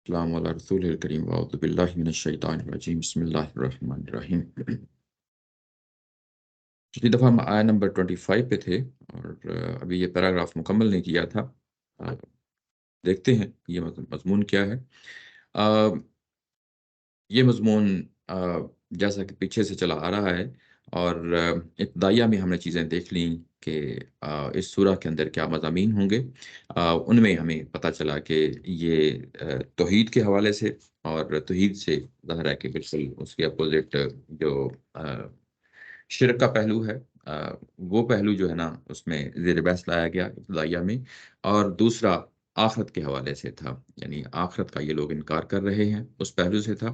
السلام علی رسول الکریم واعوذ باللہ من الشیطان الرجیم بسم اللہ الرحمن الرحیم۔ پچھلی دفعہ ہم آیا نمبر 25 پہ تھے اور ابھی یہ پیراگراف مکمل نہیں کیا تھا۔ دیکھتے ہیں یہ مضمون کیا ہے۔ یہ مضمون جیسا کہ پیچھے سے چلا آ رہا ہے اور ابتدائیہ میں ہم نے چیزیں دیکھ لیں کہ اس سورہ کے اندر کیا مضامین ہوں گے۔ ان میں ہمیں پتہ چلا کہ یہ توحید کے حوالے سے، اور توحید سے ظاہر ہے کہ بالکل اس کے اپوزٹ جو شرک کا پہلو ہے، وہ پہلو جو ہے نا اس میں زیر بحث لایا گیا ابتدائیہ میں، اور دوسرا آخرت کے حوالے سے تھا، یعنی آخرت کا یہ لوگ انکار کر رہے ہیں، اس پہلو سے تھا۔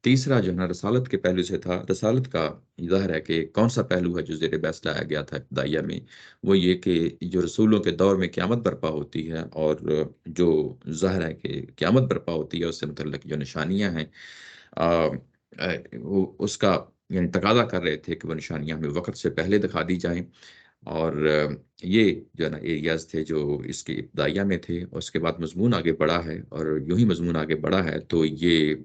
تیسرا جو ہے نا رسالت کے پہلو سے تھا۔ رسالت کا ظاہر ہے کہ کون سا پہلو ہے جو زیر بحث لایا گیا تھا ابتدائیہ میں، وہ یہ کہ جو رسولوں کے دور میں قیامت برپا ہوتی ہے، اور جو ظاہر ہے کہ قیامت برپا ہوتی ہے اس سے متعلق جو نشانیاں ہیں، وہ اس کا یعنی تقاضا کر رہے تھے کہ وہ نشانیاں ہمیں وقت سے پہلے دکھا دی جائیں۔ اور یہ جو ہے نا ایریاز تھے جو اس کے ابتدائیہ میں تھے، اور اس کے بعد مضمون آگے بڑھا ہے، اور یوں ہی مضمون آگے بڑھا ہے تو یہ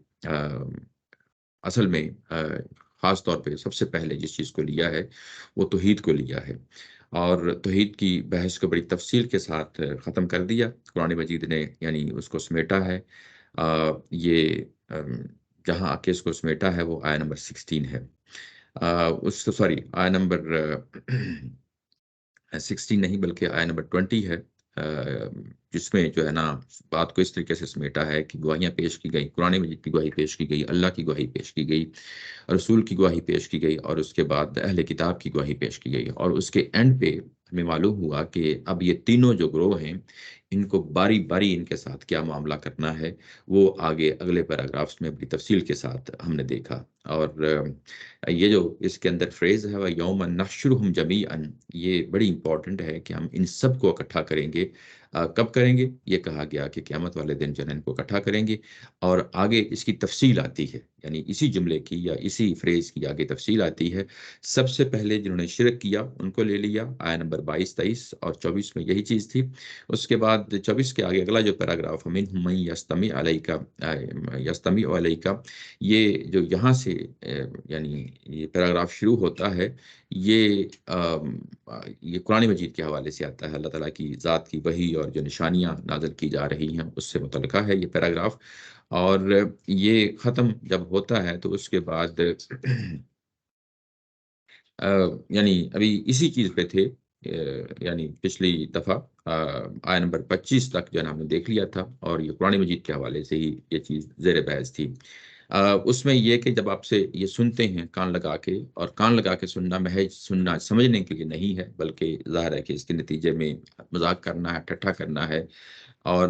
اصل میں خاص طور پہ سب سے پہلے جس چیز کو لیا ہے وہ توحید کو لیا ہے، اور توحید کی بحث کو بڑی تفصیل کے ساتھ ختم کر دیا قرآن مجید نے، یعنی اس کو سمیٹا ہے۔ یہ جہاں آ کے اس کو سمیٹا ہے وہ آیا نمبر 16 ہے، اس سوری آیا نمبر 16 نہیں بلکہ آیا نمبر 20 ہے، جس میں جو ہے نا بات کو اس طریقے سے سمیٹا ہے کہ گواہیاں پیش کی گئی، قرآن مجید کی گواہی پیش کی گئی، اللہ کی گواہی پیش کی گئی، رسول کی گواہی پیش کی گئی، اور اس کے بعد اہل کتاب کی گواہی پیش کی گئی، اور اس کے اینڈ پہ ہمیں معلوم ہوا کہ اب یہ تینوں جو گروہ ہیں ان کو باری باری ان کے ساتھ کیا معاملہ کرنا ہے، وہ آگے اگلے پیراگرافس میں بڑی تفصیل کے ساتھ ہم نے دیکھا۔ اور یہ جو اس کے اندر فریز ہے وہ یوم نحشرہم جمیعا، یہ بڑی امپورٹنٹ ہے کہ ہم ان سب کو اکٹھا کریں گے۔ کب کریں گے؟ یہ کہا گیا کہ قیامت والے دن جو ہے ان کو اکٹھا کریں گے، اور آگے اس کی تفصیل آتی ہے، یعنی اسی جملے کی یا اسی فریز کی آگے تفصیل آتی ہے۔ سب سے پہلے جنہوں نے شرک کیا ان کو لے لیا، آیا نمبر 22، 23 اور 24 میں یہی چیز تھی۔ اس کے بعد 24 کے آگے اگلا جو پیراگراف ومنہم من یستمع علیک، یہ جو یہاں سے یعنی یہ پیراگراف شروع ہوتا ہے، یہ قرآن مجید کے حوالے سے آتا ہے، اللہ تعالیٰ کی ذات کی وحی اور جو نشانیاں نازل کی جا رہی ہیں اس سے متعلقہ ہے یہ پیراگراف۔ اور یہ ختم جب ہوتا ہے تو اس کے بعد یعنی ابھی اسی چیز پہ تھے، یعنی پچھلی دفعہ آیا نمبر 25 تک جو ہے نا ہم نے دیکھ لیا تھا، اور یہ قرآن مجید کے حوالے سے ہی یہ چیز زیر بحث تھی۔ اس میں یہ کہ جب آپ سے یہ سنتے ہیں کان لگا کے، اور کان لگا کے سننا محض سننا سمجھنے کے لیے نہیں ہے، بلکہ ظاہر ہے کہ اس کے نتیجے میں مذاق کرنا ہے، ٹھٹھا کرنا ہے، اور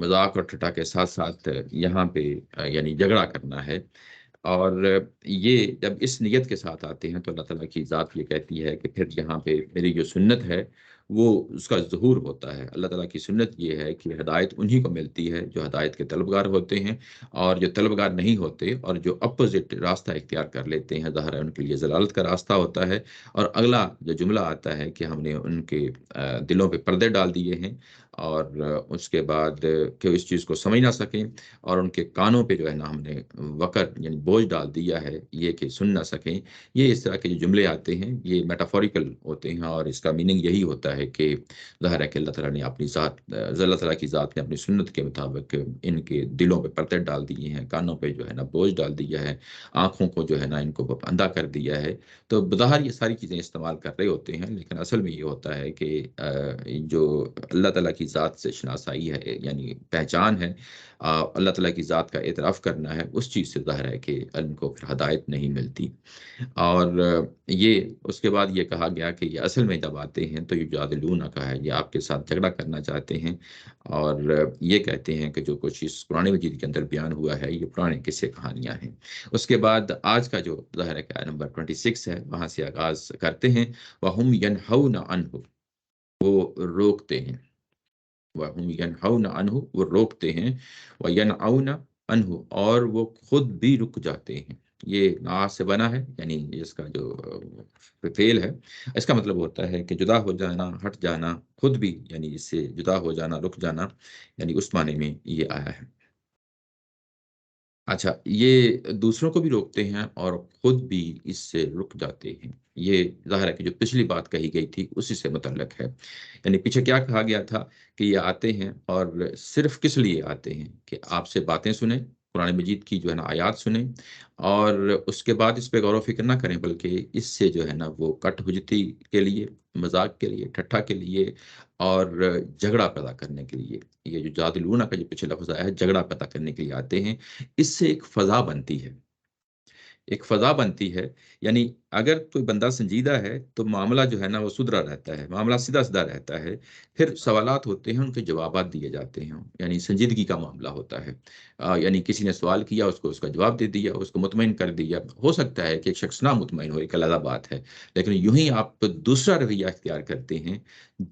مذاق اور ٹھٹھا کے ساتھ ساتھ یہاں پہ یعنی جھگڑا کرنا ہے۔ اور یہ جب اس نیت کے ساتھ آتے ہیں تو اللہ تعالیٰ کی ذات یہ کہتی ہے کہ پھر یہاں پہ میری جو سنت ہے وہ اس کا ظہور ہوتا ہے۔ اللہ تعالیٰ کی سنت یہ ہے کہ ہدایت انہی کو ملتی ہے جو ہدایت کے طلبگار ہوتے ہیں، اور جو طلبگار نہیں ہوتے اور جو اپوزٹ راستہ اختیار کر لیتے ہیں، ظاہر ہے ان کے لیے ضلالت کا راستہ ہوتا ہے۔ اور اگلا جو جملہ آتا ہے کہ ہم نے ان کے دلوں پہ پردے ڈال دیے ہیں، اور اس کے بعد کہ اس چیز کو سمجھ نہ سکیں، اور ان کے کانوں پہ جو ہے نا ہم نے وقت یعنی بوجھ ڈال دیا ہے یہ کہ سن نہ سکیں۔ یہ اس طرح کے جو جملے آتے ہیں یہ میٹافوریکل ہوتے ہیں، اور اس کا میننگ یہی ہوتا ہے کہ ظاہر ہے کہ اللہ تعالیٰ نے اپنی ذات اللہ تعالیٰ کی ذات نے اپنی سنت کے مطابق ان کے دلوں پہ پردے ڈال دیے ہیں، کانوں پہ جو ہے نا بوجھ ڈال دیا ہے، آنکھوں کو جو ہے نا ان کو اندھا کر دیا ہے۔ تو بظاہر یہ ساری چیزیں استعمال کر رہے ہوتے ہیں، لیکن اصل میں یہ ہوتا ہے کہ جو اللہ تعالیٰ کی ذات سے شناسائی ہے، یعنی پہچان ہے، اللہ تعالیٰ کی ذات کا اعتراف کرنا ہے، اس چیز سے ظاہر ہے کہ ان کو پھر ہدایت نہیں ملتی۔ اور یہ اس کے بعد یہ کہا گیا کہ یہ اصل میں جب آتے ہیں تو یہ یجادلونک ہے، یہ آپ کے ساتھ جھگڑا کرنا چاہتے ہیں، اور یہ کہتے ہیں کہ جو کچھ اس قرآن مجید کے اندر بیان ہوا ہے یہ پرانے قصے کہانیاں ہیں۔ اس کے بعد آج کا جو ظاہر ہے کہ آیت نمبر 26 ہے وہاں سے آغاز کرتے ہیں، وَهُمْ يَنْهَوْنَ عَنْهُ، وہ روکتے ہیں، وَهُمْ يَنْهَوْنَ عَنْهُ، وہ روکتے ہیں، وَيَنْعَوْنَ عَنْهُ، اور وہ خود بھی رک جاتے ہیں۔ یہ ناس سے بنا ہے، یعنی اس کا جو فعل ہے، اس کا مطلب ہوتا ہے کہ جدا ہو جانا، ہٹ جانا، خود بھی یعنی اس سے جدا ہو جانا، رک جانا، یعنی اس معنی میں یہ آیا ہے۔ اچھا، یہ دوسروں کو بھی روکتے ہیں اور خود بھی اس سے رک جاتے ہیں۔ یہ ظاہر ہے کہ جو پچھلی بات کہی گئی تھی اسی سے متعلق ہے۔ یعنی پیچھے کیا کہا گیا تھا کہ یہ آتے ہیں اور صرف کس لیے آتے ہیں کہ آپ سے باتیں سنیں، قرآن مجید کی جو ہے نا آیات سنیں، اور اس کے بعد اس پہ غور و فکر نہ کریں، بلکہ اس سے جو ہے نا وہ کٹ حجتی کے لیے، مذاق کے لیے، ٹھٹھا کے لیے اور جھگڑا پیدا کرنے کے لیے، یہ جو جادلونا کا جو پیچھے لفظ آیا ہے، جھگڑا پیدا کرنے کے لیے آتے ہیں۔ اس سے ایک فضا بنتی ہے، ایک فضا بنتی ہے۔ یعنی اگر کوئی بندہ سنجیدہ ہے تو معاملہ جو ہے نا وہ سدھرا رہتا ہے، معاملہ سیدھا سیدھا رہتا ہے، پھر سوالات ہوتے ہیں، ان کے جوابات دیے جاتے ہیں، یعنی سنجیدگی کا معاملہ ہوتا ہے۔ یعنی کسی نے سوال کیا، اس کو اس کا جواب دے دیا، اس کو مطمئن کر دیا۔ ہو سکتا ہے کہ ایک شخص نہ مطمئن ہو، ایک علیحدہ بات ہے، لیکن یوں ہی آپ دوسرا رویہ اختیار کرتے ہیں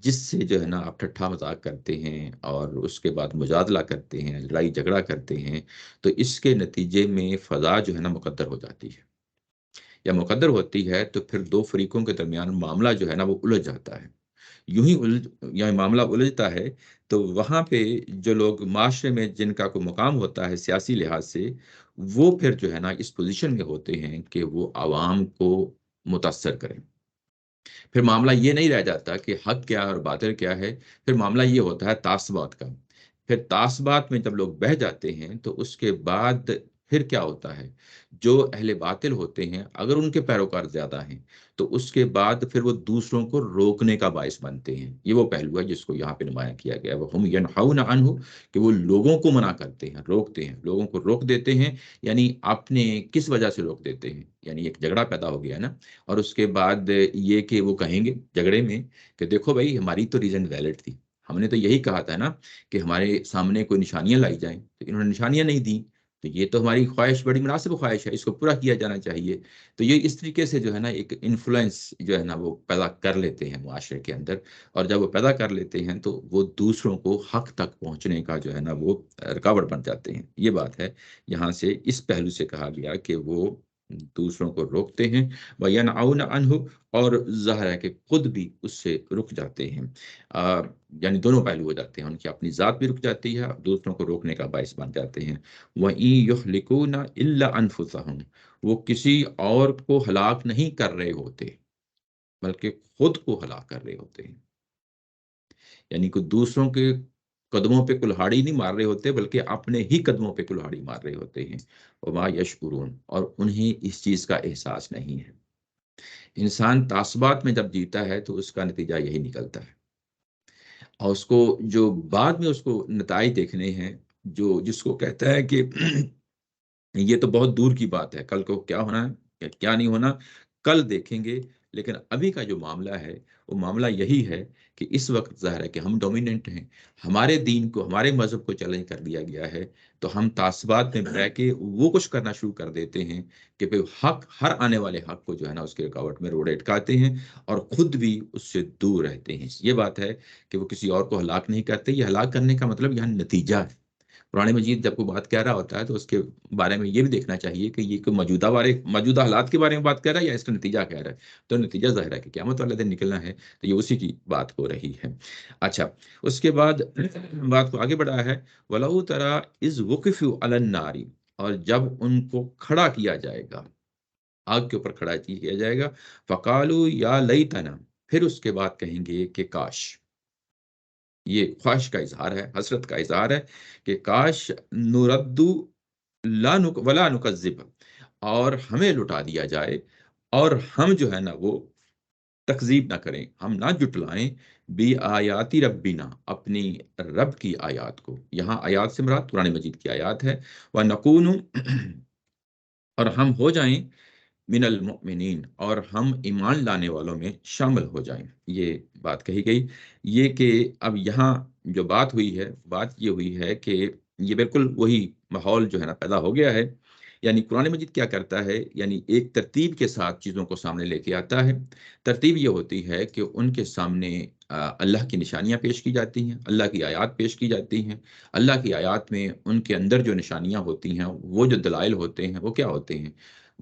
جس سے جو ہے نا آپ ٹھٹھا مذاق کرتے ہیں اور اس کے بعد مجادلہ کرتے ہیں، لڑائی جھگڑا کرتے ہیں، تو اس کے نتیجے میں فضا جو ہے نا مقدر ہو جاتی ہے، یا مقدر ہوتی ہے تو پھر دو فریقوں کے درمیان معاملہ جو ہے نا وہ الجھ جاتا ہے۔ یوں ہی یا معاملہ الجھتا ہے تو وہاں پہ جو لوگ معاشرے میں جن کا کوئی مقام ہوتا ہے سیاسی لحاظ سے، وہ پھر جو ہے نا اس پوزیشن میں ہوتے ہیں کہ وہ عوام کو متاثر کریں۔ پھر معاملہ یہ نہیں رہ جاتا کہ حق کیا ہے اور باطل کیا ہے، پھر معاملہ یہ ہوتا ہے تعصبات کا۔ پھر تعصبات میں جب لوگ بہہ جاتے ہیں تو اس کے بعد پھر کیا ہوتا ہے، جو اہل باطل ہوتے ہیں اگر ان کے پیروکار زیادہ ہیں تو اس کے بعد پھر وہ دوسروں کو روکنے کا باعث بنتے ہیں۔ یہ وہ پہلو ہے جس کو یہاں پہ نمایاں کیا گیا ہے، وَهُمْ يَنْهَوْنَ عَنْهُ، کہ وہ لوگوں کو منع کرتے ہیں، روکتے ہیں، لوگوں کو روک دیتے ہیں۔ یعنی اپنے کس وجہ سے روک دیتے ہیں؟ یعنی ایک جھگڑا پیدا ہو گیا نا، اور اس کے بعد یہ کہ وہ کہیں گے جھگڑے میں کہ دیکھو بھائی ہماری تو ریزن ویلڈ تھی، ہم نے تو یہی کہا تھا نا کہ ہمارے سامنے کوئی نشانیاں لائی جائیں، تو انہوں نے نشانیاں نہیں دیں، تو یہ تو ہماری خواہش بڑی مناسب خواہش ہے، اس کو پورا کیا جانا چاہیے۔ تو یہ اس طریقے سے جو ہے نا ایک انفلوئنس جو ہے نا وہ پیدا کر لیتے ہیں معاشرے کے اندر، اور جب وہ پیدا کر لیتے ہیں تو وہ دوسروں کو حق تک پہنچنے کا جو ہے نا وہ رکاوٹ بن جاتے ہیں۔ یہ بات ہے، یہاں سے اس پہلو سے کہا گیا کہ وہ دوسروں کو روکتے ہیں، وَيَنْعَوْنَ عَنْهُ، اور ظاہر ہے کہ خود بھی اس سے رک جاتے ہیں۔ یعنی دونوں پہلو ہو جاتے ہیں، ان کی اپنی ذات بھی رک جاتی ہے، دوسروں کو روکنے کا باعث بن جاتے ہیں۔ وَإِن يُهْلِكُونَ إِلَّا أَنفُسَهُمْ، وہ کسی اور کو ہلاک نہیں کر رہے ہوتے بلکہ خود کو ہلاک کر رہے ہوتے ہیں۔ یعنی کہ دوسروں کے قدموں پہ کلہاڑی نہیں مار رہے ہوتے بلکہ اپنے ہی قدموں پہ کلہاڑی مار رہے ہوتے ہیں۔ وما یشکرون، اور انہیں اس چیز کا احساس نہیں ہے۔ انسان تعصبات میں جب جیتا ہے تو اس کا نتیجہ یہی نکلتا ہے، اور اس کو جو بعد میں اس کو نتائج دیکھنے ہیں، جو جس کو کہتا ہے کہ یہ تو بہت دور کی بات ہے، کل کو کیا ہونا ہے کیا نہیں ہونا کل دیکھیں گے، لیکن ابھی کا جو معاملہ ہے وہ معاملہ یہی ہے کہ اس وقت ظاہر ہے کہ ہم ڈومیننٹ ہیں، ہمارے دین کو، ہمارے مذہب کو چیلنج کر دیا گیا ہے، تو ہم تعصبات میں رہ کے وہ کچھ کرنا شروع کر دیتے ہیں کہ پھر حق، ہر آنے والے حق کو جو ہے نا اس کے رکاوٹ میں روڑے اٹکاتے ہیں اور خود بھی اس سے دور رہتے ہیں۔ یہ بات ہے کہ وہ کسی اور کو ہلاک نہیں کرتے۔ یہ ہلاک کرنے کا مطلب یہاں نتیجہ ہے۔ قرآن مجید جب کوئی بات کہہ رہا ہوتا ہے تو اس کے بارے میں یہ بھی دیکھنا چاہیے کہ یہ کوئی موجودہ حالات کے بارے میں بات کر رہا ہے یا اس کا نتیجہ کہہ رہا ہے۔ تو نتیجہ ظاہر ہے کہ قیامت والے دن نکلنا ہے، تو یہ اسی کی بات ہو رہی ہے۔ اچھا، اس کے بعد بات کو آگے بڑھا ہے، وَلَوْ تَرَىٰ إِذْ وُقِفُوا عَلَى النَّارِ، اور جب ان کو کھڑا کیا جائے گا، آگ کے اوپر کھڑا کیا جائے گا، فَقَالُوا يَا لَيْتَنَا، پھر اس کے بعد کہیں گے کہ کاش، یہ خواہش کا اظہار ہے، حسرت کا اظہار ہے کہ کاش نردو ولا نکذب، اور ہمیں لٹا دیا جائے اور ہم جو ہے نا وہ تکذیب نہ کریں، ہم نہ جٹلائیں بھی آیاتی ربنا، اپنی رب کی آیات کو۔ یہاں آیات سے مراد قرآن مجید کی آیات ہے، وَنَكُونُ، اور ہم ہو جائیں من المؤمنین، اور ہم ایمان لانے والوں میں شامل ہو جائیں۔ یہ بات کہی گئی، یہ کہ اب یہاں جو بات ہوئی ہے، بات یہ ہوئی ہے کہ یہ بالکل وہی ماحول جو ہے نا پیدا ہو گیا ہے۔ یعنی قرآن مجید کیا کرتا ہے، یعنی ایک ترتیب کے ساتھ چیزوں کو سامنے لے کے آتا ہے۔ ترتیب یہ ہوتی ہے کہ ان کے سامنے اللہ کی نشانیاں پیش کی جاتی ہیں، اللہ کی آیات پیش کی جاتی ہیں۔ اللہ کی آیات میں ان کے اندر جو نشانیاں ہوتی ہیں، وہ جو دلائل ہوتے ہیں، وہ کیا ہوتے ہیں؟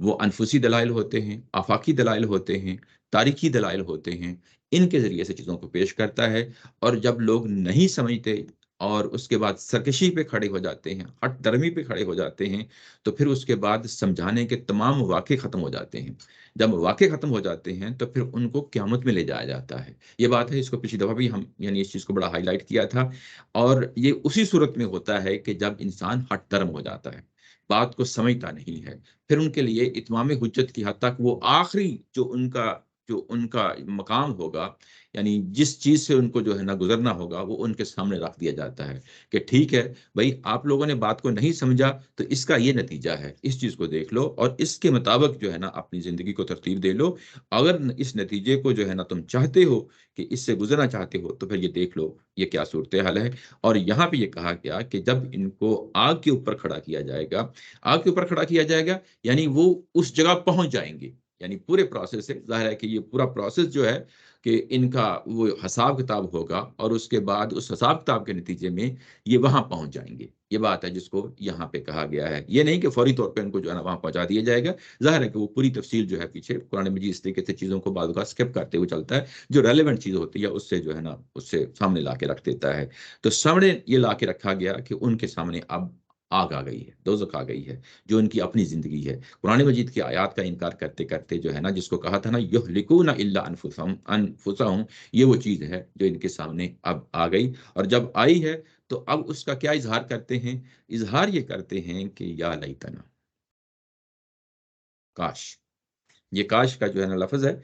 وہ انفسی دلائل ہوتے ہیں، آفاقی دلائل ہوتے ہیں، تاریخی دلائل ہوتے ہیں، ان کے ذریعے سے چیزوں کو پیش کرتا ہے۔ اور جب لوگ نہیں سمجھتے اور اس کے بعد سرکشی پہ کھڑے ہو جاتے ہیں، ہٹ درمی پہ کھڑے ہو جاتے ہیں، تو پھر اس کے بعد سمجھانے کے تمام مواقع ختم ہو جاتے ہیں۔ جب مواقع ختم ہو جاتے ہیں تو پھر ان کو قیامت میں لے جایا جاتا ہے۔ یہ بات ہے، اس کو پچھلی دفعہ بھی ہم یعنی اس چیز کو بڑا ہائی لائٹ کیا تھا۔ اور یہ اسی صورت میں ہوتا ہے کہ جب انسان ہٹ درم ہو جاتا ہے، بات کو سمجھتا نہیں ہے، پھر ان کے لیے اتمام حجت کی حد تک وہ آخری جو ان کا مقام ہوگا، یعنی جس چیز سے ان کو جو ہے نا گزرنا ہوگا، وہ ان کے سامنے رکھ دیا جاتا ہے کہ ٹھیک ہے بھائی، آپ لوگوں نے بات کو نہیں سمجھا تو اس کا یہ نتیجہ ہے، اس چیز کو دیکھ لو اور اس کے مطابق جو ہے نا اپنی زندگی کو ترتیب دے لو۔ اگر اس نتیجے کو جو ہے نا تم چاہتے ہو کہ اس سے گزرنا چاہتے ہو، تو پھر یہ دیکھ لو یہ کیا صورتحال ہے۔ اور یہاں پہ یہ کہا گیا کہ جب ان کو آگ کے اوپر کھڑا کیا جائے گا، آگ کے اوپر کھڑا کیا جائے گا یعنی وہ اس جگہ پہنچ جائیں گے، یعنی پورے پروسیس سے ظاہر ہے کہ یہ پورا پروسیس جو ہے کہ ان کا وہ حساب کتاب ہوگا، اور اس کے بعد اس حساب کتاب کے نتیجے میں یہ وہاں پہنچ جائیں گے۔ یہ بات ہے جس کو یہاں پہ کہا گیا ہے، یہ نہیں کہ فوری طور پہ ان کو جو ہے نا وہاں پہنچا دیا جائے گا۔ ظاہر ہے کہ وہ پوری تفصیل جو ہے پیچھے قرآن مجید اس طریقے سے چیزوں کو بعض اوقات اسکپ کرتے ہوئے چلتا ہے، جو ریلیونٹ چیز ہوتی ہے اس سے جو ہے نا اس سے سامنے لا کے رکھ دیتا ہے۔ تو سامنے یہ لا کے رکھا گیا کہ ان کے سامنے اب آگ آ گئی ہے، دوزخ آ گئی ہے، جو ان کی اپنی زندگی ہے۔ قرآن مجید کی آیات کا انکار کرتے کرتے جو ہے نا، جس کو کہا تھا نا یہلکون الا انفسہم، یہ وہ چیز ہے جو ان کے سامنے اب آ گئی۔ اور جب آئی ہے تو اب اس کا کیا اظہار کرتے ہیں؟ اظہار یہ کرتے ہیں کہ یا لیتنا، کاش۔ یہ کاش کا جو ہے نا لفظ ہے،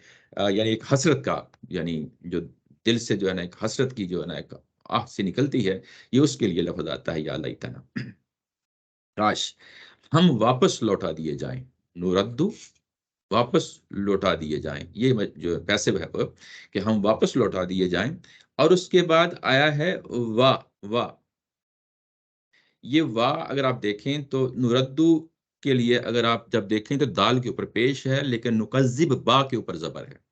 یعنی ایک حسرت کا، یعنی جو دل سے جو ہے نا ایک حسرت کی جو ہے نا ایک آہ سے نکلتی ہے، یہ اس کے لیے لفظ آتا ہے یا لیتنا، کاش ہم واپس لوٹا دیے جائیں، نوردو، واپس لوٹا دیے جائیں، یہ جو پیسو ہے کہ ہم واپس لوٹا دیے جائیں۔ اور اس کے بعد آیا ہے وا، وا، یہ وا اگر آپ دیکھیں تو نوردو کے لیے اگر آپ جب دیکھیں تو دال کے اوپر پیش ہے، لیکن نکذب با کے اوپر زبر ہے۔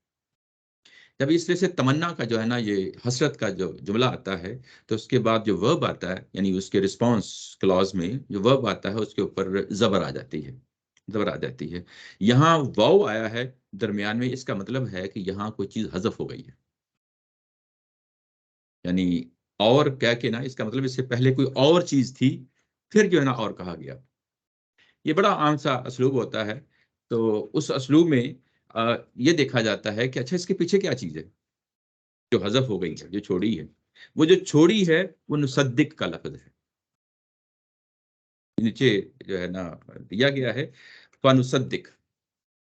جب اس طرح سے تمنا کا جو ہے نا یہ حسرت کا جو جملہ آتا ہے، تو اس کے بعد جو ورب آتا ہے، یعنی اس کے رسپانس کلاز میں جو ورب آتا ہے اس کے اوپر زبر آ جاتی ہے، زبر آ جاتی ہے۔ یہاں واو آیا ہے درمیان میں، اس کا مطلب ہے کہ یہاں کوئی چیز حذف ہو گئی ہے، یعنی اور کیا کہ نا، اس کا مطلب اس سے پہلے کوئی اور چیز تھی، پھر جو ہے نا اور کہا گیا۔ یہ بڑا عام سا اسلوب ہوتا ہے، تو اس اسلوب میں یہ دیکھا جاتا ہے کہ اچھا اس کے پیچھے کیا چیز ہے جو حذف ہو گئی ہے، جو چھوڑی ہے۔ وہ جو چھوڑی ہے وہ نصدق کا لفظ ہے، نیچے جو ہے نا دیا گیا ہے فنصدق۔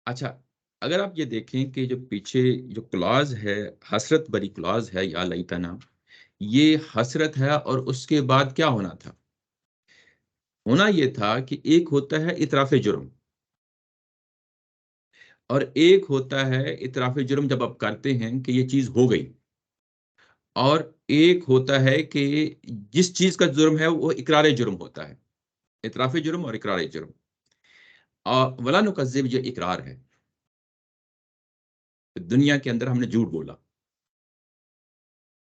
اچھا، اگر آپ یہ دیکھیں کہ جو پیچھے جو کلاز ہے، حسرت بری کلاز ہے یا لیتنا، یہ حسرت ہے، اور اس کے بعد کیا ہونا تھا؟ ہونا یہ تھا کہ ایک ہوتا ہے اطراف جرم، اور ایک ہوتا ہے اطراف جرم جب آپ کرتے ہیں کہ یہ چیز ہو گئی، اور ایک ہوتا ہے کہ جس چیز کا جرم ہے وہ اقرار جرم ہوتا ہے، اعتراف جرم اور اقرار جرم۔ اور ولا نکذب یہ اقرار ہے، دنیا کے اندر ہم نے جھوٹ بولا،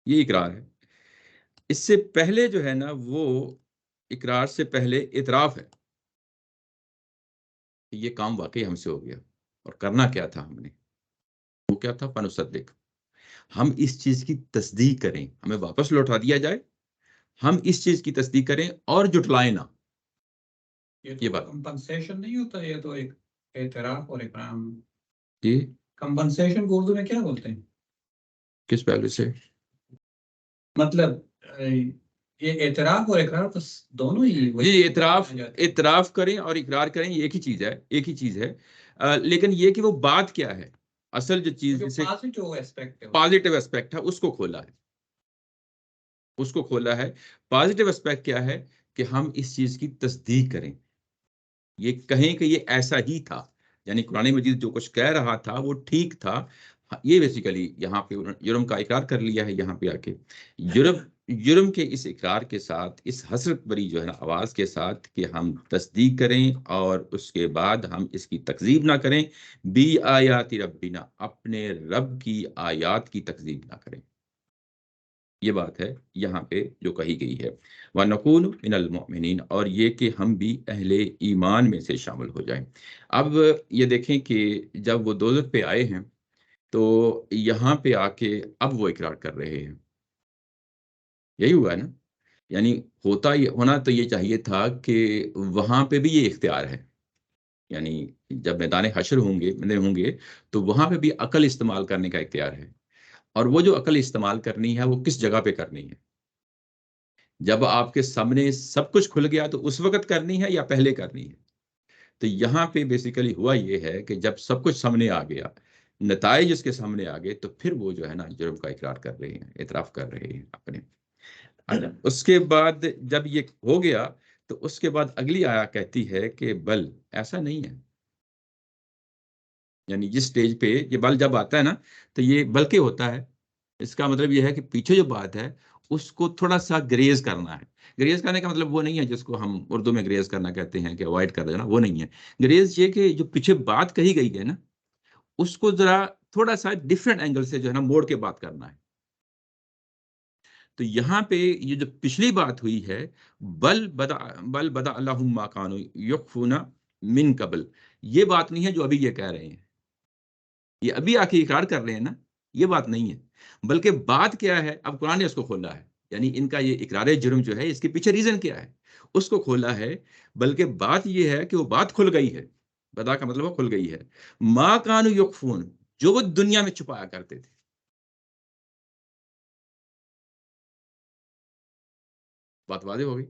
یہ اقرار ہے۔ اس سے پہلے جو ہے نا وہ اقرار سے پہلے اعتراف ہے کہ یہ کام واقعی ہم سے ہو گیا، اور کرنا کیا تھا ہم نے، وہ کیا تھا؟ فنصدق، ہم اس چیز کی تصدیق کریں، ہمیں واپس لوٹا دیا جائے، ہم اس چیز کی تصدیق کریں اور جٹلائیں نہ۔ یہ بات کمپنسیشن نہیں ہوتا، یہ تو ایک اعتراف اور اکرام۔ جی، کمپنسیشن کو اردو میں کیا بولتے ہیں؟ کس پہلو سے؟ مطلب یہ اعتراف اور اقرار تو دونوں ہی جی، اعتراف کریں اور اقرار کریں، یہ ایک ہی چیز ہے، ایک ہی چیز ہے، لیکن یہ کہ وہ بات کیا ہے، اصل جو چیز جسے پازیٹیو اسپیکٹ ہے اس کو کھولا ہے، اس کو کھولا ہے۔ پازیٹیو اسپیکٹ کیا ہے کہ ہم اس چیز کی تصدیق کریں، یہ کہیں کہ یہ ایسا ہی تھا، یعنی قرآن مجید جو کچھ کہہ رہا تھا وہ ٹھیک تھا۔ یہ بیسیکلی یہاں پہ جرم کا اقرار کر لیا ہے، یہاں پہ آ کے جرم کے اس اقرار کے ساتھ، اس حسرت بری جو ہے نا آواز کے ساتھ کہ ہم تصدیق کریں اور اس کے بعد ہم اس کی تکذیب نہ کریں، بی آیات ربنا، اپنے رب کی آیات کی تکذیب نہ کریں۔ یہ بات ہے یہاں پہ جو کہی گئی ہے، وَنَكُونُ مِنَ الْمُؤْمِنِينَ، اور یہ کہ ہم بھی اہل ایمان میں سے شامل ہو جائیں۔ اب یہ دیکھیں کہ جب وہ دوزخ پہ آئے ہیں تو یہاں پہ آ کے اب وہ اقرار کر رہے ہیں، یہی ہوا ہے نا؟ یعنی ہونا تو یہ چاہیے تھا کہ وہاں پہ بھی یہ اختیار ہے، یعنی جب میدان حشر ہوں گے تو وہاں پہ بھی عقل استعمال کرنے کا اختیار ہے، اور وہ جو عقل استعمال کرنی ہے وہ کس جگہ پہ کرنی ہے؟ جب آپ کے سامنے سب کچھ کھل گیا تو اس وقت کرنی ہے یا پہلے کرنی ہے؟ تو یہاں پہ بیسیکلی ہوا یہ ہے کہ جب سب کچھ سامنے آ گیا، نتائج اس کے سامنے آ گئے، تو پھر وہ جو ہے نا جرم کا اقرار کر رہے ہیں، اعتراف کر رہے ہیں اپنے۔ اچھا، اس کے بعد جب یہ ہو گیا تو اس کے بعد اگلی آیا کہتی ہے کہ بل ایسا نہیں ہے، یعنی جس سٹیج پہ یہ بل جب آتا ہے نا تو یہ بلکہ ہوتا ہے، اس کا مطلب یہ ہے کہ پیچھے جو بات ہے اس کو تھوڑا سا گریز کرنا ہے۔ گریز کرنے کا مطلب وہ نہیں ہے جس کو ہم اردو میں گریز کرنا کہتے ہیں کہ اوائڈ کر دینا، وہ نہیں ہے۔ گریز یہ کہ جو پیچھے بات کہی گئی ہے نا اس کو ذرا تھوڑا سا ڈفرینٹ اینگل سے جو ہے نا موڑ کے بات کرنا ہے۔ تو یہاں پہ یہ جو پچھلی بات ہوئی ہے، بل بدا اللہم ما کانوا یخفون من قبل، یہ بات نہیں ہے جو ابھی یہ کہہ رہے ہیں، یہ ابھی آ کے اقرار کر رہے ہیں نا، یہ بات نہیں ہے، بلکہ بات کیا ہے؟ اب قرآن نے اس کو کھولا ہے، یعنی ان کا یہ اقرار جرم جو ہے اس کے پیچھے ریزن کیا ہے اس کو کھولا ہے، بلکہ بات یہ ہے کہ وہ بات کھل گئی ہے، بدا کا مطلب وہ کھل گئی ہے، ما کانوا یخفون، جو وہ دنیا میں چھپایا کرتے تھے۔ بات واضح ہو گئی؟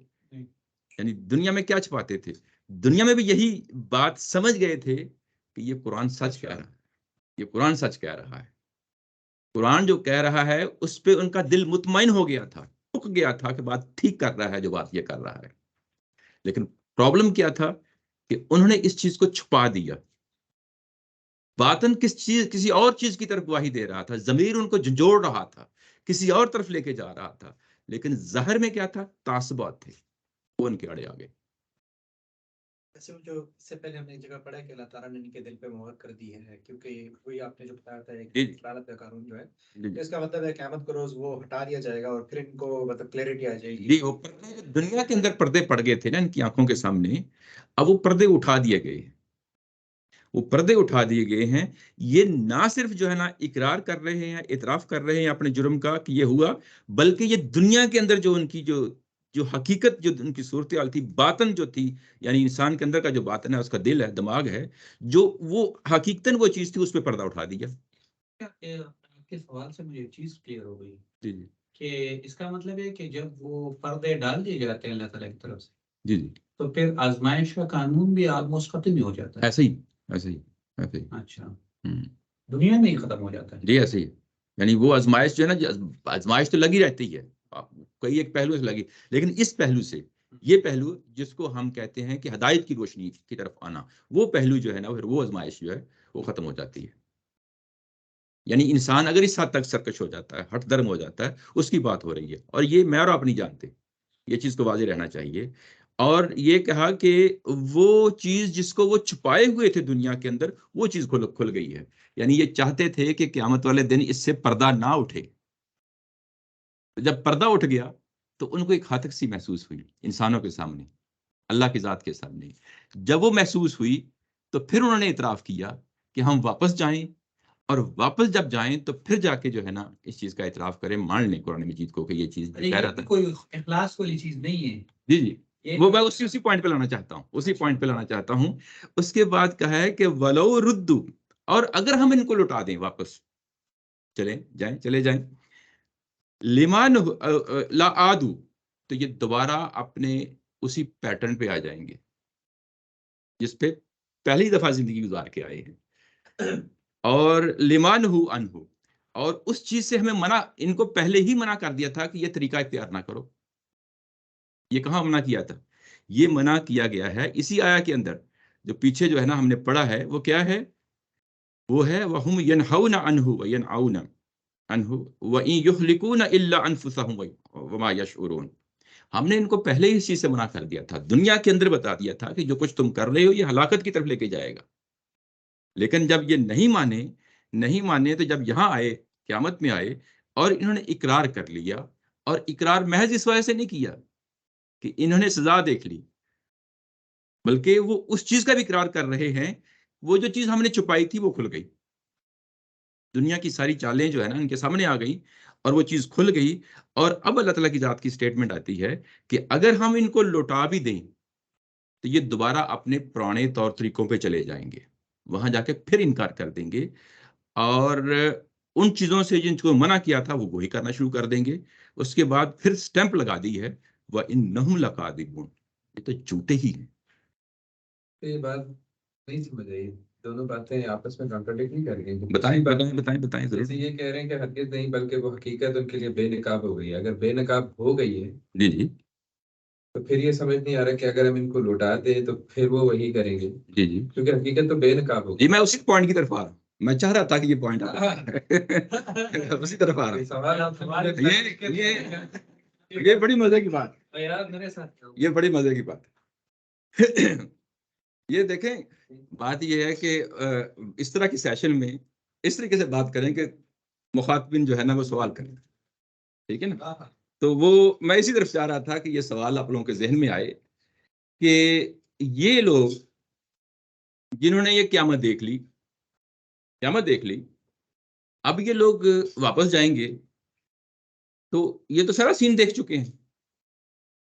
یعنی دنیا میں کیا چھپاتے تھے؟ دنیا میں بھی یہی بات سمجھ گئے تھے کہ یہ قرآن سچ کہہ رہا ہے، یہ قرآن سچ کہہ رہا ہے، قرآن جو کہہ رہا ہے اس پہ ان کا دل مطمئن ہو گیا تھا، رک گیا تھا کہ بات ٹھیک کر رہا ہے جو بات یہ کر رہا ہے۔ لیکن پرابلم کیا تھا کہ انہوں نے اس چیز کو چھپا دیا، باطن کسی اور چیز کی طرف گواہی دے رہا تھا، ضمیر ان کو جھنجھوڑ رہا تھا، کسی اور طرف لے کے جا رہا تھا، لیکن ظاہر میں کیا تھا؟ تعصبات تھے، وہ ان کے آڑے آ گئے۔ ایسے جو اس سے پہلے ہم نے ایک جگہ پڑھا کہ اللہ تعالیٰ نے ان کے دل پہ مہر کر دی ہے، کیونکہ وہی آپ نے جو بتایا تھا ایک عدالت کا قانون جو ہے، اس کا مطلب ہے قیامت کا روز وہ ہٹا دیا جائے گا اور پھر ان کو مطلب کلیئرٹی آ جائے گی۔ جی، وہ پردے دنیا کے اندر پردے پڑ گئے تھے نا ان کی آنکھوں کے سامنے، اب وہ پردے اٹھا دیے گئے، وہ پردے اٹھا دیے گئے ہیں۔ یہ نہ صرف جو ہے نا اقرار کر رہے ہیں، اعتراف کر رہے ہیں اپنے جرم کا کہ یہ ہوا، بلکہ یہ دنیا کے اندر جو ان کی جو حقیقت، جو ان کی صورتحال تھی، باطن جو تھی، یعنی انسان کے اندر کا جو باطن ہے، اس کا دل ہے، دماغ ہے، جو وہ حقیقتاً وہ چیز تھی، اس پہ پردہ اٹھا دیا۔ آپ کے سوال سے مجھے ایک چیز کلیئر ہو گئی جی جی کہ اس کا مطلب ہے کہ جب وہ پردے ڈال دیے جاتے ہیں اللہ تعالیٰ کی طرف سے، جی جی، تو پھر آزمائش کا قانون بھی آلموسٹ ختم ہی ہو جاتا ہے۔ ایسے ہی ایسے ہی ایسے ہی۔ اچھا، ہوں، دنیا میں ہی ختم ہو جاتا ہے۔ جی ایسے ہی، یعنی وہ آزمائش جو ہے نا، آزمائش تو لگی رہتی ہے، کئی ایک پہلو سے لگی، لیکن اس پہلو سے، یہ پہلو جس کو ہم کہتے ہیں کہ ہدایت کی روشنی کی طرف آنا، وہ پہلو جو ہے نا، پھر وہ آزمائش جو ہے وہ ختم ہو جاتی ہے۔ یعنی انسان اگر اس حد تک سرکش ہو جاتا ہے، ہٹ درم ہو جاتا ہے، اس کی بات ہو رہی ہے، اور یہ میں اور آپ نہیں جانتے، یہ چیز کو واضح رہنا چاہیے۔ اور یہ کہا کہ وہ چیز جس کو وہ چھپائے ہوئے تھے دنیا کے اندر، وہ چیز کھل گئی ہے، یعنی یہ چاہتے تھے کہ قیامت والے دن اس سے پردہ نہ اٹھے، جب پردہ اٹھ گیا تو ان کو ایک خاطر سی محسوس ہوئی انسانوں کے سامنے، اللہ کی ذات کے سامنے۔ جب وہ محسوس ہوئی تو پھر انہوں نے اعتراف کیا کہ ہم واپس جائیں، اور واپس جب جائیں تو پھر جا کے جو ہے نا اس چیز کا اعتراف کریں، مان لیں قرآن مجید کو کہ یہ چیز کہہ رہا تھا۔ کوئی اخلاص والی چیز نہیں ہے۔ جی جی، وہ میں اسی پوائنٹ پہ لانا چاہتا ہوں، اسی پوائنٹ پہ لانا چاہتا ہوں۔ اس کے بعد کہا ہے کہ ولو ردو، اور اگر ہم ان کو لوٹا دیں واپس، چلے جائیں لمان لا آدو، تو یہ دوبارہ اپنے اسی پیٹرن پہ آ جائیں گے جس پہ پہلی دفعہ زندگی گزار کے آئے ہیں، اور لمان ہو انہو، اور اس چیز سے ہمیں منع، ان کو پہلے ہی منع کر دیا تھا کہ یہ طریقہ اختیار نہ کرو۔ یہ کہاں منع کیا تھا؟ یہ منع کیا گیا ہے اسی آیا کے اندر، جو پیچھے جو ہے نا ہم نے پڑھا ہے، وہ کیا ہے؟ وہ ہے وَهُمْ يَنْهَوْنَ عَنْهُ وَيَنْعَوْنَ عَنْهُ وَإِن يُهْلِكُونَ إِلَّا أَنفُسَهُمْ وَمَا يَشْعُرُونَ۔ ہم نے ان کو پہلے ہی اس چیز سے منع کر دیا تھا، دنیا کے اندر بتا دیا تھا کہ جو کچھ تم کر رہے ہو یہ ہلاکت کی طرف لے کے جائے گا، لیکن جب یہ نہیں مانے تو جب یہاں آئے، قیامت میں آئے، اور انہوں نے اقرار کر لیا، اور اقرار محض اس وجہ سے نہیں کیا کہ انہوں نے سزا دیکھ لی، بلکہ وہ اس چیز کا بھی اقرار کر رہے ہیں، وہ جو چیز ہم نے چھپائی تھی وہ کھل گئی، دنیا کی ساری چالیں جو ہے نا ان کے سامنے آ گئی اور وہ چیز کھل گئی. اور اب اللہ تعالیٰ کی ذات کی سٹیٹمنٹ آتی ہے کہ اگر ہم ان کو لوٹا بھی دیں تو یہ دوبارہ اپنے پرانے طور طریقوں پہ چلے جائیں گے، وہاں جا کے پھر انکار کر دیں گے، اور ان چیزوں سے جن کو منع کیا تھا وہ وہی کرنا شروع کر دیں گے. اس کے بعد پھر سٹیمپ لگا دی ہے وَإِنَّهُمْ لَكَاذِبُونَ، یہ تو جھوٹے ہی ہیں. یہ بات نہیں سمجھ آئی، دونوں باتیں آپس میں کانٹرڈکٹ نہیں کر رہی ہیں. بتائیں ضرور. جیسے یہ کہہ رہے ہیں کہ ہرگز نہیں بلکہ وہ حقیقت ان کے لیے بے نقاب ہو گئی ہے. اگر بے نقاب ہو گئی ہے جی تو پھر یہ سمجھ نہیں آ رہا کہ اگر ہم ان کو لوٹا دیں تو پھر وہ وہی کریں گے، جی کیونکہ حقیقت تو بے نقاب ہو گئی. میں اسی پوائنٹ کی طرف آ رہا ہوں، میں چاہ رہا تھا کہ یہ پوائنٹ اسی طرف آ رہا ہوں. سوال آپ یہ بڑی مزے کی بات، میرے ساتھ یہ بڑی مزے کی بات ہے. یہ دیکھیں بات یہ ہے کہ اس طرح کی سیشن میں اس طریقے سے بات کریں کہ مخاطبین جو ہے نا وہ سوال کریں، ٹھیک ہے نا. تو وہ میں اسی طرف چاہ رہا تھا کہ یہ سوال آپ لوگوں کے ذہن میں آئے کہ یہ لوگ جنہوں نے یہ قیامت دیکھ لی، اب یہ لوگ واپس جائیں گے تو یہ تو سارا سین دیکھ چکے ہیں،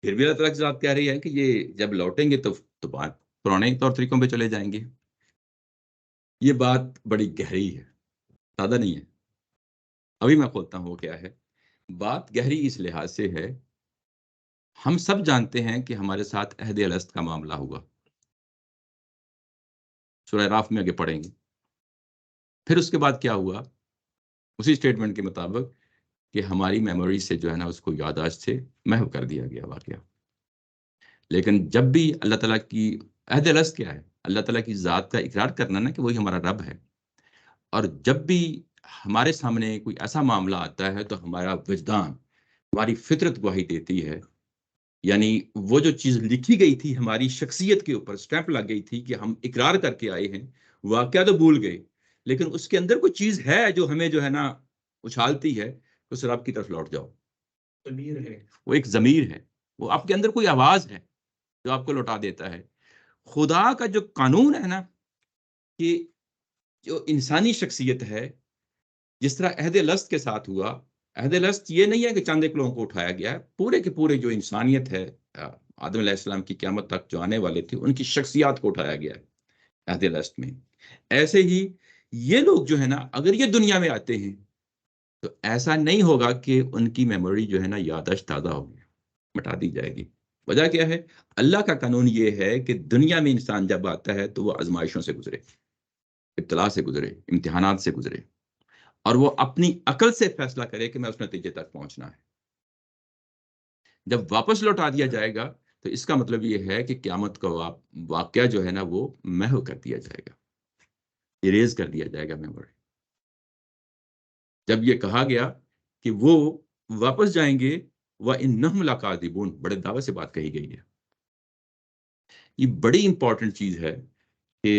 پھر بھی اللہ تعالیٰ کی ذات کہہ رہی ہے کہ یہ جب لوٹیں گے تو بات پرانے طور طریقوں پہ چلے جائیں گے. یہ بات بڑی گہری ہے، سادہ نہیں ہے. ابھی میں کھولتا ہوں وہ کیا ہے. بات گہری اس لحاظ سے ہے، ہم سب جانتے ہیں کہ ہمارے ساتھ عہد الست کا معاملہ ہوا، سورہ اعراف میں آگے پڑھیں گے. پھر اس کے بعد کیا ہوا، اسی سٹیٹمنٹ کے مطابق کہ ہماری میموری سے جو ہے نا اس کو یادداشت سے محو کر دیا گیا واقعہ. لیکن جب بھی اللہ تعالیٰ کی عہد الست کیا ہے، اللہ تعالیٰ کی ذات کا اقرار کرنا نا کہ وہی ہمارا رب ہے. اور جب بھی ہمارے سامنے کوئی ایسا معاملہ آتا ہے تو ہمارا وجدان، ہماری فطرت گواہی دیتی ہے، یعنی وہ جو چیز لکھی گئی تھی ہماری شخصیت کے اوپر سٹیمپ لگ گئی تھی کہ ہم اقرار کر کے آئے ہیں، واقعہ تو بھول گئے لیکن اس کے اندر کوئی چیز ہے جو ہمیں جو ہے نا اچھالتی ہے، اس رب کی طرف لوٹ جاؤ. ضمیر ہے، وہ ایک ضمیر ہے، وہ آپ کے اندر کوئی آواز ہے جو آپ کو لوٹا دیتا ہے. خدا کا جو قانون ہے نا کہ جو انسانی شخصیت ہے، جس طرح عہد الست کے ساتھ ہوا، عہد الست یہ نہیں ہے کہ چند ایک لوگوں کو اٹھایا گیا ہے، پورے کے پورے جو انسانیت ہے آدم علیہ السلام کی قیامت تک جو آنے والے تھے ان کی شخصیات کو اٹھایا گیا ہے عہد الست میں. ایسے ہی یہ لوگ جو ہے نا اگر یہ دنیا میں آتے ہیں تو ایسا نہیں ہوگا کہ ان کی میموری جو ہے نا یادداشت تازہ ہوگی، مٹا دی جائے گی. وجہ کیا ہے؟ اللہ کا قانون یہ ہے کہ دنیا میں انسان جب آتا ہے تو وہ آزمائشوں سے گزرے، ابتلا سے گزرے، امتحانات سے گزرے، اور وہ اپنی عقل سے فیصلہ کرے کہ میں اس نتیجے تک پہنچنا ہے. جب واپس لوٹا دیا جائے گا تو اس کا مطلب یہ ہے کہ قیامت کا واقعہ جو ہے نا وہ محو کر دیا جائے گا، اریز کر دیا جائے گا میموری. جب یہ کہا گیا کہ وہ واپس جائیں گے وَإِنَّهُمْ لَكَاذِبُونَ، بڑے دعوے سے بات کہی گئی ہے. یہ بڑی امپورٹنٹ چیز ہے کہ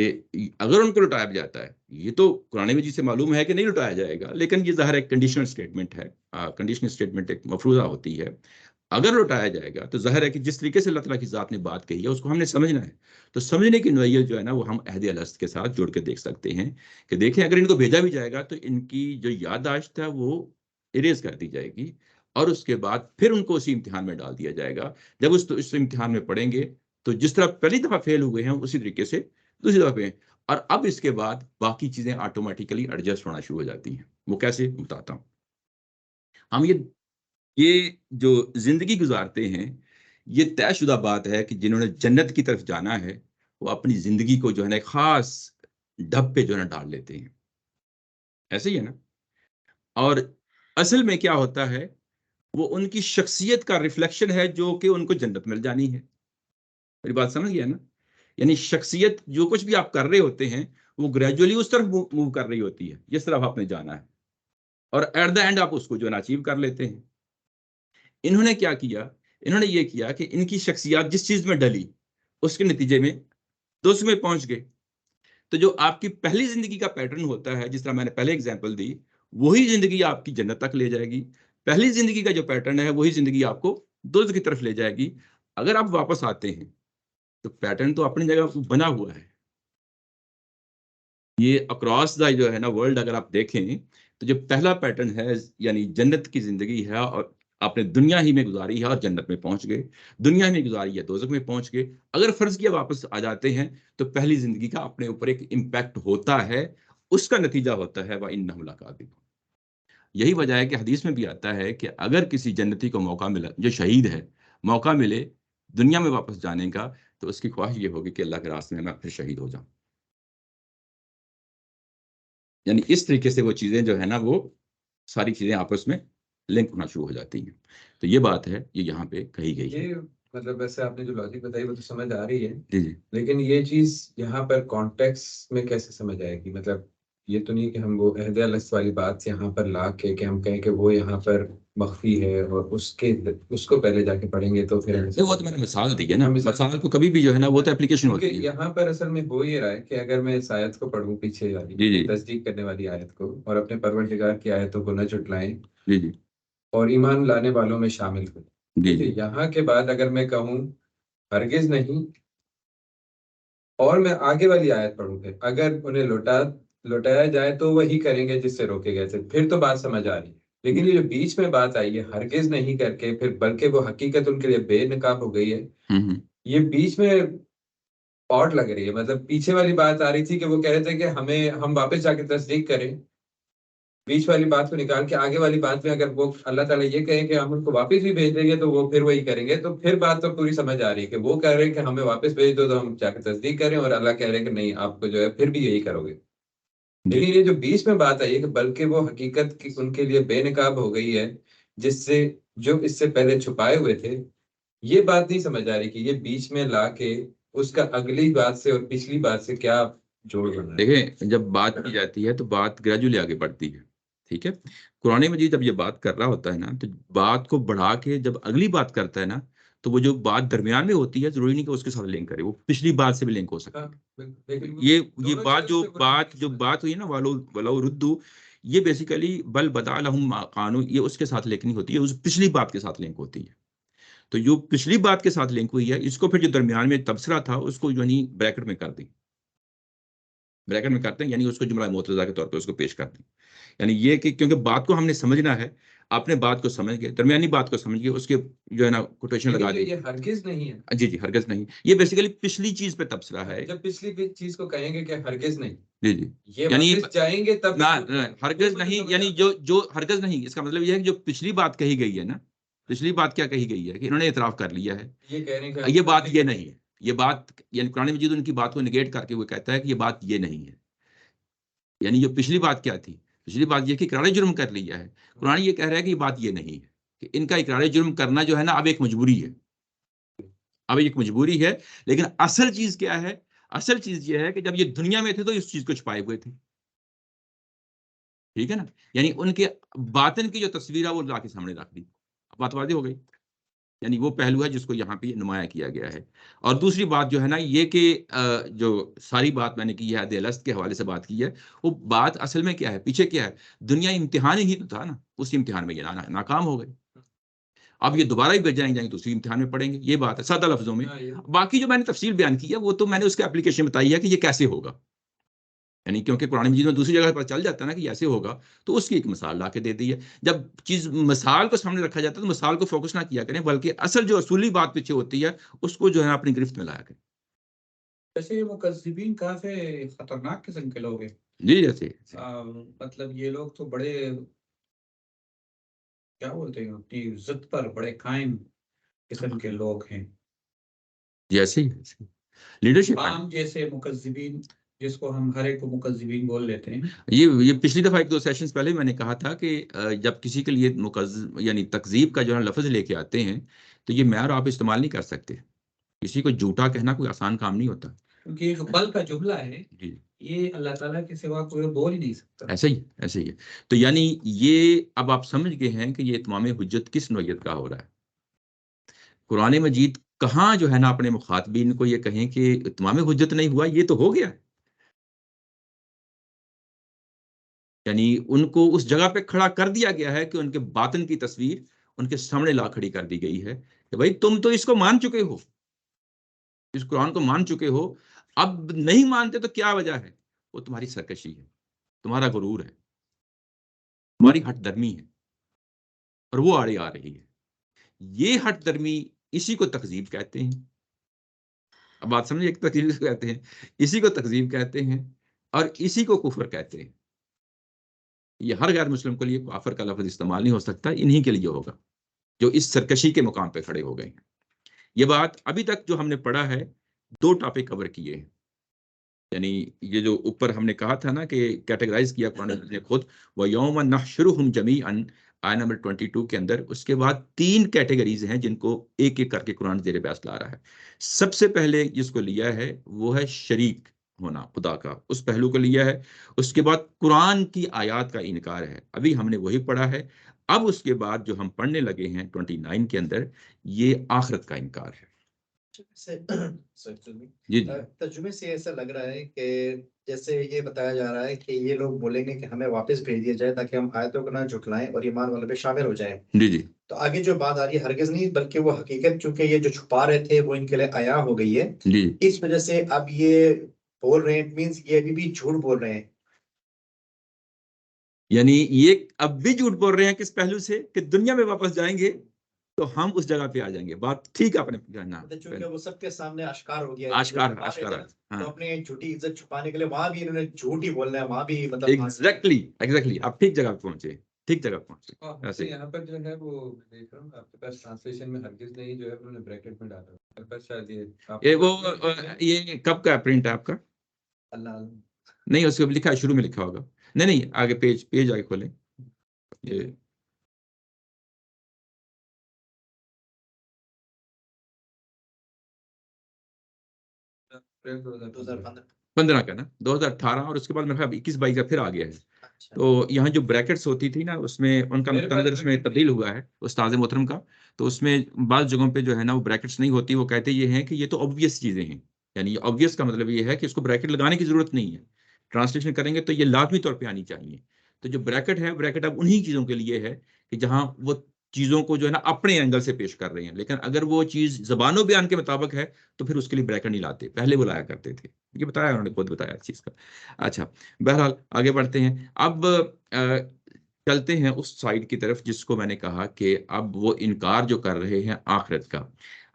اگر ان کو لٹایا بھی جاتا ہے، یہ تو قرآن مجید سے معلوم ہے کہ نہیں لٹایا جائے گا، لیکن یہ ظاہر ایک کنڈیشنل سٹیٹمنٹ ہے. کنڈیشنل سٹیٹمنٹ ایک مفروضہ ہوتی ہے. اگر لٹایا جائے گا تو ظاہر ہے کہ جس طریقے سے اللہ تعالیٰ کی ذات نے بات کہی ہے اس کو ہم نے سمجھنا ہے. تو سمجھنے کی نوعیت جو ہے نا وہ ہم عہد الست کے ساتھ جوڑ کے دیکھ سکتے ہیں کہ دیکھیں اگر ان کو بھیجا بھی جائے گا تو ان کی جو یادداشت ہے وہ اریز کر دی جائے گی، اور اس کے بعد پھر ان کو اسی امتحان میں ڈال دیا جائے گا. جب اس امتحان میں پڑھیں گے تو جس طرح پہلی دفعہ فیل ہوئے ہیں اسی طریقے سے دوسری دفعہ پہ، اور اب اس کے بعد باقی چیزیں آٹومیٹیکلی ایڈجسٹ ہونا شروع ہو جاتی ہیں. وہ کیسے بتاتا ہوں. ہم یہ جو زندگی گزارتے ہیں یہ طے شدہ بات ہے کہ جنہوں نے جنت کی طرف جانا ہے وہ اپنی زندگی کو جو ہے نا ایک خاص ڈھب پہ جو ہے نا ڈال لیتے ہیں. ایسے ہی ہے نا. اور اصل میں کیا ہوتا ہے، وہ ان کی شخصیت کا ریفلیکشن ہے جو کہ ان کو جنت مل جانی ہے. میری بات سمجھ گیا نا؟ یعنی شخصیت جو کچھ بھی آپ کر رہے ہوتے ہیں وہ گریجولی اس طرف موو کر رہی ہوتی ہے جس طرف آپ نے جانا ہے، اور ایٹ دا اینڈ آپ اس کو جو ہے نا اچیو کر لیتے ہیں. انہوں نے کیا کیا؟ انہوں نے یہ کیا کہ ان کی شخصیات جس چیز میں ڈلی اس کے نتیجے میں تو اس میں پہنچ گئے. تو جو آپ کی پہلی زندگی کا پیٹرن ہوتا ہے، جس طرح میں نے پہلے اگزامپل دی، وہی زندگی آپ کی جنت تک لے جائے گی. پہلی زندگی کا جو پیٹرن ہے وہی زندگی آپ کو دوزخ کی طرف لے جائے گی. اگر آپ واپس آتے ہیں تو پیٹرن تو اپنی جگہ بنا ہوا ہے. یہ اکراس دا جو ہے نا ورلڈ اگر آپ دیکھیں تو جو پہلا پیٹرن ہے یعنی جنت کی زندگی ہے اور آپ نے دنیا ہی میں گزاری ہے اور جنت میں پہنچ گئے, دنیا میں گزاری ہے دوزخ میں پہنچ گئے. اگر فرض کیا واپس آ جاتے ہیں تو پہلی زندگی کا اپنے اوپر ایک امپیکٹ ہوتا ہے, اس کا نتیجہ ہوتا ہے وَإِنَّهُمْ لَكَاذِبُونَ. یہی وجہ ہے کہ حدیث میں بھی آتا ہے کہ اگر کسی جنتی کو موقع ملا, جو شہید ہے, موقع ملے دنیا میں واپس جانے کا, تو اس کی خواہش یہ ہوگی کہ اللہ کے راستے میں میں پھر شہید ہو جاؤں. یعنی اس طریقے سے وہ چیزیں جو ہے نا وہ ساری چیزیں آپس میں لنک ہونا شروع ہو جاتی ہیں. تو یہ بات ہے یہ یہاں پہ کہی گئی ہے. یہ مطلب ویسے آپ نے جو لاجک بتائی وہ تو سمجھ آ رہی ہے, جی جی لیکن یہ چیز یہاں پر کانٹیکس میں کیسے سمجھ آئے گی؟ مطلب یہ تو نہیں کہ ہم وہ عہد الست والی بات یہاں پر لا کے کہ ہم کہیں کہ وہ یہاں پر مخفی ہے اور اس کو پہلے جا کے پڑھیں گے تو پھر وہ تو میں نے مثال دی ہے نا, مثال کو کبھی بھی جو ہے نا وہ تو اپلیکیشن ہوتی ہے. یہاں پر اصل میں ہو یہ رہا ہے کہ اگر میں اس آیت کو پڑھوں پیچھے والی جی جی تصدیق کرنے والی آیت کو اور اپنے پروردگار کی آیتوں کو نہ جھٹلائیں جی جی اور ایمان لانے والوں میں شامل ہوں, جی جی یہاں کے بعد اگر میں کہوں ہرگز نہیں اور میں آگے والی آیت پڑھوں گا اگر انہیں لوٹایا جائے تو وہی کریں گے جس سے روکے گئے تھے, پھر تو بات سمجھ آ رہی ہے. لیکن یہ جو بیچ میں بات آئی ہے ہرگز نہیں کر کے پھر بلکہ وہ حقیقت ان کے لیے بے نقاب ہو گئی ہے, یہ بیچ میں آڈ لگ رہی ہے. مطلب پیچھے والی بات آ رہی تھی کہ وہ کہہ رہے تھے کہ ہم واپس جا کے تصدیق کریں, بیچ والی بات کو نکال کے آگے والی بات میں اگر وہ اللہ تعالیٰ یہ کہیں کہ ہم ان کو واپس بھی بھیج دیں گے تو وہ پھر وہی کریں گے, تو پھر بات تو پوری سمجھ آ رہی ہے کہ وہ کہہ رہے ہیں کہ ہمیں واپس بھیج دو تو ہم جا کے تصدیق کریں, اور اللہ کہہ رہے ہیں کہ نہیں آپ کو جو ہے پھر بھی یہی کرو گے. لیکن یہ جو بیچ میں بات آئی ہے کہ بلکہ وہ حقیقت کی ان کے لیے بے نقاب ہو گئی ہے جس سے جو اس سے پہلے چھپائے ہوئے تھے, یہ بات نہیں سمجھ آ رہی کہ یہ بیچ میں لا کے اس کا اگلی بات سے اور پچھلی بات سے کیا جوڑ بنا ہے. دیکھیں جب بات کی جاتی ہے تو بات گریجولی آگے بڑھتی ہے, ٹھیک ہے. قرآن مجید جب یہ بات کر رہا ہوتا ہے نا تو بات کو بڑھا کے جب اگلی بات کرتا ہے نا تو وہ جو بات درمیان میں ہوتی ہے ضروری نہیں کہ اس کے ساتھ لنک کرے, وہ پچھلی بات سے بھی لنک ہو سکتی ہے. یہ بات ہوئی نا ولو ردو, یہ بیسیکلی بل بدا لہم قانون, یہ اس کے ساتھ لنک نہیں ہوتی ہے, اس پچھلی بات کے ساتھ لنک ہوتی ہے. تو جو پچھلی بات کے ساتھ لنک ہوئی ہے اس کو پھر جو درمیان میں تبصرہ تھا اس کو یعنی بریکٹ میں کر دیں, بریکٹ میں کرتے ہیں یعنی اس کو جملہ معترضہ کے طور پہ اس کو پیش کرتے ہیں. یعنی یہ کہ کیونکہ بات کو ہم نے سمجھنا ہے, آپ نے بات کو سمجھ گئے, درمیانی بات کو سمجھ گئے, اس کے جو ہے نا کوٹیشن لگا دی. یہ ہرگز نہیں ہے. جی جی ہرگز نہیں, یہ بیسیکلی پچھلی چیز پہ تبصرہ ہے. جب پچھلی چیز کو کہیں گے کہ ہرگز نہیں, جی جی یہ یعنی واپس جائیں گے تب ہرگز نہیں, یعنی جو ہرگز نہیں, اس کا مطلب یہ ہے کہ جو پچھلی بات کہی گئی ہے نا, پچھلی بات کیا کہی گئی ہے کہ انہوں نے اعتراف کر لیا ہے, یہ کہہ رہے ہیں یہ بات یہ نہیں ہے, یہ بات یعنی قرآن مجید ان کی بات کو نگیٹ کر کے وہ کہتا ہے کہ یہ بات یہ نہیں ہے. یعنی جو پچھلی بات کیا تھی, پچھلی بات یہ کہ اقرار جرم کر لیا ہے, قرآن یہ کہہ رہا ہے کہ یہ بات یہ نہیں ہے, کہ ان کا اقرار جرم کرنا جو ہے نا اب ایک مجبوری ہے, اب ایک مجبوری ہے. لیکن اصل چیز کیا ہے, اصل چیز یہ ہے کہ جب یہ دنیا میں تھے تو اس چیز کو چھپائے ہوئے تھے, ٹھیک ہے نا. یعنی ان کے باطن کی جو تصویر ہے وہ لا کے سامنے رکھ دی, بات واضح ہو گئی. یعنی وہ پہلو ہے جس کو یہاں پہ نمایاں کیا گیا ہے. اور دوسری بات جو ہے نا یہ کہ جو ساری بات میں نے کی ہے عہد الست کے حوالے سے بات کی ہے, وہ بات اصل میں کیا ہے, پیچھے کیا ہے, دنیا امتحان ہی تو تھا نا, اس امتحان میں یہ ناکام ہو گئے. اب یہ دوبارہ ہی بھیج جائیں گے تو اسی امتحان میں پڑھیں گے, یہ بات ہے سادہ لفظوں میں. باقی جو میں نے تفصیل بیان کی ہے وہ تو میں نے اس کے اپلیکیشن بتائی ہے کہ یہ کیسے ہوگا, یعنی کیونکہ قرآن مجید میں دوسری جگہ پر چل جاتا ہے نا کہ ایسے ہوگا, تو اس کی ایک مثال لا کے دے دی ہے. جب چیز مثال کو سامنے رکھا جاتا ہے تو مثال کو فوکس نہ کیا کریں, بلکہ اصل جو اصولی بات پیچھے ہوتی ہے اس کو جو ہے اپنی گرفت میں لایا کریں. ویسے یہ مکذبین کافی خطرناک قسم کے لوگ ہیں. جی جیسے مطلب یہ لوگ تو بڑے کیا بولتے ہیں اپنی ضد پر بڑے قائم قسم کے لوگ ہیں. جیسے لیڈرشپ عام جیسے مکذبین جس کو ہم ہر ایک کو مکذبین بول لیتے ہیں. یہ پچھلی دفعہ ایک دو سیشنز پہلے میں نے کہا تھا کہ جب کسی کے لیے یعنی تکذیب کا جو ہے لفظ لے کے آتے ہیں تو یہ میں اور آپ استعمال نہیں کر سکتے. کسی کو جھوٹا کہنا کوئی آسان کام نہیں ہوتا, کیونکہ ایک بل کا جملہ ہے, جی یہ اللہ تعالیٰ کے سوا کوئی بول ہی نہیں سکتا. ایسے ہی ہے. تو یعنی یہ اب آپ سمجھ گئے ہیں کہ یہ اتمام حجت کس نوعیت کا ہو رہا ہے. قرآن مجید کہاں جو ہے نا اپنے مخاطبین کو یہ کہیں کہ اتمام حجت نہیں ہوا, یہ تو ہو گیا. یعنی ان کو اس جگہ پہ کھڑا کر دیا گیا ہے کہ ان کے باطن کی تصویر ان کے سامنے لا کھڑی کر دی گئی ہے کہ بھائی تم تو اس کو مان چکے ہو، اس قرآن کو مان چکے ہو، اب نہیں مانتے تو کیا وجہ ہے؟ وہ تمہاری سرکشی ہے، تمہارا غرور ہے، تمہاری ہٹ درمی ہے، اور وہ آڑے آ رہی ہے۔ یہ ہٹ درمی اسی کو تکذیب کہتے ہیں۔ اب بات سمجھے، ایک تکذیب کہتے ہیں، اسی کو تکذیب کہتے ہیں، اور اسی کو کفر کہتے ہیں۔ یہ ہر غیر مسلم کے لیے کافر کا لفظ استعمال نہیں ہو سکتا، انہی کے لیے ہوگا جو اس سرکشی کے مقام پہ کھڑے ہو گئے ہیں۔ یہ بات ابھی تک جو ہم نے پڑھا ہے، 2 ٹاپک کور کیے ہیں، یعنی یہ جو اوپر ہم نے کہا تھا نا کہ کیٹیگرائز کیا قرآن نے خود، وَيَوْمَ نَحْشُرُهُمْ جَمِيعًا، آیہ نمبر 22 کے اندر، اس کے بعد 3 کیٹیگریز ہیں جن کو ایک ایک کر کے قرآن زیر بحث لا رہا ہے۔ سب سے پہلے جس کو لیا ہے وہ ہے شریک ہونا خدا کا، اس پہلو کو لیا ہے۔ اس کے بعد قرآن کی آیات کا انکار ہے، ابھی ہم نے وہی پڑھا ہے۔ اب اس کے بعد جو ہم پڑھنے لگے ہیں 29 کے اندر، یہ آخرت کا انکار ہے۔ جی جی ترجمے سے ایسا لگ رہا ہے کہ جیسے یہ بتایا جا رہا ہے کہ یہ لوگ بولیں گے کہ ہمیں واپس بھیج دیا جائے تاکہ ہم آیتوں کو نہ جھٹلائیں اور ایمان والوں پہ شامل ہو جائیں۔ جی جی تو آگے جو بات آ رہی ہے ہرگز نہیں، بلکہ وہ حقیقت چونکہ یہ جو چھپا رہے تھے وہ ان کے لیے عیاں ہو گئی ہے، جی اس وجہ سے اب یہ بول رہے ہیں، مینس یہ ابھی بھی جھوٹ بول رہے ہیں۔ یعنی یہ اب بھی جھوٹ بول رہے ہیں کس پہلو سے کہ دنیا میں واپس جائیں گے تو ہم اس جگہ پہ آ جائیں گے۔ بات ٹھیک آپ نے جانا، چونکہ وہ سب کے سامنے اشکار ہو گیا، آشکار تو اپنے جھوٹی عزت چھپانے کے لیے وہاں بھی انہوں نے جھوٹ ہی بولنا ہے، وہاں بھی مطلب ایگزیکٹلی آپ ٹھیک جگہ پہ پہنچے، ٹھیک جگہ پہنچے۔ ایسے یہاں پر جو ہے وہ دیکھ رہا ہوں آپ کے پاس ٹرانسلیشن میں ہرگز نہیں جو ہے انہوں نے بریکٹ میں ڈالا ہے، بس شاید یہ کب کا پرنٹ ہے آپ کا؟ اللہ نہیں، اس کو لکھا ہے، شروع میں لکھا ہوگا۔ نہیں آگے پیج آگے کھولیں۔ یہ 15 کا نا، 2018، اور اس کے بعد میرے خیال 21-22 کا پھر آ گیا ہے۔ تو یہاں جو بریکٹس ہوتی تھی نا، اس میں ان کا نقطہ نظر اس میں تبدیل ہوا ہے استاذ محترم کا۔ تو اس میں بعض جگہوں پہ جو ہے نا وہ بریکٹس نہیں ہوتی، وہ کہتے یہ ہیں کہ یہ تو obvious چیزیں ہیں، یعنی یہ obvious کا مطلب یہ ہے کہ اس کو بریکٹ لگانے کی ضرورت نہیں ہے، ٹرانسلیشن کریں گے تو یہ لازمی طور پہ آنی چاہیے۔ تو جو بریکٹ ہے، بریکٹ اب انہی چیزوں کے لیے ہے کہ جہاں وہ چیزوں کو جو ہے نا اپنے اینگل سے پیش کر رہے ہیں، لیکن اگر وہ چیز زبان و بیان کے مطابق ہے تو پھر اس کے لیے بریکٹ نہیں لاتے، پہلے وہ لایا کرتے تھے۔ یہ بتایا انہوں نے، خود بتایا اس چیز کا۔ اچھا، بہرحال آگے بڑھتے ہیں۔ اب چلتے ہیں اس سائڈ کی طرف جس کو میں نے کہا کہ اب وہ انکار جو کر رہے ہیں آخرت کا۔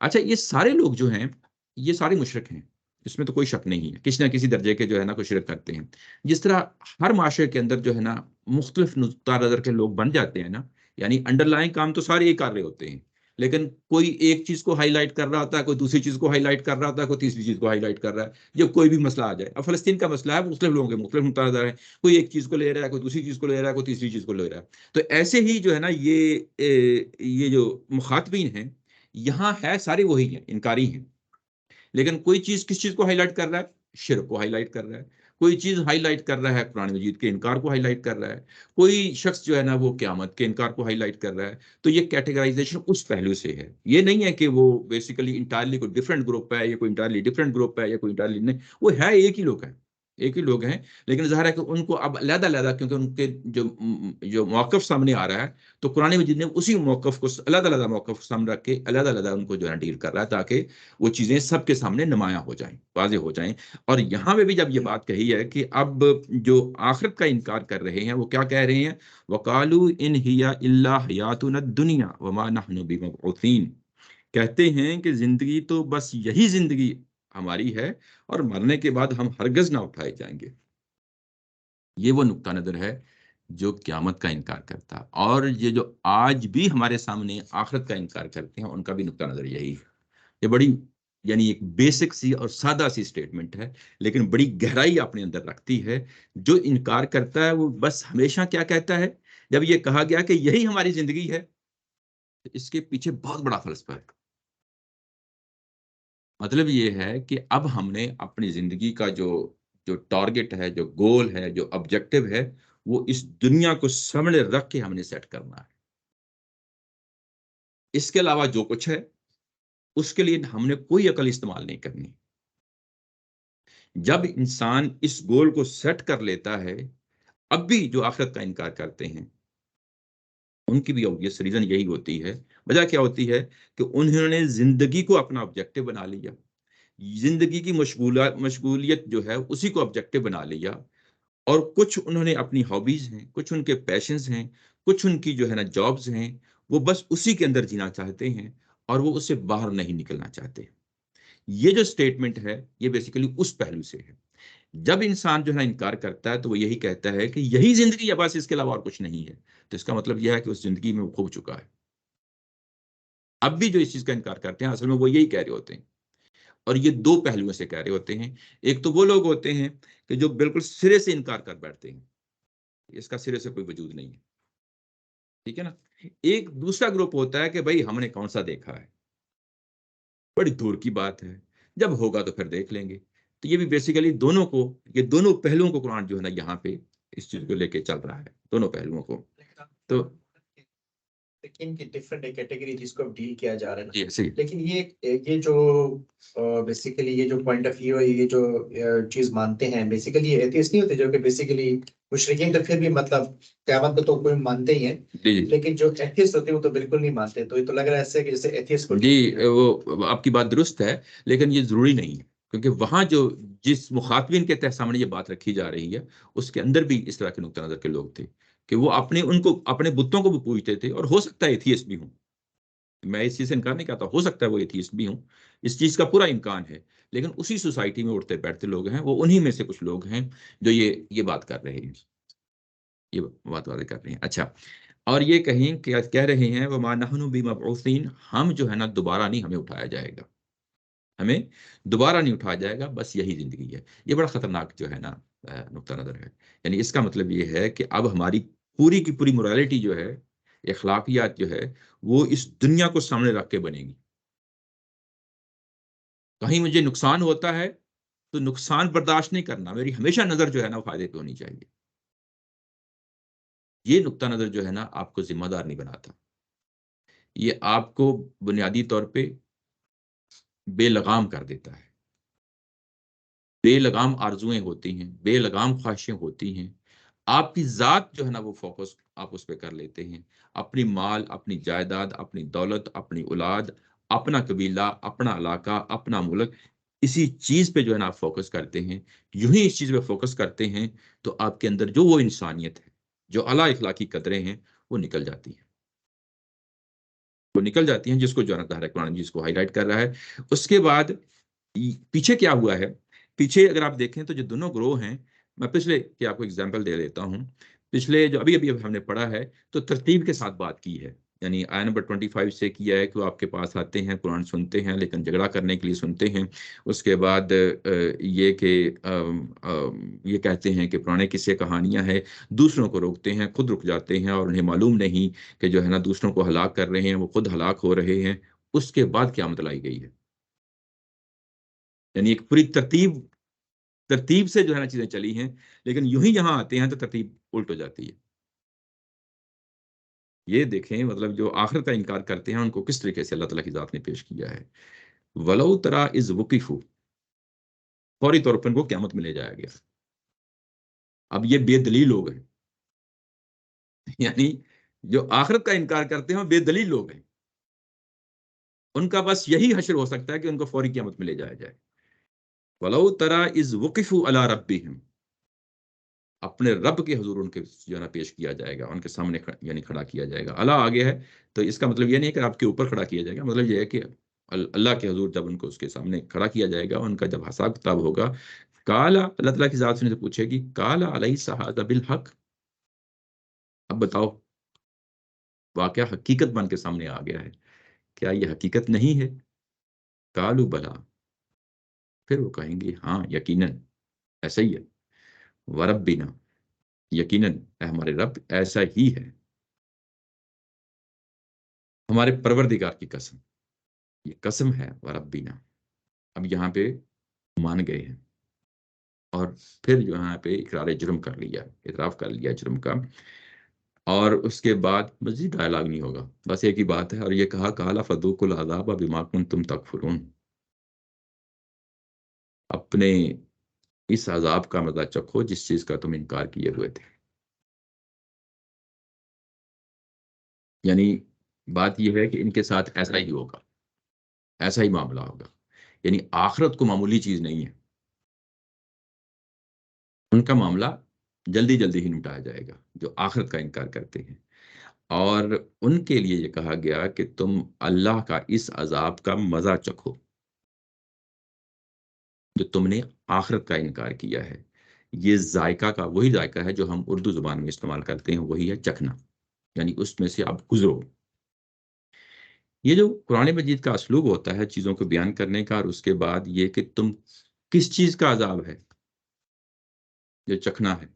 اچھا، یہ سارے لوگ جو ہیں یہ سارے مشرک ہیں، اس میں تو کوئی شک نہیں ہے، کسی نہ کسی درجے کے جو ہے نا کوئی شرک کرتے ہیں۔ جس طرح ہر معاشرے کے اندر جو ہے نا مختلف نقطہ نظر کے لوگ بن جاتے ہیں نا، یعنی انڈر لائن کام تو سارے ہی کر رہے ہوتے ہیں، لیکن کوئی ایک چیز کو ہائی لائٹ کر رہا ہوتا ہے، کوئی دوسری چیز کو ہائی لائٹ کر رہا ہوتا ہے، کوئی تیسری چیز کو ہائی لائٹ کر رہا ہے۔ جب کوئی بھی مسئلہ آ جائے، اب فلسطین کا مسئلہ ہے، مختلف لوگوں کے مختلف نقطہ نظر ہیں، کوئی ایک چیز کو لے رہا ہے، کوئی دوسری چیز کو لے رہا ہے، کوئی تیسری چیز کو لے رہا ہے۔ تو ایسے ہی جو ہے نا یہ جو مخاطبین ہیں یہاں ہے سارے وہی ہیں، انکاری ہیں، لیکن کوئی چیز کس چیز کو ہائی لائٹ کر رہا ہے؟ شرک کو ہائی لائٹ کر رہا ہے۔ کوئی چیز ہائی لائٹ کر رہا ہے قرآن مجید کے انکار کو ہائی لائٹ کر رہا ہے، کوئی شخص جو ہے نا وہ قیامت کے انکار کو ہائی لائٹ کر رہا ہے۔ تو یہ کیٹیگرائزیشن اس پہلو سے ہے، یہ نہیں ہے کہ وہ بیسیکلی انٹائرلی کوئی ڈفرینٹ گروپ ہے، یا کوئی انٹائرلی ڈفرینٹ گروپ ہے، یا کوئی انٹائرلی نہیں، وہ ہے ایک ہی لوگ ہیں، ایک ہی لوگ ہیں، لیکن ظاہر ہے کہ ان کو اب علیحدہ علیحدہ، کیونکہ ان کے جو موقف سامنے آ رہا ہے، تو قرآن مجید نے اسی موقف کو علیحدہ علیحدہ موقف سامنے رکھ کے علیحدہ علیحدہ ان کو جو ہے ڈیل کر رہا ہے، تاکہ وہ چیزیں سب کے سامنے نمایاں ہو جائیں، واضح ہو جائیں۔ اور یہاں میں بھی جب یہ بات کہی ہے کہ اب جو آخرت کا انکار کر رہے ہیں وہ کیا کہہ رہے ہیں؟ وَقَالُوا إِنْ هِيَ إِلَّا حَيَاتُنَا الدُّنْيَا وَمَا نَحْنُ بِمَبْعُوثِينَ، کہتے ہیں کہ زندگی تو بس یہی زندگی ہماری ہے، اور مرنے کے بعد ہم ہرگز نہ اٹھائے جائیں گے۔ یہ وہ نقطہ نظر ہے جو قیامت کا انکار کرتا، اور یہ جو آج بھی ہمارے سامنے آخرت کا انکار کرتے ہیں ان کا بھی نقطہ نظر یہی ہے۔ یہ بڑی یعنی ایک بیسک سی اور سادہ سی سٹیٹمنٹ ہے، لیکن بڑی گہرائی اپنے اندر رکھتی ہے۔ جو انکار کرتا ہے وہ بس ہمیشہ کیا کہتا ہے؟ جب یہ کہا گیا کہ یہی ہماری زندگی ہے، تو اس کے پیچھے بہت بڑا فلسفہ ہے۔ مطلب یہ ہے کہ اب ہم نے اپنی زندگی کا جو ٹارگٹ ہے، جو گول ہے، جو آبجیکٹو ہے، وہ اس دنیا کو سامنے رکھ کے ہم نے سیٹ کرنا ہے۔ اس کے علاوہ جو کچھ ہے اس کے لیے ہم نے کوئی عقل استعمال نہیں کرنی۔ جب انسان اس گول کو سیٹ کر لیتا ہے، اب بھی جو آخرت کا انکار کرتے ہیں ان کی بھی obvious ریزن یہی ہوتی ہے. وجہ کیا ہوتی ہے کہ انہوں نے زندگی کو اپنا آبجیکٹو بنا لیا, زندگی کی مشغولیت جو ہے اسی کو آبجیکٹو بنا لیا, اور کچھ انہوں نے اپنی ہابیز ہیں, کچھ ان کے پیشنز ہیں, کچھ ان کی جو ہے نا جابز ہیں, وہ بس اسی کے اندر جینا چاہتے ہیں اور وہ اس سے باہر نہیں نکلنا چاہتے. یہ جو سٹیٹمنٹ ہے یہ بیسیکلی اس پہلو سے ہے. جب انسان جو ہے نا انکار کرتا ہے تو وہ یہی کہتا ہے کہ یہی زندگی ہے, بس اس کے علاوہ اور کچھ نہیں ہے. تو اس کا مطلب یہ ہے کہ اس زندگی میں وہ کھو چکا ہے. اب بھی جو اس چیز کا انکار کرتے ہیں اصل میں وہ یہی کہہ رہے ہوتے ہیں, اور یہ دو پہلوؤں سے کہہ رہے ہوتے ہیں. ایک تو وہ لوگ ہوتے ہیں کہ جو بالکل سرے سے انکار کر بیٹھتے ہیں, اس کا سرے سے کوئی وجود نہیں ہے, ٹھیک ہے نا. ایک دوسرا گروپ ہوتا ہے کہ بھائی ہم نے کون سا دیکھا ہے, بڑی دور کی بات ہے, جب ہوگا تو پھر دیکھ لیں گے. تو یہ بھی بیسیکلی یہ دونوں پہلوؤں کو قرآن جو ہے نا یہاں پہ اس چیز کو لے کے چل رہا ہے, دونوں پہلوؤں کو. تو لیکن کی ڈفرنٹ کیٹیگری جس کو ڈیل کیا جا رہا ہے نا, جی صحیح. لیکن یہ جو بیسیکلی یہ جو پوائنٹ آف ویو ہے, یہ جو چیز مانتے ہیں بیسیکلی یہ ایتھیسٹ نہیں ہوتے, جو کہ بیسیکلی مشرکین تو پھر بھی مطلب قیامت کو تو کوئی مانتے ہی ہیں, لیکن جو ایتھیسٹ ہوتے ہیں وہ تو بالکل نہیں مانتے. تو یہ تو لگ رہا ہے ایسے کہ جیسے ایتھیسٹ کو جی وہ آپ کی بات درست ہے, لیکن یہ ضروری نہیں ہے, کیونکہ وہاں جو جس مخاطبین کے تحت سامنے یہ بات رکھی جا رہی ہے اس کے اندر بھی اس طرح کے نقطہ نظر کے لوگ تھے کہ وہ اپنے بتوں کو بھی پوجتے تھے, اور ہو سکتا ہے ایتھیسٹ بھی ہوں. میں اس چیز سے انکار نہیں کرتا, ہو سکتا ہے وہ ایتھیسٹ بھی ہوں, اس چیز کا پورا امکان ہے. لیکن اسی سوسائٹی میں اٹھتے بیٹھتے لوگ ہیں, وہ انہی میں سے کچھ لوگ ہیں جو یہ بات کر رہے ہیں, یہ بات واضح کر رہے ہیں. اچھا, اور یہ کہہ رہے ہیں وَمَا نَحْنُ بِمَبْعُوثِينَ, ہم جو ہے نا دوبارہ نہیں ہمیں اٹھایا جائے گا, ہمیں دوبارہ نہیں اٹھایا جائے گا, بس یہی زندگی ہے. یہ بڑا خطرناک جو ہے نا نقطہ نظر ہے. یعنی اس کا مطلب یہ ہے کہ اب ہماری پوری کی پوری مورالٹی جو ہے, اخلاقیات جو ہے, وہ اس دنیا کو سامنے رکھ کے بنے گی. کہیں مجھے نقصان ہوتا ہے تو نقصان برداشت نہیں کرنا, میری ہمیشہ نظر جو ہے نا فائدے پہ ہونی چاہیے. یہ نقطہ نظر جو ہے نا آپ کو ذمہ دار نہیں بناتا, یہ آپ کو بنیادی طور پہ بے لگام کر دیتا ہے. بے لگام آرزویں ہوتی ہیں, بے لگام خواہشیں ہوتی ہیں, آپ کی ذات جو ہے نا وہ فوکس آپ اس پہ کر لیتے ہیں. اپنی مال, اپنی جائیداد, اپنی دولت, اپنی اولاد, اپنا قبیلہ, اپنا علاقہ, اپنا ملک, اسی چیز پہ جو ہے نا آپ فوکس کرتے ہیں. یوں ہی اس چیز پہ فوکس کرتے ہیں تو آپ کے اندر جو وہ انسانیت ہے, جو اعلیٰ اخلاقی قدریں ہیں, وہ نکل جاتی ہیں. جس کو جو ہے قرآن جس کو ہائی لائٹ کر رہا ہے. اس کے بعد پیچھے کیا ہوا ہے, پیچھے اگر آپ دیکھیں تو جو دونوں گروہ ہیں, میں پچھلے کہ آپ کو اگزامپل دے دیتا ہوں. پچھلے جو ابھی ہم نے پڑھا ہے تو ترتیب کے ساتھ بات کی ہے, یعنی آیت نمبر 25 سے کیا ہے کہ وہ آپ کے پاس آتے ہیں, قرآن سنتے ہیں, لیکن جھگڑا کرنے کے لیے سنتے ہیں. اس کے بعد یہ کہ یہ کہتے ہیں کہ پرانے قصے کہانیاں ہیں, دوسروں کو روکتے ہیں, خود رک جاتے ہیں, اور انہیں معلوم نہیں کہ جو ہے نا دوسروں کو ہلاک کر رہے ہیں, وہ خود ہلاک ہو رہے ہیں. اس کے بعد قیامت لائی گئی ہے. یعنی ایک پوری ترتیب سے جو ہے نا چیزیں چلی ہیں, لیکن یوں ہی یہاں آتے ہیں تو ترتیب الٹ ہو جاتی ہے. یہ دیکھیں مطلب جو آخرت کا انکار کرتے ہیں ان کو کس طریقے سے اللہ تعالیٰ کی ذات نے پیش کیا ہے. وَلَوْ تَرَىٰ إِذْ وُقِفُوا, فوری طور پر ان کو قیامت میں لے جایا گیا. اب یہ بے دلیل لوگ ہیں, یعنی جو آخرت کا انکار کرتے ہیں بے دلیل لوگ ہیں, ان کا بس یہی حشر ہو سکتا ہے کہ ان کو فوری قیامت میں لے جایا جائے. وَلَوْ تَرَىٰ إِذْ وُقِفُوا عَلَىٰ رَبِّهِمْ, اپنے رب کے حضور ان کے جو ہے نا پیش کیا جائے گا, ان کے سامنے یعنی کھڑا کیا جائے گا. اللہ آگے ہے تو اس کا مطلب یہ نہیں ہے کہ آپ کے اوپر کھڑا کیا جائے گا, مطلب یہ ہے کہ اللہ کے حضور جب ان کو اس کے سامنے کھڑا کیا جائے گا, ان کا جب حساب کتاب ہوگا, کالا, اللہ تعالیٰ کی ذات سے پوچھے گی, کالا الیس ھذا بالحق, اب بتاؤ واقعہ حقیقت بن کے سامنے آ گیا ہے, کیا یہ حقیقت نہیں ہے؟ کالو بلا, پھر وہ کہیں گے ہاں یقیناً ایسا ہی ہے. وربنا, یقیناً ہمارے رب ایسا ہی ہے, ہمارے پروردگار کی قسم, یہ قسم ہے وربنا. اب یہاں پہ مان گئے ہیں, اور پھر جو یہاں پہ اقرار جرم کر لیا, اعتراف کر لیا جرم کا, اور اس کے بعد مزید ڈائلاگ نہیں ہوگا, بس ایک ہی بات ہے, اور یہ کہا کالا فذوقوا العذاب بما کنتم تکفرون, اپنے اس عذاب کا مزہ چکھو جس چیز کا تم انکار کیے ہوئے تھے. یعنی بات یہ ہے کہ ان کے ساتھ ایسا ہی ہوگا، ایسا ہی معاملہ ہوگا. یعنی آخرت کو معمولی چیز نہیں ہے، ان کا معاملہ جلدی جلدی ہی نپٹایا جائے گا جو آخرت کا انکار کرتے ہیں. اور ان کے لیے یہ کہا گیا کہ تم اللہ کا اس عذاب کا مزہ چکھو جو تم نے آخرت کا انکار کیا ہے. یہ ذائقہ کا وہی ذائقہ ہے جو ہم اردو زبان میں استعمال کرتے ہیں، وہی ہے چکھنا، یعنی اس میں سے آپ گزرو. یہ جو قرآن مجید کا اسلوب ہوتا ہے چیزوں کو بیان کرنے کا، اور اس کے بعد یہ کہ تم کس چیز کا عذاب ہے جو چکھنا ہے،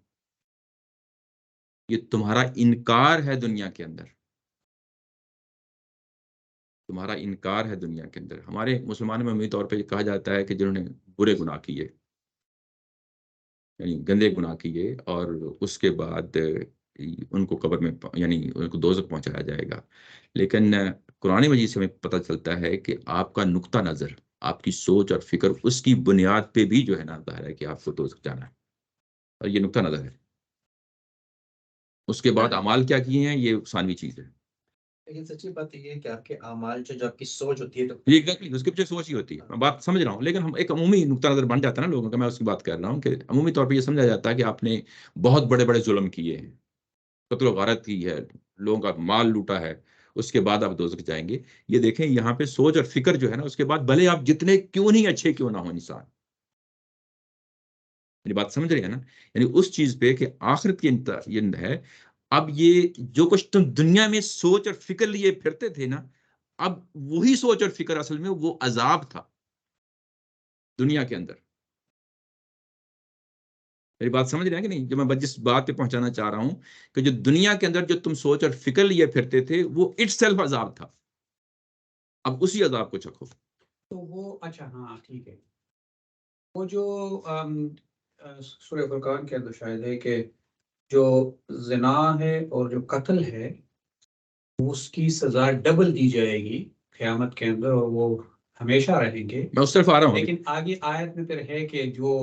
یہ تمہارا انکار ہے دنیا کے اندر، تمہارا انکار ہے دنیا کے اندر. ہمارے مسلمانوں میں عمومی طور پہ کہا جاتا ہے کہ جنہوں نے برے گناہ کیے، یعنی گندے گناہ کیے، اور اس کے بعد ان کو قبر میں یعنی ان کو دوزخ پہنچایا جائے گا. لیکن قرآن مجید سے ہمیں پتہ چلتا ہے کہ آپ کا نقطہ نظر، آپ کی سوچ اور فکر، اس کی بنیاد پہ بھی جو ہے نا ظاہر ہے کہ آپ کو دوزخ جانا ہے، اور یہ نقطہ نظر ہے. اس کے بعد اعمال کیا کیے ہیں یہ ثانوی چیز ہے. لیکن سچی بات یہ ہے کہ آپ کے اعمال جو آپ کی سوچ ہوتی ہے تو ایگزیکٹلی اس کے پیچھے سوچ ہی ہوتی ہے. میں بات سمجھ رہا ہوں، لیکن ہم ایک عمومی نقطہ نظر بن جاتا ہے نا لوگوں کا. میں اس کی بات کر رہا ہوں کہ عمومی طور پہ یہ سمجھا جاتا ہے کہ آپ نے بہت بڑے بڑے ظلم کیے ہیں، قتل و غارت کی ہے، لوگوں کا مال لوٹا ہے، اس کے بعد آپ دوزخ جائیں گے. یہ دیکھیں یہاں پہ سوچ اور فکر جو ہے نا، اس کے بعد بھلے آپ جتنے کیوں نہیں اچھے کیوں نہ ہو انسان. میری بات سمجھ رہے ہیں نا؟ یعنی اس چیز پہ کہ آخرت کی یہ ہے. اب یہ جو کچھ تم دنیا میں سوچ اور فکر لیے پھرتے تھے نا، اب وہی سوچ اور فکر اصل میں وہ عذاب تھا دنیا کے اندر. میری بات سمجھ رہے ہیں کہ نہیں؟ جو میں جس بات پہ پہنچانا چاہ رہا ہوں کہ جو دنیا کے اندر جو تم سوچ اور فکر لیے پھرتے تھے وہ اٹ سیلف عذاب تھا. اب اسی عذاب کو چکھو. تو وہ اچھا ہاں ٹھیک ہے. وہ جو سورہ فرقان کے اندر شاید ہے کہ جو زنا ہے اور جو قتل ہے اس کی سزا ڈبل دی جائے گی قیامت کے اندر، اور وہ ہمیشہ رہیں گے. میں اس طرف آ رہا ہوں. لیکن آگے آیت میں پھر ہے کہ جو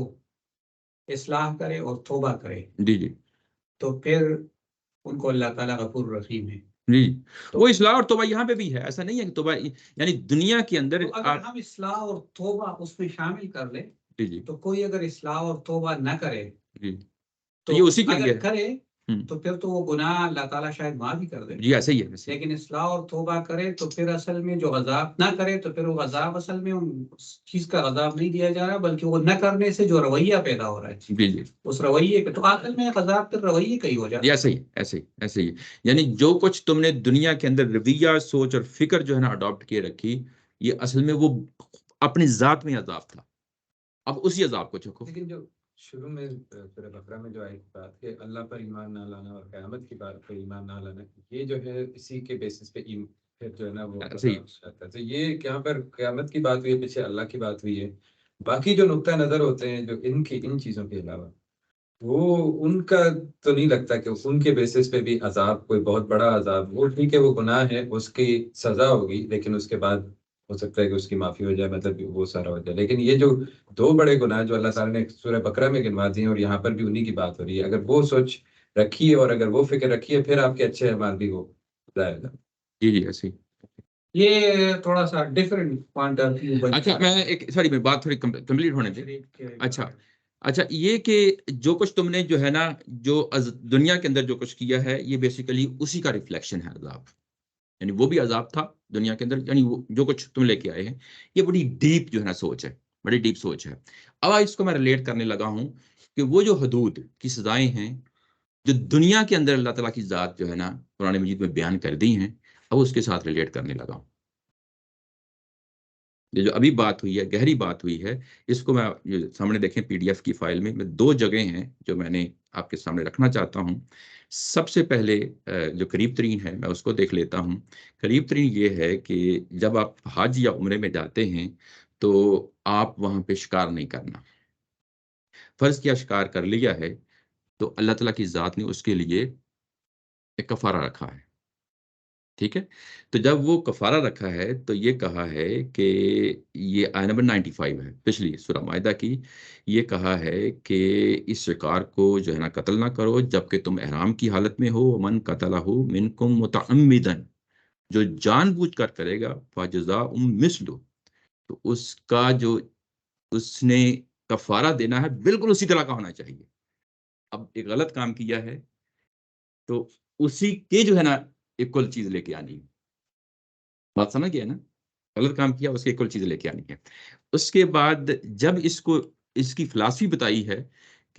اصلاح کرے اور توبہ کرے جی جی تو پھر ان کو اللہ تعالیٰ غفور رحیم ہے. جی وہ اصلاح اور توبہ یہاں پہ بھی ہے. ایسا نہیں ہے کہ توبہ یعنی دنیا کے اندر تو اگر ہم اصلاح اور توبہ اس میں شامل کر لیں جی جی تو کوئی اگر اصلاح اور توبہ نہ کرے جی تو یہ اسی کے اگر لیے کرے تو پھر تو وہ گناہ اللہ تعالیٰ شاید معاف بھی کر دے. جی ایسا ہی ہے. لیکن اصلاح اور توبہ کرے تو پھر اصل میں جو عذاب نہ کرے تو پھر وہ عذاب اصل میں اس چیز کا عذاب نہیں دیا جا رہا، بلکہ وہ نہ کرنے سے جو رویہ پیدا ہو رہا ہے جی جی اس رویے کا، تو اصل میں عذاب پھر رویے کا ہی ہو جاتا ہے. ایسے ہی ایسے ہی ایسے ہی. یعنی جو کچھ تم نے دنیا کے اندر رویہ، سوچ اور فکر جو ہے نا اڈاپٹ کیے رکھی، یہ اصل میں وہ اپنی ذات میں عذاب تھا. اب اسی عذاب کو چکھو. لیکن جو شروع میں سورہ بقرہ میں جو آئی بات کہ اللہ پر ایمان نہ لانا اور قیامت کی بات پر ایمان نہ لانا، یہ جو ہے اسی کے بیسس پہ پھر جو ہے نا وہ جاتا ہے. تو یہ یہاں پر قیامت کی بات ہوئی ہے، پیچھے اللہ کی بات ہوئی ہے. باقی جو نقطہ نظر ہوتے ہیں جو ان چیزوں کے علاوہ، وہ ان کا تو نہیں لگتا کہ ان کے بیسس پہ بھی عذاب کوئی بہت بڑا عذاب. وہ ٹھیک ہے وہ گناہ ہے، اس کی سزا ہوگی، لیکن اس کے بعد ہو سکتا ہے کہ اس کی معافی ہو جائے، مطلب وہ سارا ہو جائے. لیکن یہ جو دو بڑے گناہ جو اللہ تعالیٰ نے سورہ بقرہ میں گنوا دیے ہیں اور یہاں پر بھی انہی کی بات ہو رہی ہے، اگر وہ سوچ رکھی ہے اور اگر وہ فکر رکھی ہے پھر آپ کے اچھے اعمال بھی وہ ظاہر ہے. جی جی ایسے ہی. یہ تھوڑا سا ڈفرینٹ پوائنٹ آف ویو. اچھا میں ایک سوری میں بات تھوڑی کمپلیٹ ہونے دیں. اچھا یہ کہ جو کچھ تم نے جو ہے نا جو دنیا کے اندر جو کچھ کیا ہے یہ بیسیکلی اسی کا ریفلیکشن ہے عذاب. یعنی وہ بھی عذاب تھا دنیا کے اندر، یعنی وہ جو کچھ تم لے کے آئے ہیں یہ بڑی ڈیپ جو ہے نا سوچ ہے، بڑی ڈیپ سوچ ہے. اب اس کو میں ریلیٹ کرنے لگا ہوں کہ وہ جو حدود کی سزائیں ہیں جو دنیا کے اندر اللہ تعالیٰ کی ذات جو ہے نا قرآن مجید میں بیان کر دی ہیں، اب اس کے ساتھ ریلیٹ کرنے لگا ہوں. یہ جو ابھی بات ہوئی ہے، گہری بات ہوئی ہے، اس کو میں سامنے دیکھیں پی ڈی ایف کی فائل میں دو جگہیں ہیں جو میں نے آپ کے سامنے رکھنا چاہتا ہوں. سب سے پہلے جو قریب ترین ہے میں اس کو دیکھ لیتا ہوں. قریب ترین یہ ہے کہ جب آپ حج یا عمرے میں جاتے ہیں تو آپ وہاں پہ شکار نہیں کرنا. فرض کیا شکار کر لیا ہے تو اللہ تعالیٰ کی ذات نے اس کے لیے ایک کفارہ رکھا ہے. ٹھیک ہے، تو جب وہ کفارہ رکھا ہے تو یہ کہا ہے کہ یہ آیت نمبر 95 ہے پچھلی سورہ مائدہ کی. یہ کہا ہے کہ اس شکار کو جو ہے نا قتل نہ کرو جبکہ تم احرام کی حالت میں ہو. من قتلہ منکم متعمدن، جو جان بوجھ کر کرے گا فجزاء مثلہ، تو اس کا جو اس نے کفارہ دینا ہے بالکل اسی طرح کا ہونا چاہیے. اب ایک غلط کام کیا ہے تو اسی کے جو ہے نا ایکول چیز لے کے آنی ہے. بات سمجھ گئے نا؟ غلط کام کیا اس کے ایکول چیز لے کے آنی ہے. اس کے بعد جب اس کی فلسفی بتائی ہے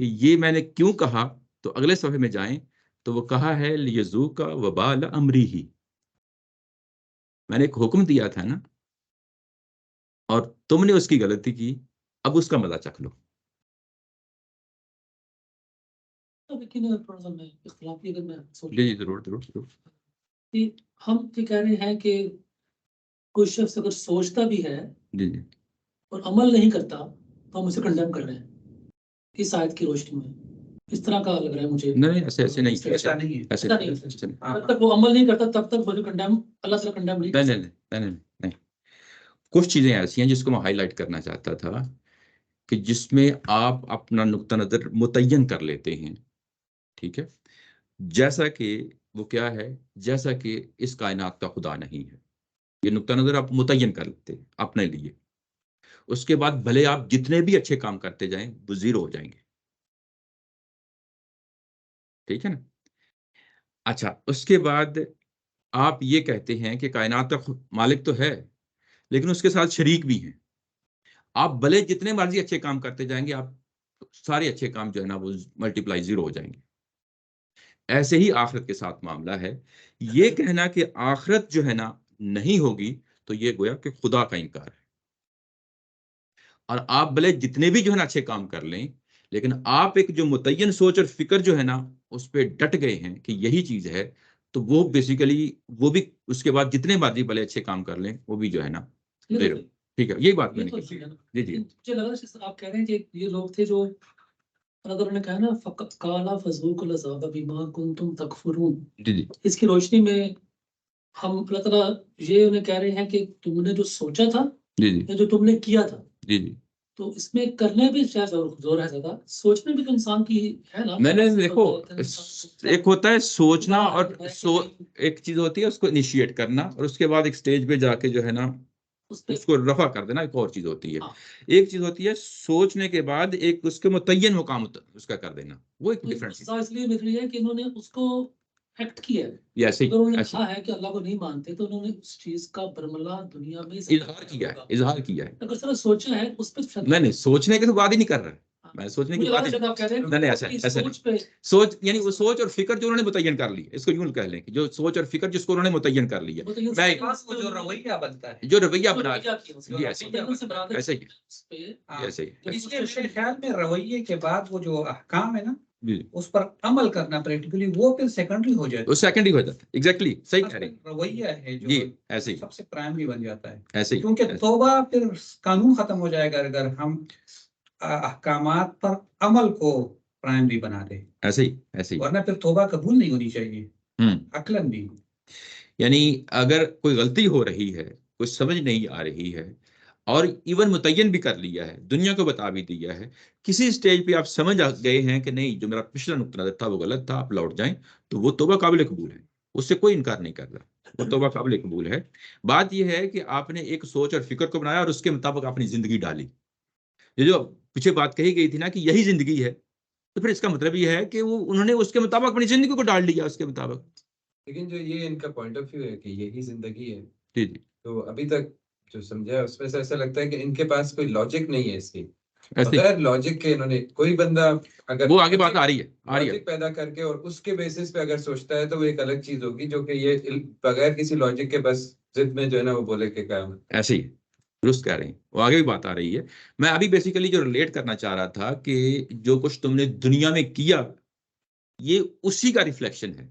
کہ یہ میں نے کیوں کہا، تو اگلے صفحے میں جائیں تو وہ کہا ہے لیذوق وبال امرہ، میں نے ایک حکم دیا تھا نا اور تم نے اس کی غلطی کی، اب اس کا مزہ چکھ لو. لیکن تھوڑا سا میں اختلافی اگر میں جی ضرور ضرور ضرور. کہ ہم یہ کہہ رہے ہیں کہ کوئی شخص اگر سوچتا بھی ہے جی جی اور عمل نہیں کرتا تو ہم اسے کنڈیم کر رہے ہیں اس آیت کی روشنی میں. اس طرح کا لگ رہا ہے مجھے. نہیں ایسے نہیں، ایسا نہیں ہے. ایسے ایسا نہیں ہے. ایسے نہیں. جب تک وہ عمل نہیں کرتا تب تک وہ کنڈیم اللہ تعالیٰ کنڈیم نہیں کر نہیں نہیں نہیں نہیں نہیں. کچھ چیزیں ایسی ہیں جس کو میں ہائی لائٹ کرنا چاہتا تھا کہ جس میں آپ اپنا نقطہ نظر متعین کر لیتے ہیں. ٹھیک ہے، جیسا کہ وہ کیا ہے، جیسا کہ اس کائنات کا خدا نہیں ہے، یہ نقطہ نظر آپ متعین کر لیتے ہیں اپنے لیے. اس کے بعد بھلے آپ جتنے بھی اچھے کام کرتے جائیں وہ زیرو ہو جائیں گے. ٹھیک ہے نا؟ اچھا، اس کے بعد آپ یہ کہتے ہیں کہ کائنات کا مالک تو ہے لیکن اس کے ساتھ شریک بھی ہیں. آپ بھلے جتنے مرضی اچھے کام کرتے جائیں گے، آپ سارے اچھے کام جو ہے نا وہ ملٹیپلائی زیرو ہو جائیں گے. ایسے ہی آخرت کے ساتھ معاملہ ہے. یہ کہنا کہ آخرت جو ہے نا نہیں ہوگی تو یہ گویا کہ خدا کا انکار ہے. اور آپ بھلے جتنے بھی جو ہے نا اچھے کام کر لیں، لیکن آپ ایک جو متعین سوچ اور فکر جو ہے نا اس پہ ڈٹ گئے ہیں کہ یہی چیز ہے، تو وہ بیسیکلی وہ بھی اس کے بعد جتنے مرضی بھلے اچھے کام کر لیں وہ بھی جو ہے نا زیرو. ٹھیک ہے، یہی بات میں نے کی. جی جی مجھے لگ رہا ہے آپ کہہ رہے ہیں کہ یہ لوگ تھے جو اللہ تعالیٰ نے کہا نا فقط کالا فذوقوا العذاب بما کنتم تکفرون. جی جی اس کی روشنی میں ہم اللہ تعالیٰ یہ انہیں کہہ رہے ہیں کہ تم نے جو سوچا تھا جی جی یا جو تم نے کیا تھا، جی جی تو اس میں کرنے بھی شاید زور ہے زیادہ، سوچنے بھی تو انسان کی ہے نا. میں نے دیکھو ایک ہوتا ہے سوچنا اور ایک چیز ہوتی ہے اس کو انیشیٹ کرنا، اور اس کے بعد ایک سٹیج پہ جا کے جو ہے نا اس کو رفع کر دینا، ایک اور چیز ہوتی ہے. ایک چیز ہوتی ہے سوچنے کے بعد ایک اس کے متعین مقام اس کا کر دینا، وہ ایک ڈفرنٹ چیز. اس لیے نکلی ہے کہ انہوں نے اس کو ایکٹ کیا ہے. ایسے اگر انہوں نے ایسے کہا ہے کہ اللہ کو نہیں مانتے تو انہوں نے اس چیز کا برملا دنیا میں اظہار کیا ہے، اظہار کیا ہے. اگر صرف سوچا ہے اس پہ نہیں سوچنے کے تو بات ہی نہیں کر رہا. میں سوچنے کی بات نہیں ایسا سوچ یعنی وہ سوچ اور فکر جو انہوں نے متعین کر لی، اس کو یوں کہہ لیں کہ جو سوچ اور فکر جس کو انہوں نے متعین کر لیا، جو رویہ بنتا ہے، جو رویہ بنا ایسے ہی ایسے ہی. اس لیے میرے خیال میں رویے کے بعد وہ جو احکام ہے نا جی اس پر عمل کرنا پریکٹیکلی وہ پھر سیکنڈری ہو جاتا ہے. وہ سیکنڈری ہو جاتا ہے. ایگزیکٹلی صحیح کہہ رہے ہیں. رویہ ہے جو جی ایسے ہی سب سے پرائمری بن جاتا ہے، ایسے ہی. کیونکہ توبہ پھر قانون ختم ہو جائے گا اگر ہم احکامات پر عمل کو پرائمری بنا دیں. ایسے ہی ایسے ہی. ورنہ پھر توبہ قبول نہیں ہونی چاہیے عقلاً بھی. یعنی اگر کوئی غلطی ہو رہی ہے، کوئی سمجھ نہیں آ رہی ہے، اور ایون متعین بھی کر لیا ہے، دنیا کو بتا بھی دیا ہے، کسی سٹیج پہ آپ سمجھ گئے ہیں کہ نہیں جو میرا پچھلا نقطہ نظر تھا وہ غلط تھا، آپ لوٹ جائیں، تو وہ توبہ قابل قبول ہے. اس سے کوئی انکار نہیں کر رہا، وہ توبہ قابل قبول ہے. بات یہ ہے کہ آپ نے ایک سوچ اور فکر کو بنایا اور اس کے مطابق اپنی زندگی ڈالی. یہ جو پیچھے بات کہی گئی تھی نا کہ یہی زندگی ہے، تو پھر اس کا مطلب یہ ہے کہ وہ انہوں نے اس کے مطابق اپنی زندگی کو ڈال لیا اس کے مطابق. لیکن جو یہ ان کا پوائنٹ آف ویو ہے کہ یہی زندگی ہے، جی جی تو ابھی تک جو سمجھا اس میں سے ایسا لگتا ہے کہ ان کے پاس کوئی لاجک نہیں ہے اس کی. ایسے بغیر لاجک کے انہوں نے کوئی بندہ اگر وہ آگے بات آ رہی ہے لاجک پیدا کر کے اور اس کے بیسس پہ اگر سوچتا ہے تو وہ ایک الگ چیز ہوگی، جو کہ یہ بغیر کسی لاجک کے بس ضد میں جو ہے نا وہ بولے کہ کیا ایسے ہی درست کہہ رہے ہیں. وہ آگے بھی بات آ رہی ہے. میں ابھی بیسیکلی جو ریلیٹ کرنا چاہ رہا تھا کہ جو کچھ تم نے دنیا میں کیا یہ اسی کا ریفلیکشن ہے.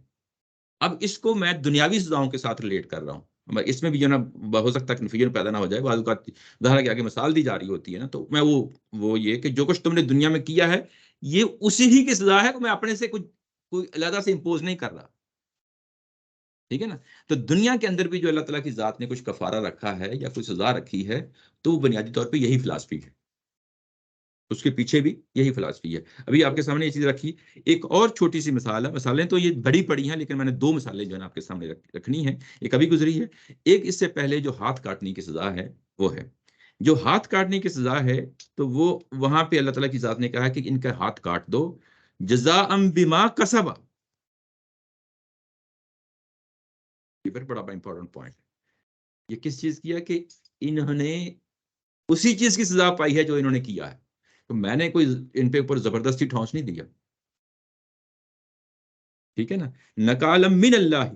اب اس کو میں دنیاوی سزاؤں کے ساتھ ریلیٹ کر رہا ہوں. اس میں بھی جو نا ہو سکتا ہے کنفیوژن پیدا نہ ہو جائے، بعض اوقات ظاہر کے آگے مثال دی جا رہی ہوتی ہے نا، تو میں وہ یہ کہ جو کچھ تم نے دنیا میں کیا ہے یہ اسی ہی کی سزا ہے کہ میں اپنے سے کوئی علیحدہ سے امپوز نہیں کر رہا. ٹھیک ہے نا؟ تو دنیا کے اندر بھی جو اللہ تعالیٰ کی ذات نے کچھ کفارہ رکھا ہے یا کوئی سزا رکھی ہے تو وہ بنیادی طور پہ یہی فلسفی ہے. اس کے پیچھے بھی یہی فلسفی ہے. ابھی آپ کے سامنے یہ چیز رکھی. ایک اور چھوٹی سی مثال ہے، مثالیں تو یہ بڑی پڑی ہیں لیکن میں نے 2 مثالیں جو ہے نا آپ کے سامنے رکھنی ہیں. ایک ابھی گزری ہے، ایک اس سے پہلے جو ہاتھ کاٹنے کی سزا ہے وہ ہے. جو ہاتھ کاٹنے کی سزا ہے تو وہ وہاں پہ اللہ تعالیٰ کی ذات نے کہا کہ ان کا ہاتھ کاٹ دو جزاء بما کسبا. یہ پھر بڑا امپورٹنٹ پوائنٹ ہے. یہ کس چیز کیا کہ انہوں نے اسی چیز کی سزا پائی ہے جو انہوں نے کیا ہے. تو میں نے کوئی ان پہ اوپر زبردستی ٹھونس نہیں دیا، ٹھیک ہے نا. نکالم من اللہ.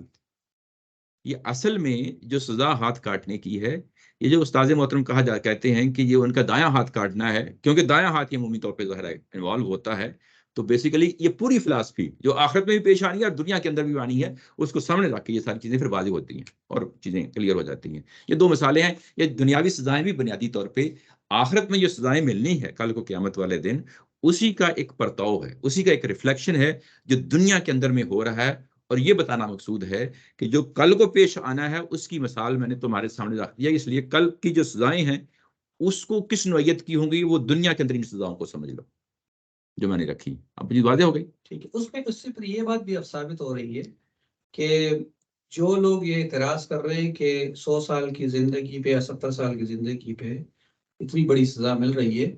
یہ اصل میں جو سزا ہاتھ کاٹنے کی ہے، یہ جو استاذ محترم کہتے ہیں کہ یہ ان کا دایاں ہاتھ کاٹنا ہے، کیونکہ دایاں ہاتھ یہ عمومی طور پہ ظاہر ہے انوالو ہوتا ہے. تو بیسیکلی یہ پوری فلسفی جو آخرت میں بھی پیش آنی ہے اور دنیا کے اندر بھی آنی ہے، اس کو سامنے رکھ کے یہ ساری چیزیں پھر واضح ہوتی ہیں اور چیزیں کلیئر ہو جاتی ہیں. یہ 2 مثالیں ہیں. یہ دنیاوی سزائیں بھی بنیادی طور پہ آخرت میں جو سزائیں ملنی ہے کل کو قیامت والے دن، اسی کا ایک پرتاؤ ہے، اسی کا ایک ریفلیکشن ہے جو دنیا کے اندر میں ہو رہا ہے. اور یہ بتانا مقصود ہے کہ جو کل کو پیش آنا ہے اس کی مثال میں نے تمہارے سامنے رکھ دیا. اس لیے کل کی جو سزائیں ہیں اس کو کس نوعیت کی ہوں گی وہ دنیا کے اندر ان سزاؤں کو سمجھ لو جو میں نے رکھی. اب مجھے واضح ہو گئی. ٹھیک ہے. اس میں اس سے پھر یہ بات بھی اب ثابت ہو رہی ہے کہ جو لوگ یہ اعتراض کر رہے ہیں کہ 100 سال کی زندگی پہ یا 70 سال کی زندگی پہ اتنی بڑی سزا مل رہی ہے،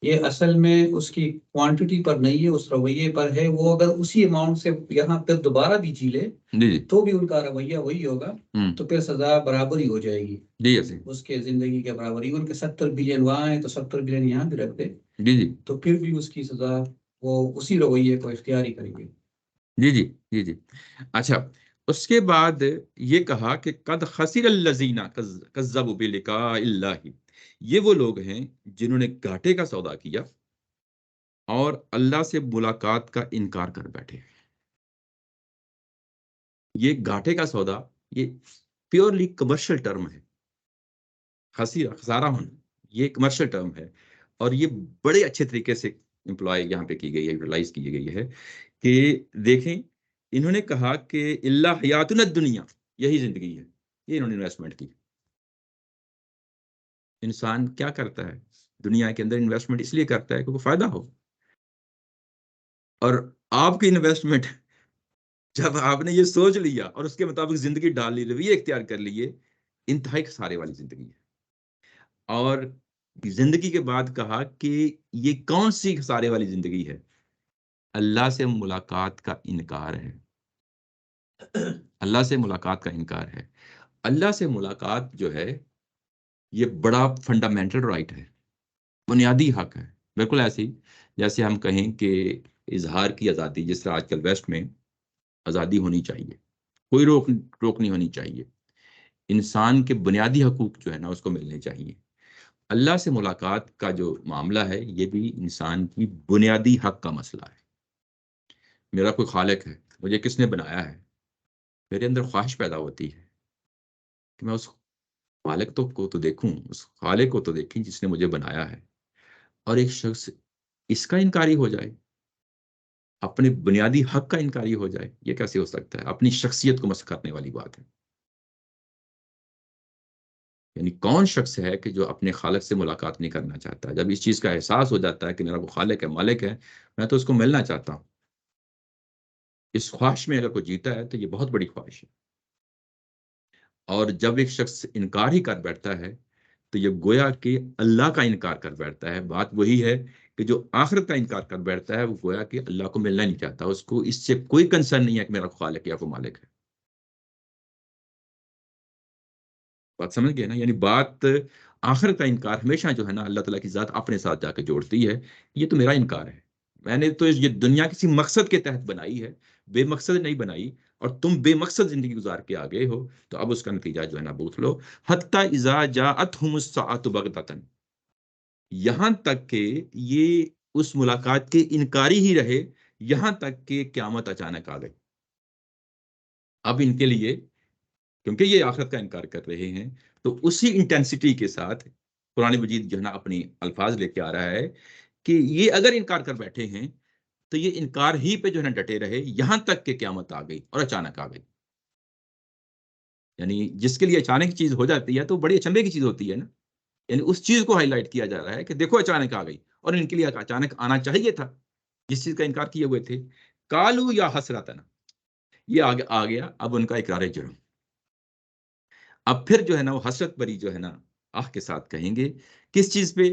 یہ اصل میں اس کی کوانٹٹی پر نہیں ہے، اس رویے پر ہے. وہ اگر اسی اماؤنٹ سے یہاں پہ دوبارہ بھی جی لے تو بھی ان کا رویہ وہی ہوگا، تو پھر سزا برابر ہی ہو جائے گی اس کے زندگی کے برابر. ایون کہ 70 بلین وہاں ہے تو 70 بلین یہاں بھی رکھ دے تو پھر بھی اس کی سزا وہ اسی رویے کو اختیار ہی کریں گے. جی. اچھا، اس کے بعد یہ کہا کہ قد خسر الذین کذبوا بلقاء اللہ. یہ وہ لوگ ہیں جنہوں نے گھاٹے کا سودا کیا اور اللہ سے ملاقات کا انکار کر بیٹھے. یہ گھاٹے کا سودا یہ پیورلی کمرشل ٹرم ہے. خسارہ ہونا یہ کمرشل ٹرم ہے اور یہ بڑے اچھے طریقے سے امپلائی یہاں پہ کی گئی ہے، یوٹیلائز کی گئی ہے. کہ دیکھیں انہوں نے کہا کہ اللہ حیاتنا الدنیا، یہی زندگی ہے. یہ انہوں نے انویسٹمنٹ کی. انسان کیا کرتا ہے دنیا کے اندر؟ انویسٹمنٹ اس لیے کرتا ہے کہ وہ فائدہ ہو. اور آپ کی انویسٹمنٹ جب آپ نے یہ سوچ لیا اور اس کے مطابق زندگی ڈال لی، رویے اختیار کر لیے، انتہائی خسارے والی زندگی ہے. اور زندگی کے بعد کہا کہ یہ کون سی خسارے والی زندگی ہے؟ اللہ سے ملاقات کا انکار ہے. اللہ سے ملاقات کا انکار ہے. اللہ سے ملاقات جو ہے یہ بڑا فنڈامنٹل رائٹ ہے، بنیادی حق ہے. بالکل ایسی جیسے ہم کہیں کہ اظہار کی آزادی، جس طرح آج کل ویسٹ میں آزادی ہونی چاہیے، کوئی روک نہیں ہونی چاہیے. انسان کے بنیادی حقوق جو ہے نا اس کو ملنے چاہیے. اللہ سے ملاقات کا جو معاملہ ہے یہ بھی انسان کی بنیادی حق کا مسئلہ ہے. میرا کوئی خالق ہے، مجھے کس نے بنایا ہے، میرے اندر خواہش پیدا ہوتی ہے کہ میں اس خالق کو تو دیکھوں، اس خالق کو تو دیکھیں جس نے مجھے بنایا ہے. اور ایک شخص اس کا انکاری ہو جائے، اپنے بنیادی حق کا انکاری ہو جائے، یہ کیسے ہو سکتا ہے؟ اپنی شخصیت کو مسخ کرنے والی بات ہے. یعنی کون شخص ہے کہ جو اپنے خالق سے ملاقات نہیں کرنا چاہتا؟ جب اس چیز کا احساس ہو جاتا ہے کہ میرا وہ خالق ہے، مالک ہے، میں تو اس کو ملنا چاہتا ہوں، اس خواہش میں اگر کوئی جیتا ہے تو یہ بہت بڑی خواہش ہے. اور جب ایک شخص انکار ہی کر بیٹھتا ہے تو یہ گویا کہ اللہ کا انکار کر بیٹھتا ہے. بات وہی ہے کہ جو آخرت کا انکار کر بیٹھتا ہے وہ گویا کہ اللہ کو ملنا نہیں چاہتا، اس کو اس سے کوئی کنسرن نہیں ہے کہ میرا خالق یا کوئی مالک ہے. بات سمجھ گئے نا؟ یعنی بات آخرت کا انکار ہمیشہ جو ہے نا اللہ تعالیٰ کی ذات اپنے ساتھ جا کے جوڑتی ہے. یہ تو میرا انکار ہے، میں نے تو یہ دنیا کسی مقصد کے تحت بنائی ہے، بے مقصد نہیں بنائی. اور تم بے مقصد زندگی گزار کے آگے ہو تو اب اس کا نتیجہ جو ہے نا بوجھ لو. حتی اذا جاءتہم الساعۃ بغتۃ، یہاں تک کہ یہ اس ملاقات کے انکاری ہی رہے یہاں تک کہ قیامت اچانک آ گئی. اب ان کے لیے کیونکہ یہ آخرت کا انکار کر رہے ہیں تو اسی انٹینسٹی کے ساتھ قرآن مجید جو ہے نا اپنی الفاظ لے کے آ رہا ہے کہ یہ اگر انکار کر بیٹھے ہیں تو یہ انکار ہی پہ جو ہے نا ڈٹے رہے یہاں تک کہ قیامت آ گئی اور اچانک آ گئی. یعنی جس کے لیے اچانک چیز ہو جاتی ہے تو بڑی اچنبے کی چیز ہوتی ہے نا. یعنی اس چیز کو ہائی لائٹ کیا جا رہا ہے کہ دیکھو اچانک آ گئی اور ان کے لیے اچانک آنا چاہیے تھا جس چیز کا انکار کیے ہوئے تھے. کالو یا حسرتنا، یہ آ گیا اب ان کا اقرار جرم. اب پھر جو ہے نا وہ حسرت بری جو ہے نا آہ کے ساتھ کہیں گے کس چیز پہ؟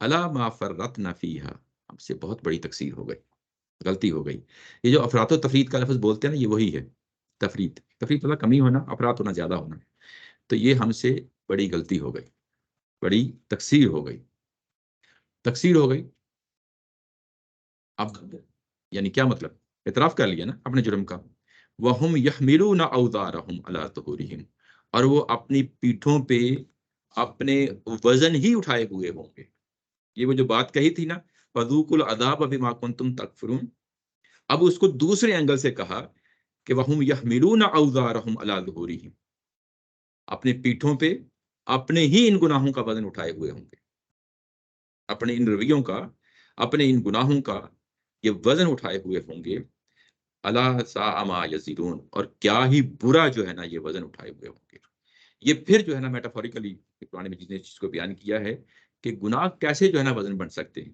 الا ما فرطنا فیہا، ہم سے بہت بڑی تقصیر ہو گئی، غلطی ہو گئی. یہ جو افراط و تفرید کا لفظ بولتے ہیں نا، یہ وہی ہے. تفرید مطلب کمی ہونا، افراط ہونا، زیادہ ہونا. تو یہ ہم سے بڑی غلطی ہو گئی، بڑی تقصیر ہو گئی. تقصیر ہو گئی اب یعنی کیا مطلب؟ اعتراف کر لیا نا اپنے جرم کا. وَهُمْ يَحْمِلُونَ أَوْزَارَهُمْ عَلَىٰ ظُهُورِهِمْ، اور وہ اپنی پیٹھوں پہ اپنے وزن ہی اٹھائے ہوئے ہوں گے. یہ وہ جو بات کہی تھی نا فَذُوقُوا الْعَذَابَ بِمَا كُنتُمْ تَكْفُرُونَ، اب اس کو دوسرے اینگل سے کہا کہ وَهُمْ يَحْمِلُونَ أَوْزَارَهُمْ عَلَىٰ ظُهُورِهِمْ، اپنے پیٹھوں پہ اپنے ہی ان گناہوں کا وزن اٹھائے ہوئے ہوں گے، اپنے ان رویوں کا، اپنے ان گناہوں کا یہ وزن اٹھائے ہوئے ہوں گے. الا ساء ما یزرون، اور کیا ہی برا جو ہے نا یہ وزن اٹھائے ہوئے ہوں گے. یہ پھر جو ہے نا میٹافوریکلی قرآن مجید نے اس چیز کو بیان کیا ہے کہ گناہ کیسے جو ہے نا وزن بن سکتے ہیں.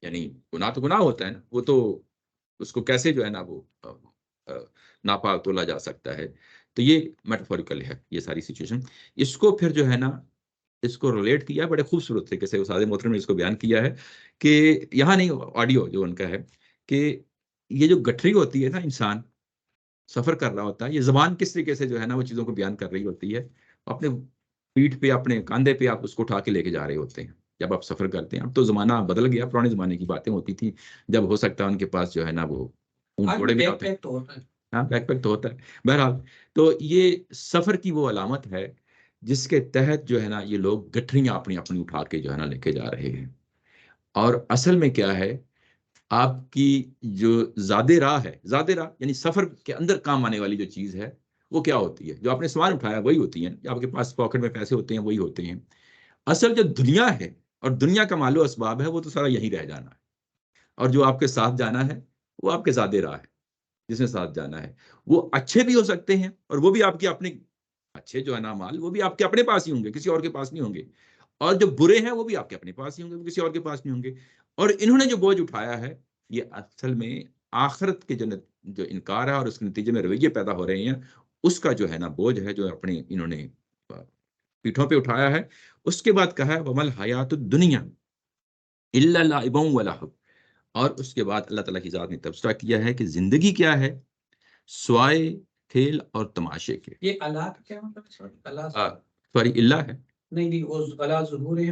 یعنی گناہ تو گناہ ہوتا ہے نا، وہ تو اس کو کیسے جو ہے نا وہ ناپا تولا جا سکتا ہے. تو یہ میٹافوریکل ہے یہ ساری سچویشن. اس کو پھر جو ہے نا اس کو ریلیٹ کیا بڑے خوبصورت طریقے سے استاد محترم نے اس کو بیان کیا ہے کہ یہاں نہیں، آڈیو جو ان کا ہے کہ یہ جو گٹھری ہوتی ہے نا، انسان سفر کر رہا ہوتا ہے، یہ زبان کس طریقے سے جو ہے نا وہ چیزوں کو بیان کر رہی ہوتی ہے. اپنے پیٹھ پہ، اپنے کاندھے پہ آپ اس کو اٹھا کے لے کے جا رہے ہوتے ہیں جب آپ سفر کرتے ہیں. اب تو زمانہ بدل گیا، پرانے زمانے کی باتیں ہوتی تھی جب ہو سکتا ہے ان کے پاس جو ہے نا وہ اونٹ گھوڑے بھی ہوتے ہیں. ہاں، بیک پیک تو ہوتا ہے. بہرحال تو یہ سفر کی وہ علامت ہے جس کے تحت جو ہے نا یہ لوگ گٹھریاں اپنی اپنی اٹھا کے جو ہے نا لے کے جا رہے ہیں. اور اصل میں کیا ہے، آپ کی جو زاد راہ ہے، زاد راہ یعنی سفر کے اندر کام آنے والی جو چیز ہے وہ کیا ہوتی ہے؟ جو آپ نے سامان اٹھایا وہی ہوتی ہیں، آپ کے پاس پاکٹ میں پیسے ہوتے ہیں وہی ہوتے ہیں. اصل جو دنیا ہے اور دنیا کا مال و اسباب ہے وہ تو سارا یہیں رہ جانا ہے. اور جو آپ کے ساتھ جانا ہے وہ آپ کے زاد راہ ہے، جس نے ساتھ جانا ہے. وہ اچھے بھی ہو سکتے ہیں اور وہ بھی آپ کے اپنے اچھے جو ہے نا مال وہ بھی آپ کے اپنے پاس ہی ہوں گے، کسی اور کے پاس نہیں ہوں گے. اور جو برے ہیں وہ بھی آپ کے اپنے پاس ہی ہوں گے، وہ کسی اور کے پاس نہیں ہوں گے. اور انہوں نے جو بوجھ اٹھایا ہے یہ اصل میں آخرت کے جو انکار ہے اور اس کے نتیجے میں رویے پیدا ہو رہے ہیں اس کا جو ہے نا بوجھ ہے جو اپنے انہوں نے پیٹھوں پہ اٹھایا ہے. اس کے بعد کہا ہے وَمَا الْحَيَاةُ الدُّنْيَا إِلَّا لَعِبٌ وَلَهْوٌ، اور اس کے بعد اللہ تعالیٰ کی ذات نے تبصرہ کیا ہے کہ زندگی کیا ہے؟ سوائے کھیل اور تماشے کے. یہ اللہ کا کیا مطلب ہے؟ سوری اللہ ہے. نہیں وہ اللہ ظہور ہے،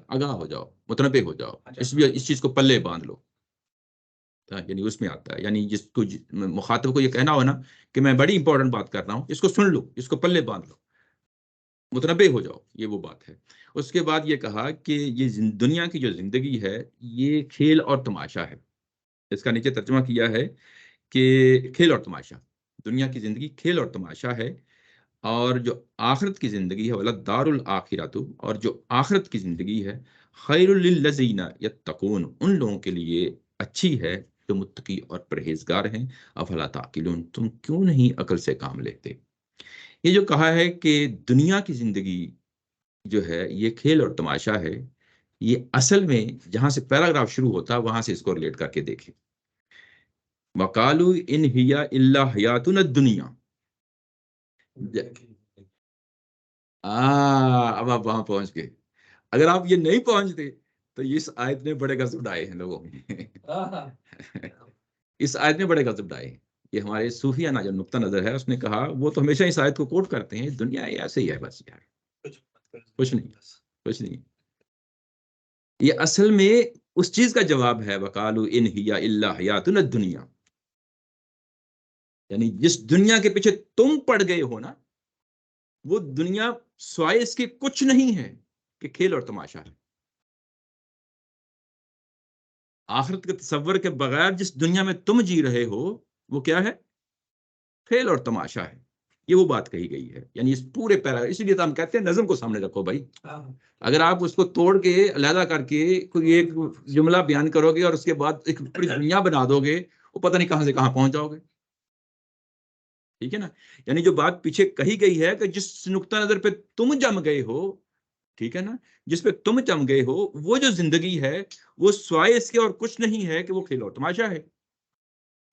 آگاہ ہو جاؤ، متنبہ ہو جاؤ. اس چیز کو پلے باندھ لو، یعنی اس میں آتا ہے. یعنی جس کو مخاطب کو یہ کہنا ہو نا کہ میں بڑی امپورٹنٹ بات کر رہا ہوں، اس کو سن لو، اس کو پلے باندھ لو، متنبہ ہو جاؤ، یہ وہ بات ہے. اس کے بعد یہ کہا کہ یہ دنیا کی جو زندگی ہے یہ کھیل اور تماشا ہے. اس کا نیچے ترجمہ کیا ہے کہ کھیل اور تماشا، دنیا کی زندگی کھیل اور تماشا ہے، اور جو آخرت کی زندگی ہے وَلَدَّارُ الْآخِرَةُ، اور جو آخرت کی زندگی ہے خَيْرٌ لِلَّذِينَ يَتَّقُونَ، ان لوگوں کے لیے اچھی ہے جو متقی اور پرہیزگار ہیں. افلا تعقلون، تم کیوں نہیں عقل سے کام لیتے؟ یہ جو کہا ہے کہ دنیا کی زندگی جو ہے یہ کھیل اور تماشا ہے، یہ اصل میں جہاں سے پیراگراف شروع ہوتا وہاں سے اس کو ریلیٹ کر کے دیکھیں. وَقَالُوا إِنْ هِيَ إِلَّا حَيَاتُنَا الدُّنْيَا. اب آپ وہاں پہنچ گئے. اگر آپ یہ نہیں پہنچتے تو اس آیت نے بڑے غضب ڈائے ہیں لوگوں میں. اس آیت میں بڑے غضب ڈائے. یہ ہمارے صوفیہ جو نقطہ نظر ہے اس نے کہا، وہ تو ہمیشہ اس آیت کو کوٹ کرتے ہیں، دنیا ایسے ہی ہے بس یار، کچھ نہیں، کچھ نہیں. یہ اصل میں اس چیز کا جواب ہے وَقَالُوا إِنْ هِيَ إِلَّا حَيَاتُنَا الدُّنْيَا. یعنی جس دنیا کے پیچھے تم پڑ گئے ہو نا وہ دنیا سوائے اس کے کچھ نہیں ہے کہ کھیل اور تماشا ہے. آخرت کے تصور کے بغیر جس دنیا میں تم جی رہے ہو وہ کیا ہے؟ کھیل اور تماشا ہے. یہ وہ بات کہی گئی ہے. یعنی اس پورے اس لیے تو ہم کہتے ہیں نظم کو سامنے رکھو بھائی. اگر آپ اس کو توڑ کے علیحدہ کر کے کوئی ایک جملہ بیان کرو گے اور اس کے بعد ایک پوری دنیا بنا دو گے، وہ پتہ نہیں کہاں سے کہاں پہنچ جاؤ گے. ٹھیک ہے نا؟ یعنی جو بات پیچھے کہی گئی ہے کہ جس نقطہ نظر پہ تم جم گئے ہو ٹھیک ہے نا, جس پہ تم جم گئے ہو, وہ جو زندگی ہے وہ سوائے اس کے اور کچھ نہیں ہے کہ وہ کھیل اور تماشا ہے.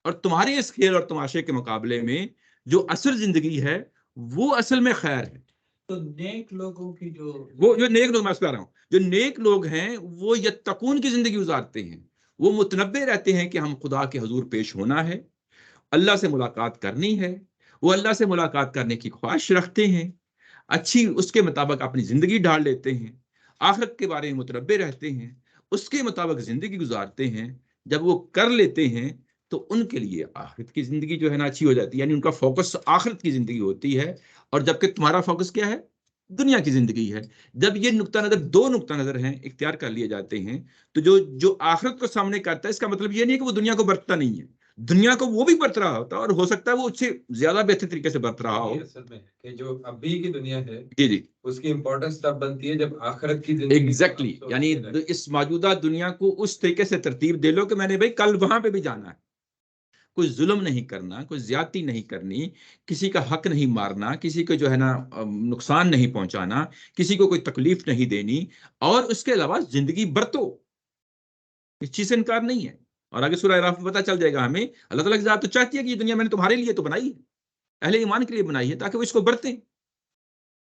اور تمہارے اس کھیل اور تماشے کے مقابلے میں جو اصل زندگی ہے وہ اصل میں خیر ہے. تو نیک لوگوں کی وہ جو نیک لوگ, میں بتا رہا ہوں, جو نیک لوگ ہیں وہ یتقون کی زندگی گزارتے ہیں. وہ متنبع رہتے ہیں کہ ہم خدا کے حضور پیش ہونا ہے, اللہ سے ملاقات کرنی ہے. وہ اللہ سے ملاقات کرنے کی خواہش رکھتے ہیں, اچھی اس کے مطابق اپنی زندگی ڈھال لیتے ہیں, آخرت کے بارے میں متنبع رہتے ہیں, اس کے مطابق زندگی گزارتے ہیں. جب وہ کر لیتے ہیں تو ان کے لیے آخرت کی زندگی جو ہے نا اچھی ہو جاتی ہے, یعنی ان کا فوکس آخرت کی زندگی ہوتی ہے. اور جبکہ تمہارا فوکس کیا ہے؟ دنیا کی زندگی ہے. جب یہ نقطہ نظر, دو نقطہ نظر ہیں, اختیار کر لیے جاتے ہیں, تو جو آخرت کو سامنے کرتا ہے اس کا مطلب یہ نہیں کہ وہ دنیا کو برتتا نہیں ہے. دنیا کو وہ بھی برت رہا ہوتا ہے, اور ہو سکتا ہے وہ اس سے زیادہ بہتر طریقے سے برت رہا ہو. اصل میں کہ جو ابھی کی دنیا ہے جی جی, اس کی امپورٹنس تب بنتی ہے جب آخرت کی زندگی ایگزیکٹلی, یعنی اس موجودہ دنیا کو اس طریقے سے ترتیب دے لو کہ میں نے بھائی کل وہاں پہ بھی جانا ہے. کوئی ظلم نہیں کرنا, کوئی زیادتی نہیں کرنی, کسی کا حق نہیں مارنا, کسی کو جو ہے نا نقصان نہیں پہنچانا, کسی کو کوئی تکلیف نہیں دینی, اور اس کے علاوہ زندگی برتو, اس چیز سے انکار نہیں ہے. اور آگے سورہ اعراف میں پتہ چل جائے گا ہمیں, اللہ تعالیٰ کی ذات تو چاہتی ہے کہ یہ دنیا میں نے تمہارے لیے تو بنائی ہے, اہل ایمان کے لیے بنائی ہے تاکہ وہ اس کو برتیں.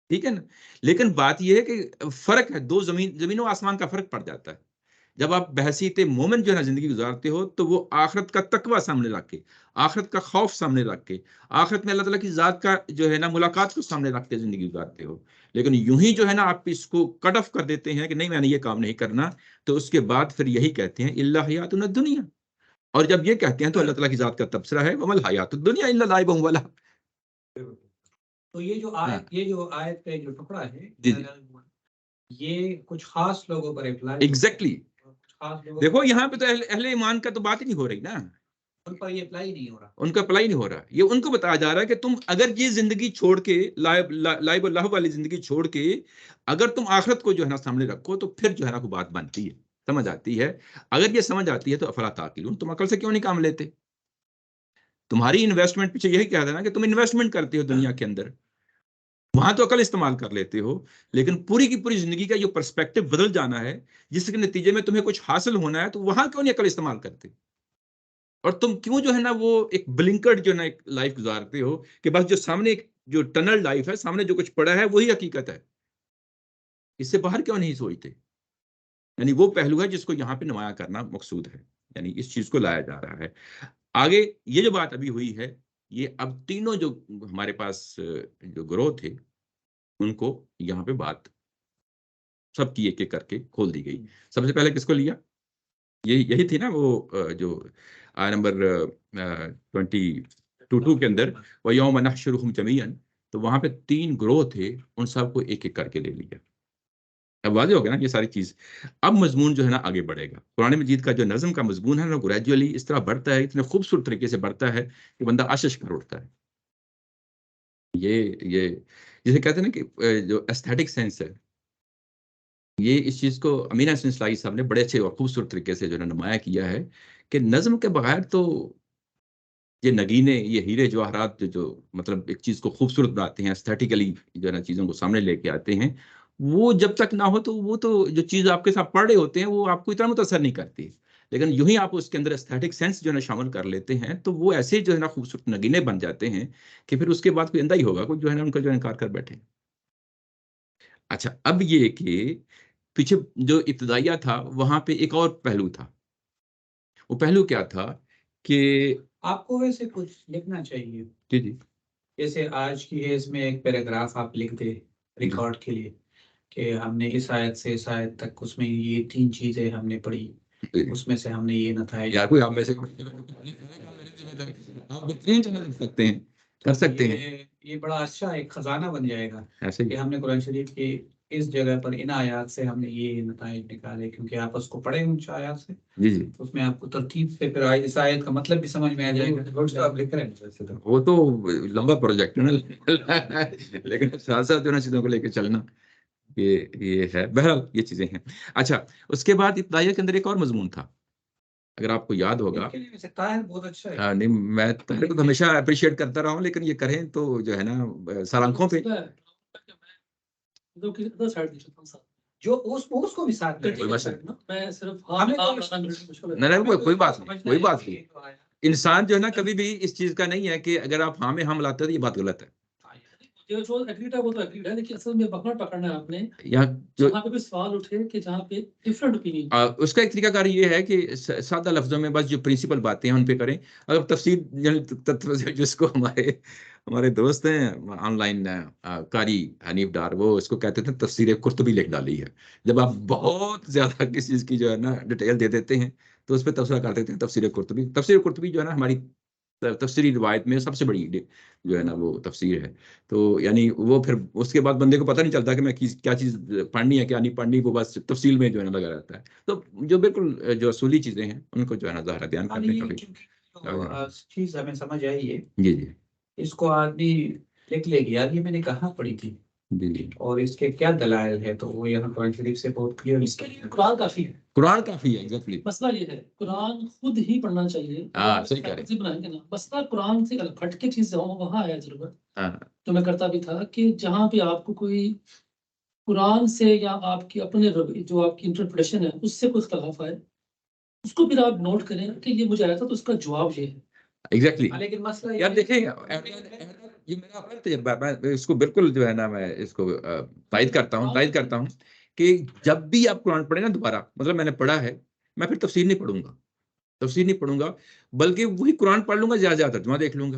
ٹھیک ہے نا. لیکن بات یہ ہے کہ فرق ہے, دو زمین و آسمان کا فرق پڑ جاتا ہے. جب آپ بحیثیت مومن جو ہے نا زندگی گزارتے ہو تو وہ آخرت کا تقوی سامنے رکھ کے, آخرت کا خوف سامنے رکھ کے, آخرت میں اللہ تعالیٰ کی ذات کا جو ہے نا ملاقات کو سامنے رکھ کے زندگی گزارتے ہو. لیکن یوں ہی جو ہے نا آپ اس کو کٹ آف کر دیتے ہیں کہ نہیں میں نے یہ کام نہیں کرنا, تو اس کے بعد پھر یہی کہتے ہیں الا حیاتنا الدنیا. اور جب یہ کہتے ہیں تو اللہ تعالیٰ کی ذات کا تبصرہ ہے ومل حیات الدنیا الا لعب و لہو. تو یہ جو آیت کا جو ٹکڑا ہے, جی جی, یہ کچھ خاص لوگوں پر اپلائی ایگزیکٹلی. دیکھو یہاں پہ تو اہل ایمان کا تو بات ہی نہیں ہو رہی نا, ان پر یہ اپلائی نہیں ہو رہا, ان کا اپلائی نہیں ہو رہا. یہ ان کو بتایا جا رہا ہے کہ تم اگر یہ زندگی چھوڑ کے, لائب اللہ والی زندگی چھوڑ کے اگر تم آخرت کو جو ہے نا سامنے رکھو تو پھر جو ہے نا وہ بات بنتی ہے, سمجھ آتی ہے. اگر یہ سمجھ آتی ہے تو افلا تعقلون, تم عقل سے کیوں نہیں کام لیتے؟ تمہاری انویسٹمنٹ پیچھے یہی کہا تھا نا کہ تم انویسٹمنٹ کرتے ہو دنیا کے اندر, وہاں تو عقل استعمال کر لیتے ہو, لیکن پوری کی پوری زندگی کا جو پرسپیکٹو بدل جانا ہے جس کے نتیجے میں تمہیں کچھ حاصل ہونا ہے, تو وہاں کیوں نہیں عقل استعمال کرتے؟ اور تم کیوں جو ہے نا وہ ایک بلنکرڈ جو ہے نا ایک لائف گزارتے ہو کہ بس جو سامنے ایک جو ٹنل لائف ہے, سامنے جو کچھ پڑا ہے وہی حقیقت ہے, اس سے باہر کیوں نہیں سوچتے؟ یعنی وہ پہلو ہے جس کو یہاں پہ نمایاں کرنا مقصود ہے, یعنی اس چیز کو لایا جا رہا ہے. آگے یہ جو بات ابھی ہوئی ہے, یہ اب تینوں جو ہمارے پاس جو گروہ تھے ان کو یہاں پہ بات سب کی ایک ایک کر کے کھول دی گئی. سب سے پہلے کس کو لیا؟ یہی تھی نا وہ جو آیت نمبر 22 کے اندر وَيَوْمَ نَحْشُرُهُمْ جَمِيعًا, تو وہاں پہ 3 گروہ تھے, ان سب کو ایک ایک کر کے لے لیا. اب واضح ہو گیا نا یہ ساری چیز. اب مضمون جو ہے نا آگے بڑھے گا. قرآن مجید کا جو نظم کا مضمون ہے نا گریجولی اس طرح بڑھتا ہے, اتنے خوبصورت طریقے سے بڑھتا ہے کہ بندہ آشش کر اٹھتا ہے. یہ جسے کہتے ہیں نا کہ جو ایستھیٹک سینس ہے, یہ اس چیز کو امینہ حسن اصلاحی صاحب نے بڑے اچھے اور خوبصورت طریقے سے جو ہے نمایاں کیا ہے کہ نظم کے بغیر تو یہ نگینے, یہ ہیرے جواہرات جو مطلب ایک چیز کو خوبصورت بناتے ہیں, ایستھیٹیکلی جو ہے نا چیزوں کو سامنے لے کے آتے ہیں, وہ جب تک نہ ہو تو وہ تو جو چیز آپ کے ساتھ پڑھ رہے ہوتے ہیں وہ آپ کو اتنا متاثر نہیں کرتی. لیکن یوں ہی آپ اس کے اندر ایستھیٹک سینس جو ہے نا شامل کر لیتے ہیں تو وہ ایسے جو ہے نا خوبصورت نگینے بن جاتے ہیں کہ پھر اس کے بعد کوئی اندھا ہی ہوگا کوئی جو ہے نا ان کا جو انکار کر بیٹھے. اچھا, اب یہ کہ پیچھے جو ابتدائیہ تھا وہاں پہ ایک اور پہلو تھا. وہ پہلو کیا تھا کہ آپ کو ویسے کچھ لکھنا چاہیے. جی جی, جیسے آج کی ہے اس میں ایک پیراگراف آپ لکھ دے ریکارڈ کے لیے کہ ہم نے اس آیت سے اس آیت تک اس میں یہ 3 چیزیں ہم نے پڑھی, اس میں سے ہم نے یہ نتائج. یا کوئی آپ میں سے آپ بہترین چیز لکھ سکتے ہیں, کر سکتے ہیں. یہ بڑا اچھا ایک خزانہ بن جائے گا ایسے کہ ہم نے قرآن شریف کی اس جگہ پر ان آیات سے ہم نے یہ نتائج نکالے, کیونکہ آپ اس کو پڑھیں ان آیات سے, جی جی, اس میں آپ کو ترتیب سے پھر اس آیت کا مطلب بھی سمجھ میں آ جائے گا. آپ لکھ رہے ہیں ویسے تو وہ تو لمبا پروجیکٹ ہے نا, لیکن ساتھ ساتھ جو ہے نا چیزوں کو لے کے چلنا یہ ہے. بہرحال یہ چیزیں ہیں. اچھا, اس کے بعد ابتدائیہ کے اندر ایک اور مضمون تھا, اگر آپ کو یاد ہوگا. بہت اچھا ہے. نہیں, میں طاہر کو ہمیشہ اپریشیٹ کرتا رہا ہوں, لیکن یہ کریں تو جو ہے نا سالانکھوں پہ ادھر سائڈ دیکھ لیتا ہوں ساتھ جو اس کو بھی ساتھ میں کوئی مسئلہ نا، میں صرف ہمیں تو مشکل نہیں نہیں کوئی بات نہیں، کوئی بات نہیں. یہ تو آیا. انسان جو ہے نا کبھی بھی اس چیز کا نہیں ہے کہ اگر آپ ہاں میں ہم لاتے ہو تو یہ بات غلط ہے. جو ایگریڈ ہے وہ تو ایگریڈ ہے، لیکن اصل میں پکڑنا ہے آپ نے یہاں جو جہاں پہ کوئی سوال اٹھے کہ جہاں پہ ڈفرینٹ اوپینین. اس کا ایک طریقہ کار یہ ہے کہ سادہ لفظوں میں بس جو پرنسپل باتیں ہیں ان پہ کریں. اگر تفسیر جس کو ہمارے دوست ہیں آن لائن قاری حنیف ڈار، وہ اس کو کہتے تھے تفسیر قرطبی لکھ ڈالی ہے. جب آپ بہت زیادہ کسی چیز کی جو ہے نا ڈیٹیل دے دیتے ہیں تو اس پہ تبصرہ کر دیتے ہیں تفسیر قرطبی. تفسیر قرطبی جو ہے نا ہماری تفسیری روایت میں سب سے بڑی جو ہے نا وہ تفسیر ہے. تو یعنی وہ پھر اس کے بعد بندے کو پتہ نہیں چلتا کہ میں کیا چیز پڑھنی ہے کیا نہیں پڑھنی، وہ بس تفصیل میں جو ہے نا لگا رہتا ہے. تو جو بالکل جو اصولی چیزیں ہیں ان کو جو ہے نا ظاہر بیان کرنے کا چیز ہمیں سمجھ آئی ہے، جی جی اس کو آدمی لکھ لے گی، یار یہ میں نے کہاں پڑھی تھی جی جی اور اس کے کیا دلائل ہے، تو وہ یہاں قرآن شریف سے بہت کلیئر. اس کے لیے قرآن کافی ہے. قرآن کافی ہے. ایگزیکٹلی مسئلہ یہ ہے قرآن خود ہی پڑھنا چاہیے. ہاں صحیح کہہ رہے ہیں. بنائیں گے نا مسئلہ قرآن سے الگ ہٹ کے چیز وہاں آیا ضرورت. ہاں تو میں کرتا بھی تھا کہ جہاں پہ آپ کو کوئی قرآن سے یا آپ کی اپنے جو آپ کی انٹرپریٹیشن ہے اس سے کوئی اختلاف آئے، اس کو پھر آپ نوٹ کریں کہ یہ مجھے آیا تھا تو اس کا جواب یہ ہے. ایگزیکٹلی. لیکن مسئلہ یار دیکھیں یہ میرا اپنا تجربہ ہے، میں اس کو بالکل جو ہے نا میں اس کو تائید کرتا ہوں کہ جب بھی آپ قرآن پڑھیں نا دوبارہ، مطلب میں نے پڑھا ہے، میں پھر تفسیر نہیں پڑھوں گا بلکہ وہی قرآن پڑھ لوں گا، زیادہ ترجمہ دیکھ لوں گا.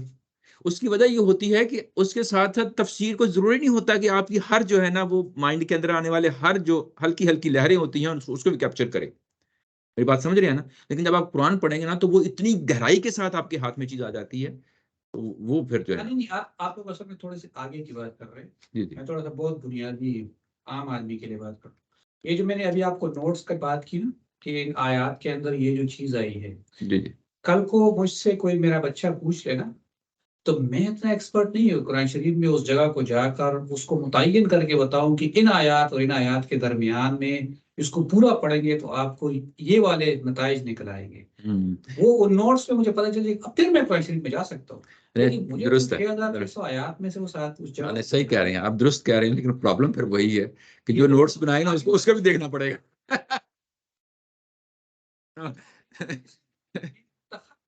اس کی وجہ یہ ہوتی ہے کہ اس کے ساتھ ساتھ تفسیر کو ضروری نہیں ہوتا کہ آپ کی ہر جو ہے نا وہ مائنڈ کے اندر آنے والے ہر جو ہلکی لہریں ہوتی ہیں اس کو بھی کیپچر کرے. میری بات سمجھ رہے ہیں نا؟ لیکن جب آپ قرآن پڑھیں گے نا تو وہ اتنی گہرائی کے ساتھ آپ کے ہاتھ میں چیز آ جاتی ہے، تو وہ پھر جو ہے نہیں آپ لوگ اصل میں تھوڑے سے آگے کی بات کر رہے ہیں. جی جی میں تھوڑا سا بہت بنیادی عام آدمی کے لیے بات کروں. یہ جو میں نے ابھی آپ کو نوٹس کا بات کی نا کہ ان آیات کے اندر یہ جو چیز آئی ہے، جی جی کل کو مجھ سے کوئی میرا بچہ پوچھ لینا تو میں اتنا ایکسپرٹ نہیں ہوں قرآن شریف میں اس جگہ کو جا کر اس کو متعین کر کے بتاؤں کہ ان آیات اور ان آیات کے درمیان میں اس کو پورا پڑھیں گے تو آپ کو یہ والے نتائج نکل آئیں گے. وہ نوٹس پہ مجھے پتہ چل جائے پھر میں قرآن شریف میں جا سکتا ہوں. لیکن مجھے درست ہے. 6300 آیات میں سے وہ ساتھ اس جگہ صحیح کہہ رہے ہیں آپ، درست کہہ رہے ہیں، لیکن پرابلم پھر وہی ہے کہ جو نوٹس بنائے نا اس کو بھی دیکھنا پڑے گا.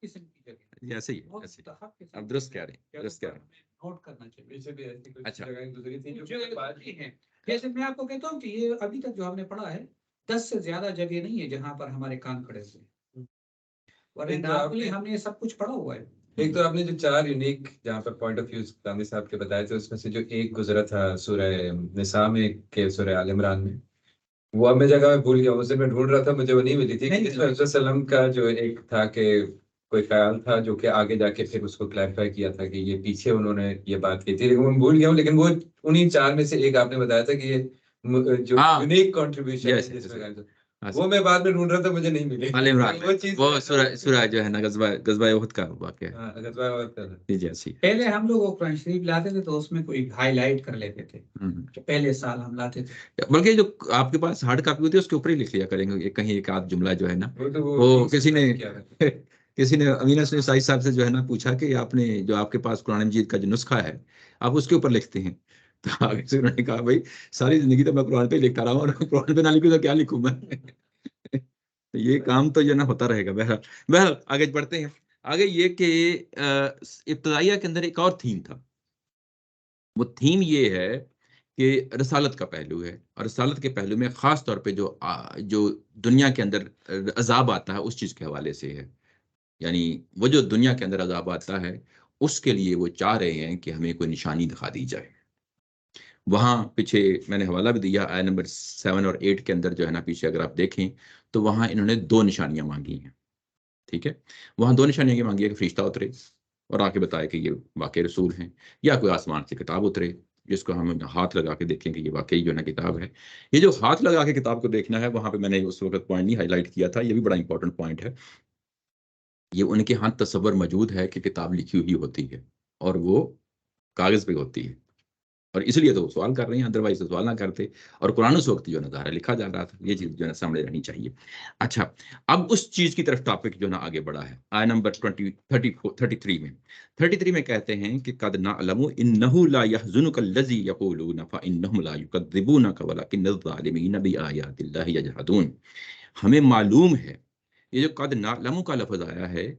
قسم کی جگہ ایسے ہی آپ درست کہہ رہے ہیں. نوٹ کرنا چاہیے. اچھا جیسے میں آپ کو کہتا ہوں کہ یہ ابھی تک جو ہم نے پڑھا ہے 10 سے زیادہ جگہ نہیں ہے جہاں پر ہمارے کان کھڑے ہوئے، ورنہ ہم نے یہ سب کچھ پڑھا ہوا ہے. ایک تو آپ نے جو 4 یونیک جہاں پر پوائنٹ آف ویوز گاندھی صاحب کے بتائے تھے، اس میں سے جو ایک گزرا تھا سورہ نساء میں کہ سورہ آل عمران میں، وہ اب میں جگہ میں بھول گیا، اس دن میں ڈھونڈ رہا تھا مجھے وہ نہیں ملی تھی. اس میں حضرت وسلم کا جو ایک تھا کہ کوئی خیال تھا جو کہ آگے جا کے پھر اس کو کلیریفائی کیا تھا کہ یہ پیچھے انہوں نے یہ بات کی تھی، لیکن وہ بھول گیا ہوں. لیکن وہ انہیں 4 میں سے ایک آپ نے بتایا تھا کہ یہ جو یونیک کنٹریبیوشن ہے جس میں وہ میں بعد میں ڈھونڈ رہا تھا، مجھے نہیں ملی. وہ سورہ جو ہے نا غزوہ احد کا واقعہ ہے. جی پہلے ہم لوگ قرآن شریف لاتے تھے تو اس میں کوئی ہائی لائٹ کر لیتے تھے، پہلے سال ہم لاتے تھے. بلکہ جو آپ کے پاس ہارڈ کاپی ہوتی ہے اس کے اوپر ہی لکھ لیا کریں گے کہیں ایک آدھ جملہ جو ہے نا. وہ کسی نے امین حسن سائی صاحب سے جو ہے نا پوچھا کہ آپ نے جو آپ کے پاس قرآن مجید کا جو نسخہ ہے آپ اس کے اوپر لکھتے ہیں؟ تو آگے سے انہوں نے کہا بھائی ساری زندگی تو میں قرآن پہ لکھتا رہا ہوں اور قرآن پہ نہ لکھوں تو کیا لکھوں میں. یہ کام تو جو نا ہوتا رہے گا. بہرحال آگے بڑھتے ہیں. آگے یہ کہ ابتدائیہ کے اندر ایک اور تھیم تھا. وہ تھیم یہ ہے کہ رسالت کا پہلو ہے، اور رسالت کے پہلو میں خاص طور پہ جو دنیا کے اندر عذاب آتا ہے اس چیز کے حوالے سے ہے. یعنی وہ جو دنیا کے اندر عذاب آتا ہے اس کے لیے وہ چاہ رہے ہیں کہ ہمیں کوئی نشانی دکھا دی جائے. وہاں پیچھے میں نے حوالہ بھی دیا، آیت نمبر 7 اور 8 کے اندر جو ہے نا پیچھے اگر آپ دیکھیں تو وہاں انہوں نے 2 نشانیاں مانگی ہیں. ٹھیک ہے، وہاں 2 نشانیاں مانگی ہے کہ فرشتہ اترے اور آ کے بتائے کہ یہ واقعی رسول ہیں، یا کوئی آسمان سے کتاب اترے جس کو ہم ہاتھ لگا کے دیکھیں کہ یہ واقعی جو ہے نا کتاب ہے. یہ جو ہاتھ لگا کے کتاب کو دیکھنا ہے وہاں پہ میں نے اس وقت پوائنٹ نہیں ہائی لائٹ کیا تھا، یہ بھی بڑا امپورٹنٹ پوائنٹ ہے. یہ ان کے ہاں تصور موجود ہے کہ کتاب لکھی ہوئی ہوتی ہے اور وہ کاغذ پہ ہوتی ہے، اور اس لیے تو وہ سوال کر رہے ہیں، ادروائز سوال نہ کرتے. اور قرآن اس وقت جو ہے نا ظاہر لکھا جا رہا تھا. یہ چیز جو ہے نا سامنے رہنی چاہیے. اچھا، اب اس چیز کی طرف ٹاپک جو ہے نا آگے بڑھا ہے. آیہ نمبر 33 میں 33 میں کہتے ہیں کہ قد نعلم انہ لا يحزنک الذی یقولون فانہم لا یکذبونک ولکن الظالمین بآیات اللہ یجحدون. ہمیں معلوم ہے، یہ جو قد نعلم کا لفظ آیا ہے،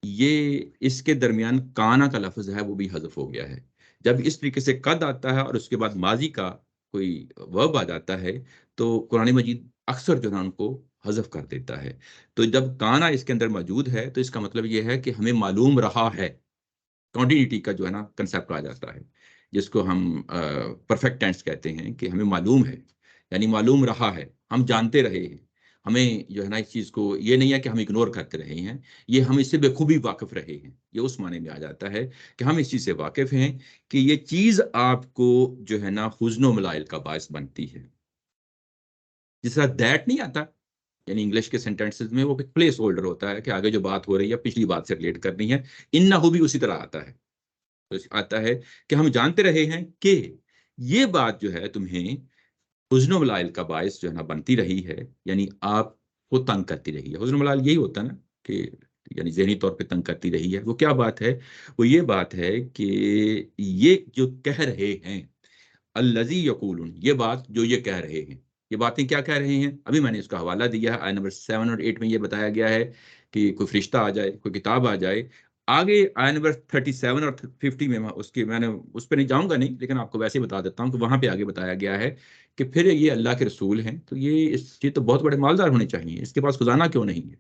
یہ اس کے درمیان کانا کا لفظ ہے وہ بھی حذف ہو گیا ہے. جب اس طریقے سے قد آتا ہے اور اس کے بعد ماضی کا کوئی ورب آ جاتا ہے تو قرآن مجید اکثر جو ہے ان کو حذف کر دیتا ہے. تو جب کانا اس کے اندر موجود ہے تو اس کا مطلب یہ ہے کہ ہمیں معلوم رہا ہے. کنٹینیوٹی کا جو ہے نا کنسیپٹ آ جاتا ہے، جس کو ہم پرفیکٹ ٹینس کہتے ہیں، کہ ہمیں معلوم ہے، یعنی معلوم رہا ہے، ہم جانتے رہے ہیں. ہمیں جو ہے نا اس چیز کو یہ نہیں ہے کہ ہم اگنور کرتے رہے ہیں، یہ ہم اس سے بخوبی واقف رہے ہیں. یہ اس معنی میں آ جاتا ہے کہ ہم اس چیز سے واقف ہیں کہ یہ چیز آپ کو جو ہے نا حزن و ملائل کا باعث بنتی ہے. جس طرح دیٹ نہیں آتا، یعنی انگلش کے سینٹینسز میں وہ پلیس ہولڈر ہوتا ہے کہ آگے جو بات ہو رہی ہے پچھلی بات سے ریلیٹ کرنی ہے. انہو بھی اسی طرح آتا ہے. تو آتا ہے کہ ہم جانتے رہے ہیں کہ یہ بات جو ہے تمہیں حزن و ملائل کا باعث جو ہے نا بنتی رہی ہے، یعنی آپ کو تنگ کرتی رہی ہے. حزن و ملائل یہی ہوتا ہے نا کہ یعنی ذہنی طور پہ تنگ کرتی رہی ہے. وہ کیا بات ہے؟ وہ یہ بات ہے کہ یہ جو کہہ رہے ہیں، الذی یقولون، یہ بات جو یہ کہہ رہے ہیں، یہ باتیں کیا کہہ رہے ہیں؟ ابھی میں نے اس کا حوالہ دیا ہے. آیہ نمبر 7 اور 8 میں یہ بتایا گیا ہے کہ کوئی فرشتہ آ جائے، کوئی کتاب آ جائے. آگے آیہ نمبر 37 اور 50 میں میں نے اس پہ نہیں جاؤں گا نہیں، لیکن آپ کو ویسے بتا دیتا ہوں کہ وہاں پہ آگے بتایا گیا ہے کہ پھر یہ اللہ کے رسول ہیں تو یہ تو بہت بڑے مالدار ہونے چاہیے، اس کے پاس خزانہ کیوں نہیں ہے؟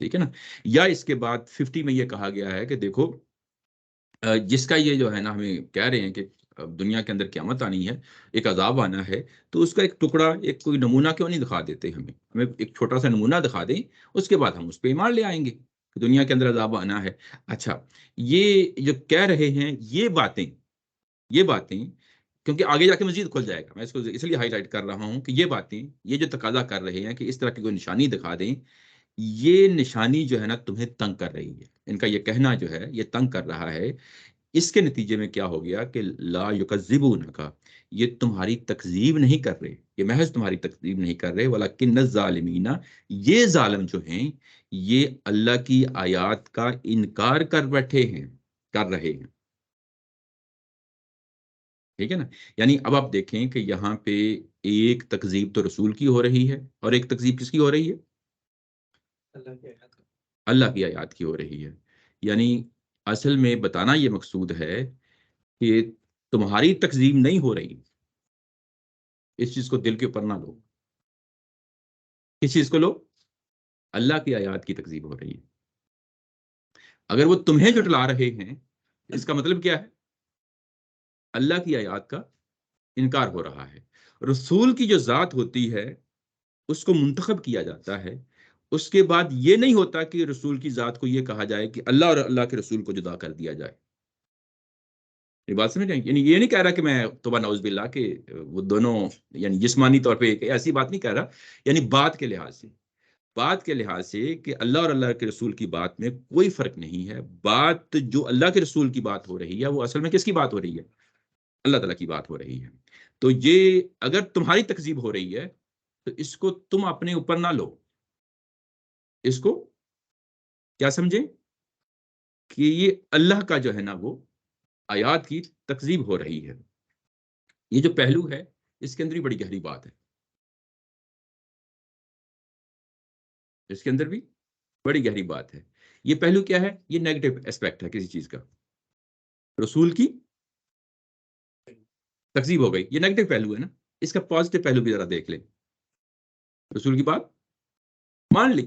ٹھیک ہے نا. یا اس کے بعد 50 میں یہ کہا گیا ہے کہ دیکھو جس کا یہ جو ہے نا ہمیں کہہ رہے ہیں کہ دنیا کے اندر قیامت آنی ہے، ایک عذاب آنا ہے، تو اس کا ایک ٹکڑا، ایک کوئی نمونہ کیوں نہیں دکھا دیتے؟ ہمیں ایک چھوٹا سا نمونہ دکھا دیں، اس کے بعد ہم اس پہ ایمان لے آئیں گے کہ دنیا کے اندر عذاب آنا ہے. اچھا، یہ جو کہہ رہے ہیں یہ باتیں کیونکہ آگے جا کے مزید کھل جائے گا، میں اس کو اس لیے ہائی لائٹ کر رہا ہوں کہ یہ باتیں، یہ جو تقاضا کر رہے ہیں کہ اس طرح کی کوئی نشانی دکھا دیں، یہ نشانی جو ہے نا تمہیں تنگ کر رہی ہے. ان کا یہ کہنا جو ہے یہ تنگ کر رہا ہے. اس کے نتیجے میں کیا ہو گیا کہ لا یکذبونک، یہ تمہاری تکذیب نہیں کر رہے، یہ محض تمہاری تکذیب نہیں کر رہے، ولکن الظالمین، یہ ظالم جو ہیں یہ اللہ کی آیات کا انکار کر رہے ہیں. ٹھیک ہے نا. یعنی اب آپ دیکھیں کہ یہاں پہ ایک تکذیب تو رسول کی ہو رہی ہے، اور ایک تکذیب کس کی ہو رہی ہے؟ اللہ کی آیات کی ہو رہی ہے. یعنی اصل میں بتانا یہ مقصود ہے کہ تمہاری تکذیب نہیں ہو رہی. اس چیز کو دل کے اوپر نہ لو. کس چیز کو لو؟ اللہ کی آیات کی تکذیب ہو رہی ہے. اگر وہ تمہیں جھٹلا رہے ہیں اس کا مطلب کیا ہے؟ اللہ کی آیات کا انکار ہو رہا ہے. رسول کی جو ذات ہوتی ہے اس کو منتخب کیا جاتا ہے، اس کے بعد یہ نہیں ہوتا کہ رسول کی ذات کو یہ کہا جائے کہ اللہ اور اللہ کے رسول کو جدا کر دیا جائے. یہ بات سمجھ رہے ہیں؟ یعنی یہ نہیں کہہ رہا کہ میں توبہ نعوذ باللہ کہ وہ دونوں یعنی جسمانی طور پہ ایسی بات نہیں کہہ رہا. یعنی بات کے لحاظ سے کہ اللہ اور اللہ کے رسول کی بات میں کوئی فرق نہیں ہے. بات جو اللہ کے رسول کی بات ہو رہی ہے وہ اصل میں کس کی بات ہو رہی ہے؟ اللہ تعالیٰ کی بات ہو رہی ہے. تو یہ اگر تمہاری تکذیب ہو رہی ہے تو اس کو تم اپنے اوپر نہ لو. اس کو کیا سمجھیں کہ یہ اللہ کا جو ہے نا وہ آیات کی تکذیب ہو رہی ہے. یہ جو پہلو ہے اس کے اندر بھی بڑی گہری بات ہے. اس کے اندر بھی بڑی گہری بات ہے. یہ پہلو کیا ہے؟ یہ نیگیٹو ایسپیکٹ ہے کسی چیز کا. رسول کی تکذیب ہو گئی، یہ نیگیٹو پہلو ہے نا. اس کا پازیٹو پہلو بھی ذرا دیکھ لیں. رسول کی بات مان لی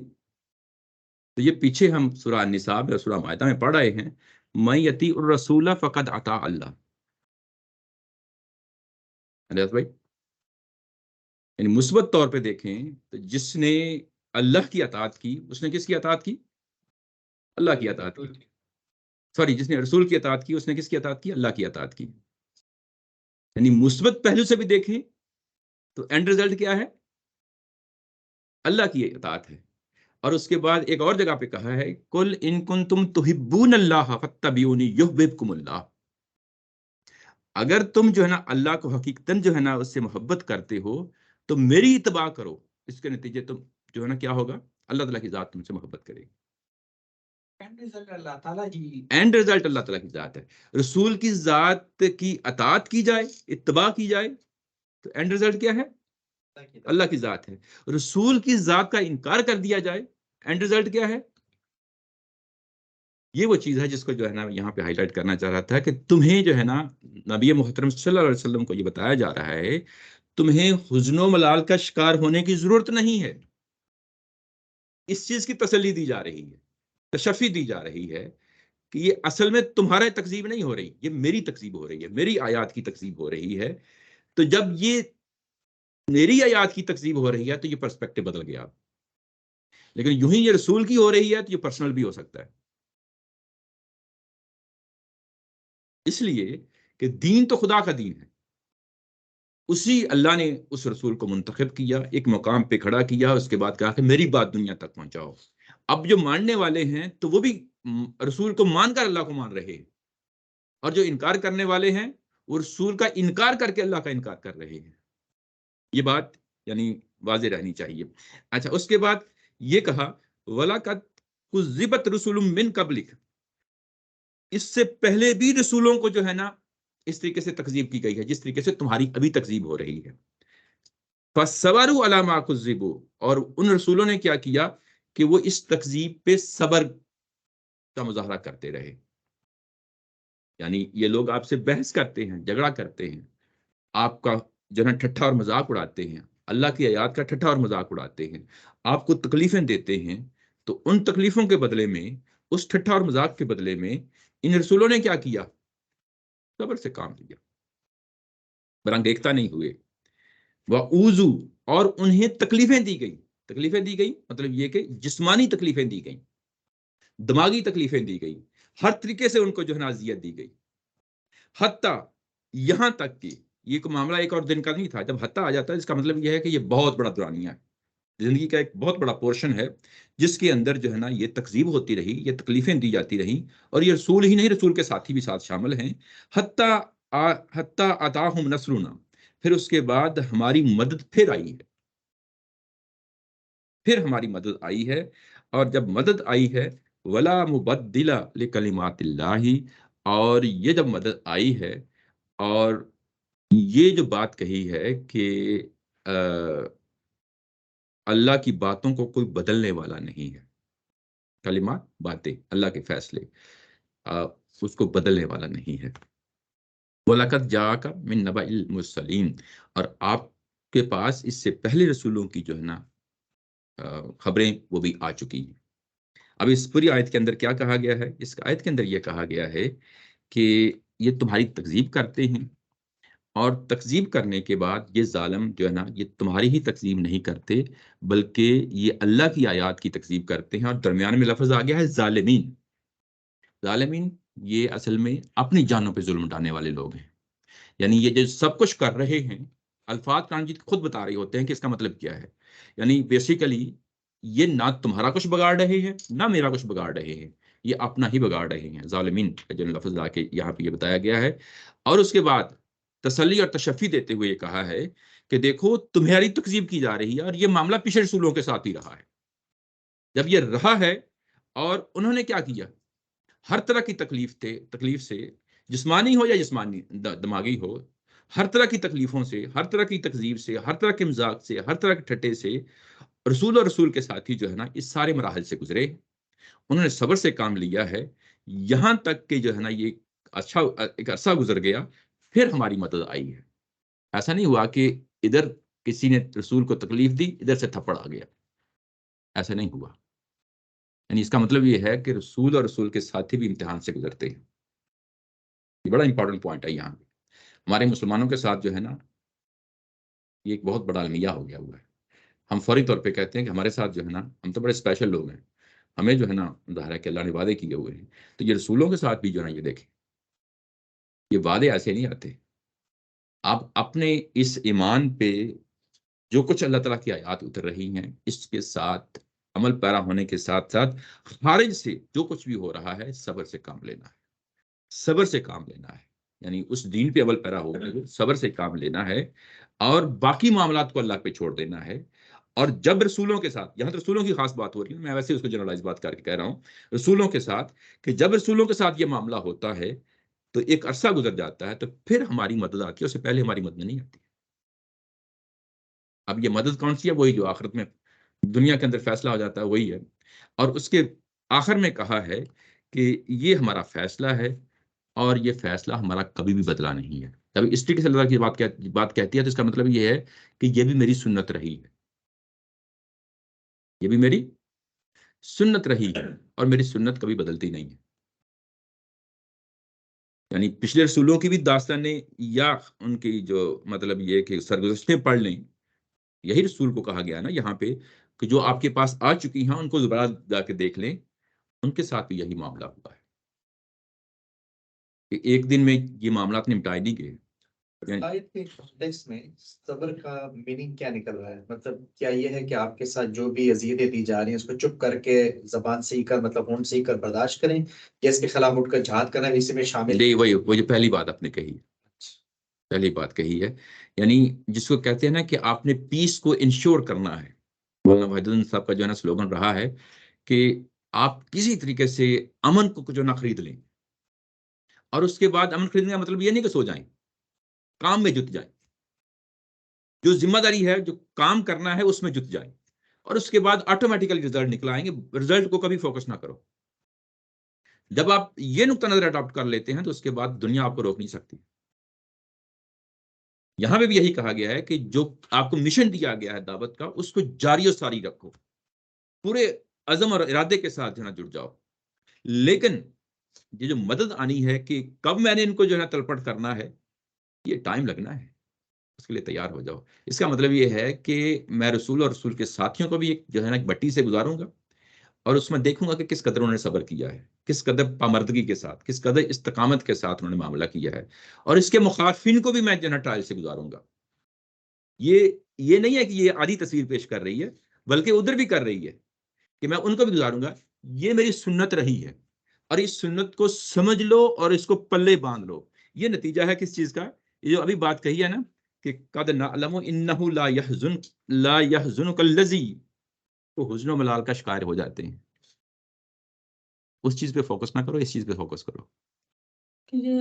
تو یہ پیچھے ہم سورہ النساء اور سورہ مائدہ میں پڑھ رہے ہیں، من یطیع الرسول فقد اطاع اللہ. بھائی یعنی مثبت طور پہ دیکھیں تو جس نے اللہ کی اطاعت کی اس نے کس کی اطاعت کی؟ اللہ کی اطاعت کی. سوری، جس نے رسول کی اطاعت کی اس نے کس کی اطاعت کی؟ اللہ کی اطاعت کی. یعنی مثبت پہلو سے بھی دیکھیں تو اینڈ رزلٹ کیا ہے؟ اللہ کی اطاعت ہے. اور اس کے بعد ایک اور جگہ پہ کہا ہے قل ان کنتم تحبون اللہ فاتبعونی یحببکم اللہ. اگر تم جو ہے نا اللہ کو حقیقتاً جو ہے نا اس سے محبت کرتے ہو تو میری اتباع کرو، اس کے نتیجے تم جو ہے نا کیا ہوگا، اللہ تعالیٰ کی ذات تم سے محبت کرے گی، اینڈ رزلٹ اللہ تعالیٰ کی اینڈ رزلٹ اللہ تعالیٰ کی ذات ہے۔ رسول کی ذات کی اطاعت کی جائے، اتباع کی جائے، تو اینڈ رزلٹ کیا ہے، اللہ کی ذات ہے۔ رسول کی ذات کا انکار کر دیا جائے، اینڈ رزلٹ کیا ہے؟ یہ وہ چیز ہے جس کو جو ہے نا یہاں پہ ہائی لائٹ کرنا چاہ رہا تھا کہ تمہیں جو ہے نا نبی محترم صلی اللہ علیہ وسلم کو یہ بتایا جا رہا ہے تمہیں حزن و ملال کا شکار ہونے کی ضرورت نہیں ہے۔ اس چیز کی تسلی دی جا رہی ہے، تشفی دی جا رہی ہے کہ یہ اصل میں تمہارا تکذیب نہیں ہو رہی، یہ میری تکذیب ہو رہی ہے، میری آیات کی تکذیب ہو رہی ہے۔ تو جب یہ میری آیات کی تکذیب ہو رہی ہے تو یہ پرسپیکٹو بدل گیا، لیکن یوں ہی یہ رسول کی ہو رہی ہے تو یہ پرسنل بھی ہو سکتا ہے۔ اس لیے کہ دین تو خدا کا دین ہے، اسی اللہ نے اس رسول کو منتخب کیا، ایک مقام پہ کھڑا کیا، اس کے بعد کہا کہ میری بات دنیا تک پہنچاؤ۔ اب جو ماننے والے ہیں تو وہ بھی رسول کو مان کر اللہ کو مان رہے ہیں، اور جو انکار کرنے والے ہیں وہ رسول کا انکار کر کے اللہ کا انکار کر رہے ہیں۔ یہ بات یعنی واضح رہنی چاہیے۔ اچھا، اس کے بعد یہ کہا وَلَقَدْ كُذِّبَتْ رُسُلٌ مِّن قَبْلِكَ، اس سے پہلے بھی رسولوں کو جو ہے نا اس طریقے سے تکذیب کی گئی ہے جس طریقے سے تمہاری ابھی تکذیب ہو رہی ہے۔ فَصَبَرُوا عَلَىٰ مَا كُذِّبُوا، اور ان رسولوں نے کیا کیا کہ وہ اس تکذیب پہ صبر کا مظاہرہ کرتے رہے۔ یعنی یہ لوگ آپ سے بحث کرتے ہیں، جھگڑا کرتے ہیں، آپ کا جو ہے ٹھٹھا اور مذاق اڑاتے ہیں، اللہ کی آیات کا ٹھٹھا اور مذاق اڑاتے ہیں، آپ کو تکلیفیں دیتے ہیں، تو ان تکلیفوں کے بدلے میں، اس ٹھٹھا اور مذاق کے بدلے میں ان رسولوں نے کیا کیا؟ صبر سے کام لیا، برانگیختہ نہیں ہوئے۔ وَأُوذُوا، اور انہیں تکلیفیں دی گئی۔ تکلیفیں دی گئی مطلب یہ کہ جسمانی تکلیفیں دی گئی، دماغی تکلیفیں دی گئی، ہر طریقے سے ان کو جو ہے نا اذیت دی گئی، حتیٰ یہاں تک کہ یہ کوئی معاملہ ایک اور دن کا نہیں تھا۔ جب حتیٰ آ جاتا ہے اس کا مطلب یہ ہے کہ یہ بہت بڑا دورانیہ ہے، زندگی کا ایک بہت بڑا پورشن ہے جس کے اندر جو ہے نا یہ تکذیب ہوتی رہی، یہ تکلیفیں دی جاتی رہی، اور یہ رسول ہی نہیں، رسول کے ساتھی بھی ساتھ شامل ہیں۔ حتیٰ اتاہم نصرنا، پھر اس کے بعد ہماری مدد پھر آئی ہے، پھر ہماری مدد آئی ہے، اور جب مدد آئی ہے ولا مبدل لکلمات اللہ، اور یہ جب مدد آئی ہے اور یہ جو بات کہی ہے کہ اللہ کی باتوں کو کوئی بدلنے والا نہیں ہے، کلمات باتیں، اللہ کے فیصلے اس کو بدلنے والا نہیں ہے۔ وَلَقَدْ جَاءَكَ مِن نَبَإِ الْمُرْسَلِينَ، اور آپ کے پاس اس سے پہلے رسولوں کی جو ہے نا خبریں وہ بھی آ چکی ہیں۔ اب اس پوری آیت کے اندر کیا کہا گیا ہے؟ اس آیت کے اندر یہ کہا گیا ہے کہ یہ تمہاری تکذیب کرتے ہیں، اور تکذیب کرنے کے بعد یہ ظالم جو ہے نا یہ تمہاری ہی تکذیب نہیں کرتے بلکہ یہ اللہ کی آیات کی تکذیب کرتے ہیں، اور درمیان میں لفظ آ گیا ہے ظالمین۔ ظالمین یہ اصل میں اپنی جانوں پہ ظلم ڈالنے والے لوگ ہیں، یعنی یہ جو سب کچھ کر رہے ہیں، الفاظ قرآن جی خود بتا رہے ہوتے ہیں کہ اس کا مطلب کیا ہے، یعنی بیسیکلی یہ نہ تمہارا کچھ بگاڑ رہے ہیں نہ میرا کچھ بگاڑ رہے ہیں، یہ اپنا ہی بگاڑ رہے ہیں۔ ظالمین کا جو لفظ لا کے یہاں پہ یہ بتایا گیا ہے، اور اس کے بعد تسلی اور تشفی دیتے ہوئے یہ کہا ہے کہ دیکھو تمہاری تکذیب کی جا رہی ہے، اور یہ معاملہ پچھلے رسولوں کے ساتھ ہی رہا ہے۔ جب یہ رہا ہے اور انہوں نے کیا کیا، ہر طرح کی تکلیف سے، جسمانی ہو یا جسمانی دماغی ہو، ہر طرح کی تکلیفوں سے، ہر طرح کی تکذیب سے، ہر طرح کے مذاق سے، ہر طرح کے ٹھٹے سے رسول اور رسول کے ساتھی جو ہے نا اس سارے مراحل سے گزرے، انہوں نے صبر سے کام لیا ہے، یہاں تک کہ جو ہے نا یہ اچھا ایک عرصہ گزر گیا، پھر ہماری مدد آئی ہے۔ ایسا نہیں ہوا کہ ادھر کسی نے رسول کو تکلیف دی، ادھر سے تھپڑ آ گیا، ایسا نہیں ہوا۔ یعنی اس کا مطلب یہ ہے کہ رسول اور رسول کے ساتھی بھی امتحان سے گزرتے ہیں۔ یہ بڑا امپورٹنٹ پوائنٹ ہے یہاں پہ ہمارے مسلمانوں کے ساتھ جو ہے نا یہ ایک بہت بڑا المیہ ہو گیا ہوا ہے۔ ہم فوری طور پہ کہتے ہیں کہ ہمارے ساتھ جو ہے نا ہم تو بڑے اسپیشل لوگ ہیں، ہمیں جو ہے نا ظاہر ہے کہ اللہ نے وعدے کیے ہوئے ہیں، تو یہ رسولوں کے ساتھ بھی جو ہے نا یہ دیکھیں، یہ وعدے ایسے نہیں آتے۔ آپ اپنے اس ایمان پہ جو کچھ اللہ تعالیٰ کی آیات اتر رہی ہیں اس کے ساتھ عمل پیرا ہونے کے ساتھ ساتھ خارج سے جو کچھ بھی ہو رہا ہے صبر سے کام لینا ہے، صبر سے کام لینا ہے۔ یعنی اس دین پہ عمل پیرا ہونا ہے، صبر سے کام لینا ہے اور باقی معاملات کو اللہ پہ چھوڑ دینا ہے. اور جب رسولوں کے ساتھ، یہاں تو رسولوں کی خاص بات ہو رہی ہے، میں ویسے اس کو جنرلائز بات کر کے کہہ رہا ہوں، رسولوں کے ساتھ، کہ جب رسولوں کے ساتھ یہ معاملہ ہوتا ہے تو ایک عرصہ گزر جاتا ہے تو پھر ہماری مدد آتی ہے، اس سے پہلے ہماری مدد نہیں آتی. اب یہ مدد کون سی ہے؟ وہی جو آخرت میں دنیا کے اندر فیصلہ ہو جاتا ہے وہی ہے. اور اس کے آخر میں کہا ہے کہ یہ ہمارا فیصلہ ہے اور یہ فیصلہ ہمارا کبھی بھی بدلا نہیں ہے. جب اس طریقے سے اللہ کی بات کہتی ہے تو اس کا مطلب یہ ہے کہ یہ بھی میری سنت رہی ہے، یہ بھی میری سنت رہی ہے اور میری سنت کبھی بدلتی نہیں ہے. یعنی پچھلے رسولوں کی بھی داستانیں یا ان کی جو مطلب یہ کہ سرگزشتیں پڑھ لیں، یہی رسول کو کہا گیا نا یہاں پہ کہ جو آپ کے پاس آ چکی ہیں ان کو دوبارہ جا کے دیکھ لیں، ان کے ساتھ بھی یہی معاملہ ہوا ہے کہ ایک دن میں یہ معاملات نمٹائے نہیں گئے. آیت کے کانٹیکسٹ میں صبر کا میننگ کیا نکل رہا ہے؟ مطلب کیا یہ ہے کہ آپ کے ساتھ جو بھی اذیتیں دی جا رہی ہیں اس کو چپ کر کے زبان سیکھ کر، مطلب ہونٹ سیکھ کر برداشت کریں، یا اس کے خلاف اٹھ کر جہاد کرنا بھی اسی میں شامل نہیں، وہ جو پہلی بات آپ نے کہی، پہلی بات کہی ہے، یعنی جس کو کہتے ہیں نا کہ آپ نے پیس کو انشور کرنا ہے. مولانا وحید الدین صاحب کا جو ہے نا سلوگن رہا ہے کہ آپ کسی طریقے سے امن کو جو نہ خرید لیں، اور اس کے بعد امن خریدنے کا مطلب یہ نہیں کہ سو جائیں، کام میں جت جائیں، جو ذمہ داری ہے جو کام کرنا ہے اس میں جت جائیں، اور اس کے بعد آٹومیٹیکلی رزلٹ نکل آئیں گے. رزلٹ کو کبھی فوکس نہ کرو. جب آپ یہ نقطہ نظر اڈاپٹ کر لیتے ہیں تو اس کے بعد دنیا آپ کو روک نہیں سکتی. یہاں پہ بھی یہی کہا گیا ہے کہ جو آپ کو مشن دیا گیا ہے دعوت کا، اس کو جاری و ساری رکھو، پورے عزم اور ارادے کے ساتھ جو ہے نا جڑ جاؤ. لیکن یہ جو مدد آنی ہے کہ کب میں نے ان کو جو ہے نا تلپٹ کرنا ہے، یہ ٹائم لگنا ہے، اس کے لیے تیار ہو جاؤ. اس کا مطلب یہ ہے کہ میں رسول اور رسول کے ساتھیوں کو بھی جو ہے نا ایک بٹی سے گزاروں گا، اور اس میں دیکھوں گا کہ کس قدر انہوں نے صبر کیا ہے، کس قدر پامردگی کے ساتھ، کس قدر استقامت کے ساتھ انہوں نے معاملہ کیا ہے. اور اس کے مخالفین کو بھی میں جو ہے نا ٹرائل سے گزاروں گا. یہ نہیں ہے کہ یہ آدھی تصویر پیش کر رہی ہے، بلکہ ادھر بھی کر رہی ہے کہ میں ان کو بھی گزاروں گا. یہ میری سنت رہی ہے اور اس سنت کو سمجھ لو اور اس کو پلے باندھ لو. یہ نتیجہ ہے کس چیز کا؟ یہ جو ابھی بات کہی ہے نا کہ قد نعلم انہ لا يحزنک الذی، وہ حزن و ملال کا شکار ہو جاتے ہیں. اس چیز پہ فوکس نہ کرو، اس چیز پہ فوکس کرو.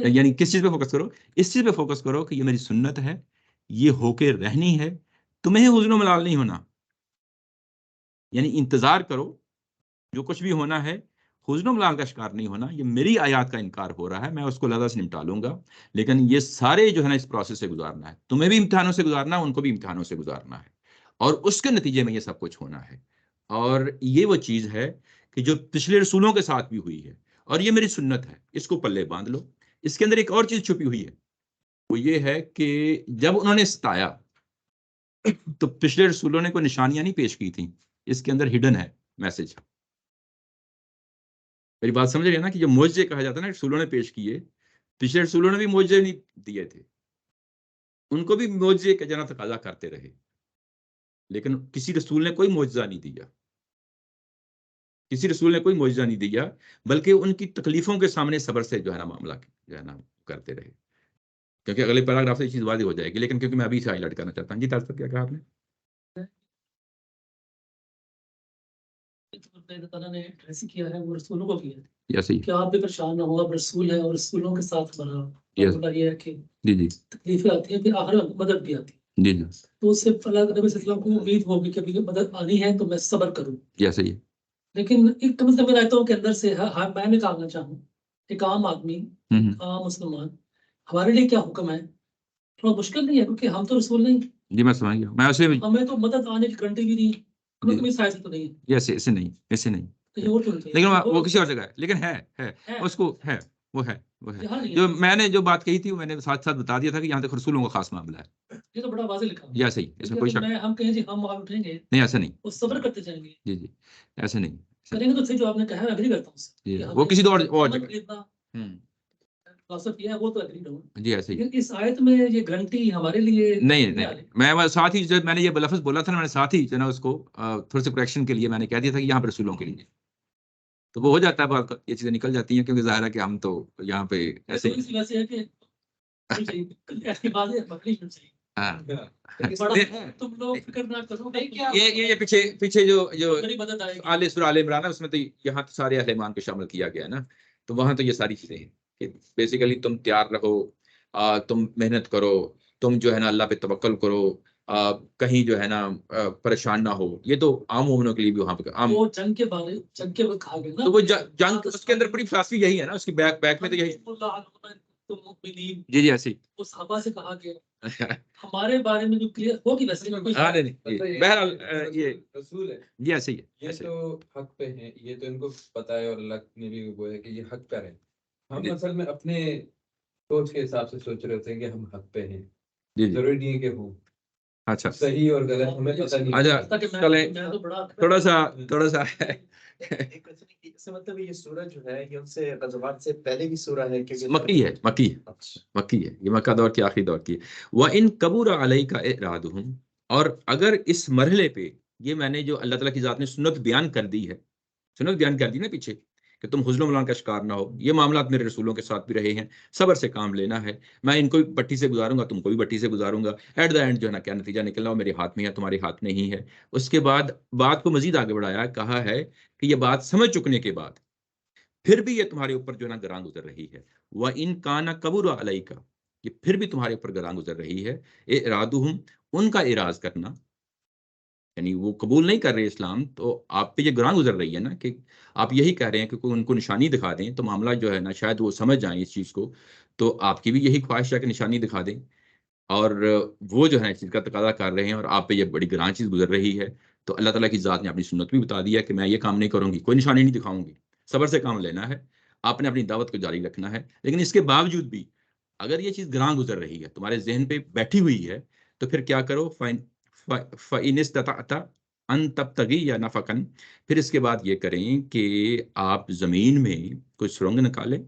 یعنی کس چیز پہ فوکس کرو؟ اس چیز پہ فوکس کرو کہ یہ میری سنت ہے، یہ ہو کے رہنی ہے، تمہیں حزن و ملال نہیں ہونا. یعنی انتظار کرو، جو کچھ بھی ہونا ہے حزن و ملال کا شکار نہیں ہونا. یہ میری آیات کا انکار ہو رہا ہے، میں اس کو لذا سے نمٹا لوں گا، لیکن یہ سارے جو ہے نا اس پروسیس سے گزارنا ہے. تمہیں بھی امتحانوں سے گزارنا ہے، ان کو بھی امتحانوں سے گزارنا ہے، اور اس کے نتیجے میں یہ سب کچھ ہونا ہے. اور یہ وہ چیز ہے کہ جو پچھلے رسولوں کے ساتھ بھی ہوئی ہے، اور یہ میری سنت ہے، اس کو پلے باندھ لو. اس کے اندر ایک اور چیز چھپی ہوئی ہے، وہ یہ ہے کہ جب انہوں نے ستایا تو پچھلے رسولوں نے کوئی نشانیاں نہیں پیش کی تھیں. اس کے اندر ہڈن ہے میسج. میری بات سمجھ رہے ہیں نا کہ جو معجزے کہا جاتا ہے نا رسولوں نے پیش کیے، پچھلے رسولوں نے بھی معجزے نہیں دیے تھے، ان کو بھی معجزے کا جنا تقاضا کرتے رہے، لیکن کسی رسول نے کوئی معجزہ نہیں دیا، کسی رسول نے کوئی معجزہ نہیں دیا، بلکہ ان کی تکلیفوں کے سامنے صبر سے جو ہے نا معاملہ جو ہے نا کرتے رہے. کیونکہ اگلے پیراگراف سے یہ چیز واضح ہو جائے گی، لیکن کیونکہ میں ابھی سے ہائی لائٹ کرنا چاہتا ہوں. جی تاج صاحب کیا کہا آپ نے؟ اللہ تعالیٰ نے ایسی کیا ہے وہ رسولوں کو کیا ہے یس کہ آپ بھی پریشان نہ ہو، آپ رسول ہیں اور رسولوں کے ساتھ بنا. اللہ یہ ہے کہ جی جی تکلیفیں آتی ہیں، پھر آخر میں مدد بھی آتی ہے. جی جی تو اس سے اللہ کے نبی صلی اللہ علیہ وسلم کو امید ہوگی کہ ابھی مدد آنی ہے تو میں صبر کروں. یس صحیح. لیکن ایک کم از کم آیتوں کے اندر سے میں نکالنا چاہوں، ایک عام آدمی، عام مسلمان، ہمارے لیے کیا حکم ہے؟ تھوڑا مشکل نہیں ہے کیونکہ ہم تو رسول نہیں. جی میں سمجھ گیا. میں اسے ہمیں تو مدد آنے کی گارنٹی بھی نہیں، ہمیں کوئی سائز تو نہیں ہے. یس ایسے نہیں، ایسے نہیں، لیکن وہ کسی اور جگہ ہے، لیکن ہے اس کو ہے، وہ ہے جو میں نے جو بات کہی تھی وہ میں نے ساتھ ساتھ بتا دیا تھا کہ یہاں تک رسولوں کا خاص معاملہ ہے. یہ تو بڑا واضح لکھا ہے. یا صحیح، اس میں کوئی شک نہیں. ہم کہیں جی ہم وہاں اٹھیں گے، نہیں ایسا نہیں، وہ صبر کرتے جائیں گے. جی جی ایسے نہیں کریں گے تو پھر جو آپ نے کہا ہے اگری کرتا ہوں اس سے. وہ کسی اور جگہ. کیا ہے وہ تو اگری ہوں. جی ایسے ہی. اس آیت میں یہ گارنٹی ہمارے لیے نہیں، میں ساتھ ہی جب میں نے یہ لفظ بولا تھا نا، میں نے ساتھ ہی جو ہے نا اس کو تھوڑے سے کریکشن کے لیے میں نے کہہ دیا تھا کہ یہاں پہ رسولوں کے لیے، تو وہ ہو جاتا ہے، یہ چیزیں نکل جاتی ہیں کیونکہ ظاہر ہے کہ ہم تو یہاں پہ ایسے ہے کہ ایسی بات ہے مکلی شروع سے ہاں تم لوگ فکر نہ کرو یہ پیچھے جو میری مدد آئے گی. آل سورہ آل عمران ہے، اس میں تو یہاں تو سارے اہل ایمان کو شامل کیا گیا ہے نا، تو وہاں تو یہ ساری چیزیں ہیں کہ بیسیکلی تم تیار رہو، تم محنت کرو، تم جو ہے نا اللہ پہ توکل کرو، کہیں جو ہے نا پریشان نہ ہو. یہ تو عام مومنوں کے لیے بھی وہاں پہ عام. وہ جنگ کے وقت کہا گیا نا، تو وہ جنگ اس کے اندر بڑی فلسفی یہی ہے نا، اس کی بیک میں تو یہی. جی ایسے اس صحابہ سے کہا گیا ہمارے بارے میں جو کلیئر ہوگی ویسے بہرحال یہ رسول ہے، جی ایسے ہی ہے. یہ تو حق پہ ہیں، یہ تو ان کو پتا ہے اور اللہ نے بھی وہ ہے کہ یہ حق پر ہے. ہم اصل میں اپنے سوچ کے حساب سے سوچ رہے ہوتے ہیں کہ ہم حق پہ ہیں، ضروری نہیں ہے کہ ہوں. اچھا صحیح اور غلط ہمیں پتہ نہیں. اچھا چلیں تھوڑا سا مطلب یہ سورہ جو ہے یہ ان سے غزوات سے پہلے کی سورہ ہے کہ مکی ہے، یہ مکہ دور کی آخری دور کی. وَإِن كَبُرَ عَلَيْكَ إِعْرَاضُهُمْ، اور اگر اس مرحلے پہ یہ میں نے جو اللہ تعالیٰ کی ذات نے سنت بیان کر دی نا پیچھے کہ تم حزن و ملال کا شکار نہ ہو، یہ معاملات میرے رسولوں کے ساتھ بھی رہے ہیں، صبر سے کام لینا ہے، میں ان کو بھی بٹی سے گزاروں گا، تم کو بھی بٹی سے گزاروں گا، ایٹ دا اینڈ جو ہے نا کیا نتیجہ نکلنا وہ میرے ہاتھ میں ہے، تمہارے ہاتھ میں ہی ہے. اس کے بعد بات کو مزید آگے بڑھایا، کہا ہے کہ یہ بات سمجھ چکنے کے بعد پھر بھی یہ تمہارے اوپر جو ہے نا گراں گزر رہی ہے. وَإِن كَانَ كَبُرَ عَلَيْكَ، یہ پھر بھی تمہارے اوپر گراں گزر رہی ہے. اِعْرَاضُهُمْ، ان کا اعراض کرنا، یعنی وہ قبول نہیں کر رہے اسلام، تو آپ پہ یہ گراں گزر رہی ہے نا کہ آپ یہی کہہ رہے ہیں کہ کوئی ان کو نشانی دکھا دیں تو معاملہ جو ہے نا شاید وہ سمجھ جائیں اس چیز کو، تو آپ کی بھی یہی خواہش ہے کہ نشانی دکھا دیں، اور وہ جو ہے اس چیز کا تقاضا کر رہے ہیں اور آپ پہ یہ بڑی گراں چیز گزر رہی ہے. تو اللہ تعالیٰ کی ذات نے اپنی سنت بھی بتا دیا کہ میں یہ کام نہیں کروں گی، کوئی نشانی نہیں دکھاؤں گی، صبر سے کام لینا ہے، آپ نے اپنی دعوت کو جاری رکھنا ہے. لیکن اس کے باوجود بھی اگر یہ چیز گراں گزر رہی ہے، تمہارے ذہن پہ بیٹھی ہوئی ہے، تو پھر کیا کرو، فَإِنِ اسْتَطَعْتَ أَن تَبْتَغِيَ نَفَقًا، پھر اس کے بعد یہ کریں کہ آپ زمین میں کوئی سرنگ نکالیں،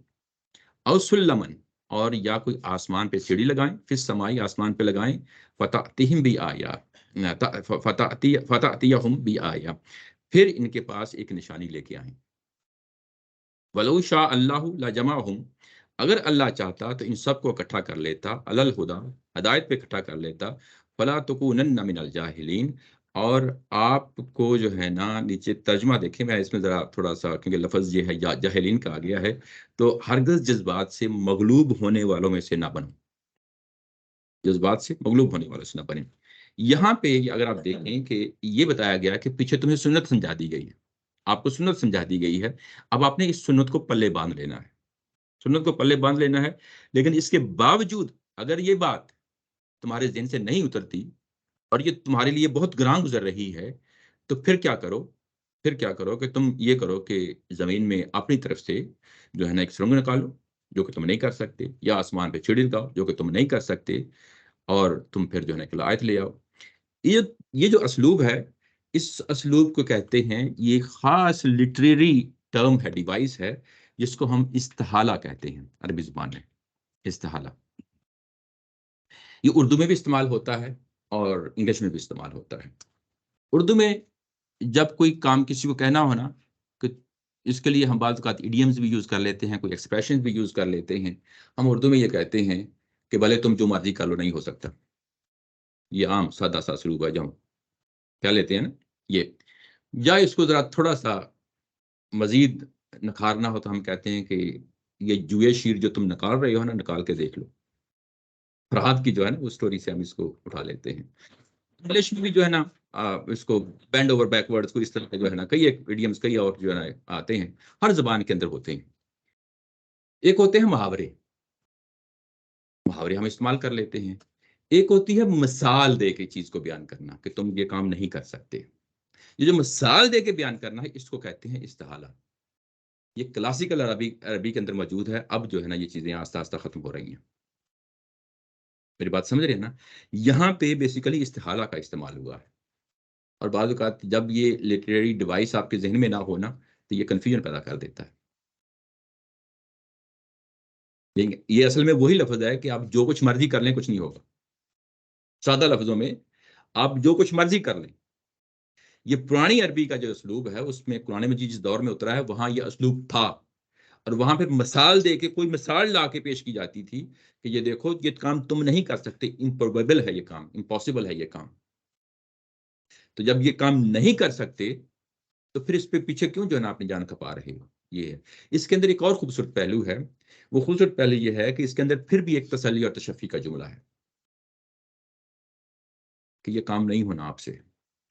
او سلمن، اور یا کوئی آسمان پہ سیڑھی لگائیں، پھر سمائی آسمان پہ لگائیں، فَتَأْتِهِمْ بِآیَةٍ، فَتَأْتِيَهُمْ بِآیَةٍ، پھر ان کے پاس ایک نشانی لے کے آئیں. وَلَوْ شَاءَ اللَّهُ لَجَمَعَهُمْ، اگر اللہ چاہتا تو ان سب کو اکٹھا کر لیتا، علی الہدیٰ، ہدایت پہ اکٹھا کر لیتا. فَلَا تَكُونَنَّ مِنَ الْجَاهِلِينَ، اور آپ کو جو ہے نا نیچے ترجمہ دیکھیں، میں اس میں ذرا تھوڑا سا کیونکہ لفظ یہ ہے جاہلین کا آ گیا ہے، تو ہرگز جذبات سے مغلوب ہونے والوں میں سے نہ بنو، جذبات سے مغلوب ہونے والوں سے نہ بنیں. یہاں پہ اگر آپ دیکھیں کہ یہ بتایا گیا کہ پیچھے تمہیں سنت سمجھا دی گئی ہے، آپ کو سنت سمجھا دی گئی ہے، اب آپ نے اس سنت کو پلے باندھ لینا ہے، سنت کو پلے باندھ لینا ہے. لیکن اس کے باوجود اگر یہ بات تمہارے ذہن سے نہیں اترتی اور یہ تمہارے لیے بہت گراں گزر رہی ہے، تو پھر کیا کرو کہ تم یہ کرو کہ زمین میں اپنی طرف سے جو ہے نا ایک سرنگ نکالو، جو کہ تم نہیں کر سکتے، یا آسمان پہ چھڑی لگاؤ، جو کہ تم نہیں کر سکتے، اور تم پھر جو ہے نا ایک آیت لے آؤ. یہ جو اسلوب ہے، اس اسلوب کو کہتے ہیں، یہ خاص لٹریری ٹرم ہے، ڈیوائس ہے، جس کو ہم استحالہ کہتے ہیں عربی زبان میں. استحالہ یہ اردو میں بھی استعمال ہوتا ہے اور انگلش میں بھی استعمال ہوتا ہے. اردو میں جب کوئی کام کسی کو کہنا ہو نا، کہ اس کے لیے ہم بعض اوقات ایڈیمز بھی یوز کر لیتے ہیں، کوئی ایکسپریشن بھی یوز کر لیتے ہیں. ہم اردو میں یہ کہتے ہیں کہ بھلے تم جو مرضی کر لو نہیں ہو سکتا. یہ عام سادہ سا اسلوب ہے جو ہم کہہ لیتے ہیں نا. یہ یا اس کو ذرا تھوڑا سا مزید نکھارنا ہو تو ہم کہتے ہیں کہ یہ جوئے شیر جو تم نکال رہے ہو نا، نکال کے دیکھ لو. فرحات کی جو ہے نا وہ سٹوری سے ہم اس کو اٹھا لیتے ہیں. انگلش میں بھی جو ہے نا اس کو بینڈ اوور بیکورڈز کو اس طرح جو ہے نا کئی ایڈیمز، کئی اور جو ہے نا آتے ہیں، ہر زبان کے اندر ہوتے ہیں. ایک ہوتے ہیں محاورے ہم استعمال کر لیتے ہیں. ایک ہوتی ہے مثال دے کے چیز کو بیان کرنا کہ تم یہ کام نہیں کر سکتے. یہ جو مثال دے کے بیان کرنا ہے، اس کو کہتے ہیں استحالہ. یہ کلاسیکل عربی کے اندر موجود ہے. اب جو ہے نا یہ چیزیں آہستہ آہستہ ختم ہو رہی ہیں. میری بات سمجھ رہے ہیں نا؟ یہاں پہ بیسیکلی استحالہ کا استعمال ہوا ہے، اور بعض اوقات جب یہ لٹریری ڈیوائس آپ کے ذہن میں نہ ہونا تو یہ کنفیوژن پیدا کر دیتا ہے. یہ اصل میں وہی لفظ ہے کہ آپ جو کچھ مرضی کر لیں کچھ نہیں ہوگا. سادہ لفظوں میں آپ جو کچھ مرضی کر لیں. یہ پرانی عربی کا جو اسلوب ہے، اس میں قرآن مجید جس دور میں اترا ہے وہاں یہ اسلوب تھا. اور وہاں پہ مثال دے کے کوئی مثال لا کے پیش کی جاتی تھی کہ یہ دیکھو یہ کام تم نہیں کر سکتے، امپروبیبل ہے یہ کام، امپاسبل ہے یہ کام. تو جب یہ کام نہیں کر سکتے تو پھر اس پہ پیچھے کیوں جو ہے نا اپنی جان کھپا رہے ہو. یہ ہے اس کے اندر ایک اور خوبصورت پہلو ہے. وہ خوبصورت پہلو یہ ہے کہ اس کے اندر پھر بھی ایک تسلی اور تشفی کا جملہ ہے کہ یہ کام نہیں ہونا آپ سے،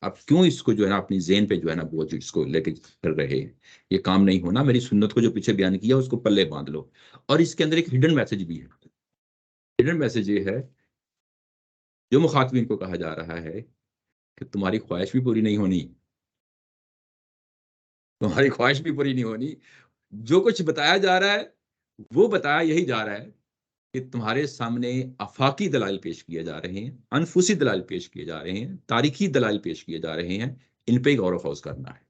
آپ کیوں اس کو جو ہے نا اپنی ذہن پہ جو ہے نا بوجھ اس کو لے کے چل رہے ہیں. یہ کام نہیں ہونا، میری سنت کو جو پیچھے بیان کیا اس کو پلے باندھ لو. اور اس کے اندر ایک ہڈن میسج بھی ہے. ہڈن میسج یہ ہے جو مخاطبین کو کہا جا رہا ہے کہ تمہاری خواہش بھی پوری نہیں ہونی، تمہاری خواہش بھی پوری نہیں ہونی. جو کچھ بتایا جا رہا ہے وہ بتایا یہی جا رہا ہے کہ تمہارے سامنے آفاقی دلائل پیش کیے جا رہے ہیں، انفسی دلائل پیش کیے جا رہے ہیں، تاریخی دلائل پیش کیے جا رہے ہیں. ان پہ غور و خوض کرنا ہے،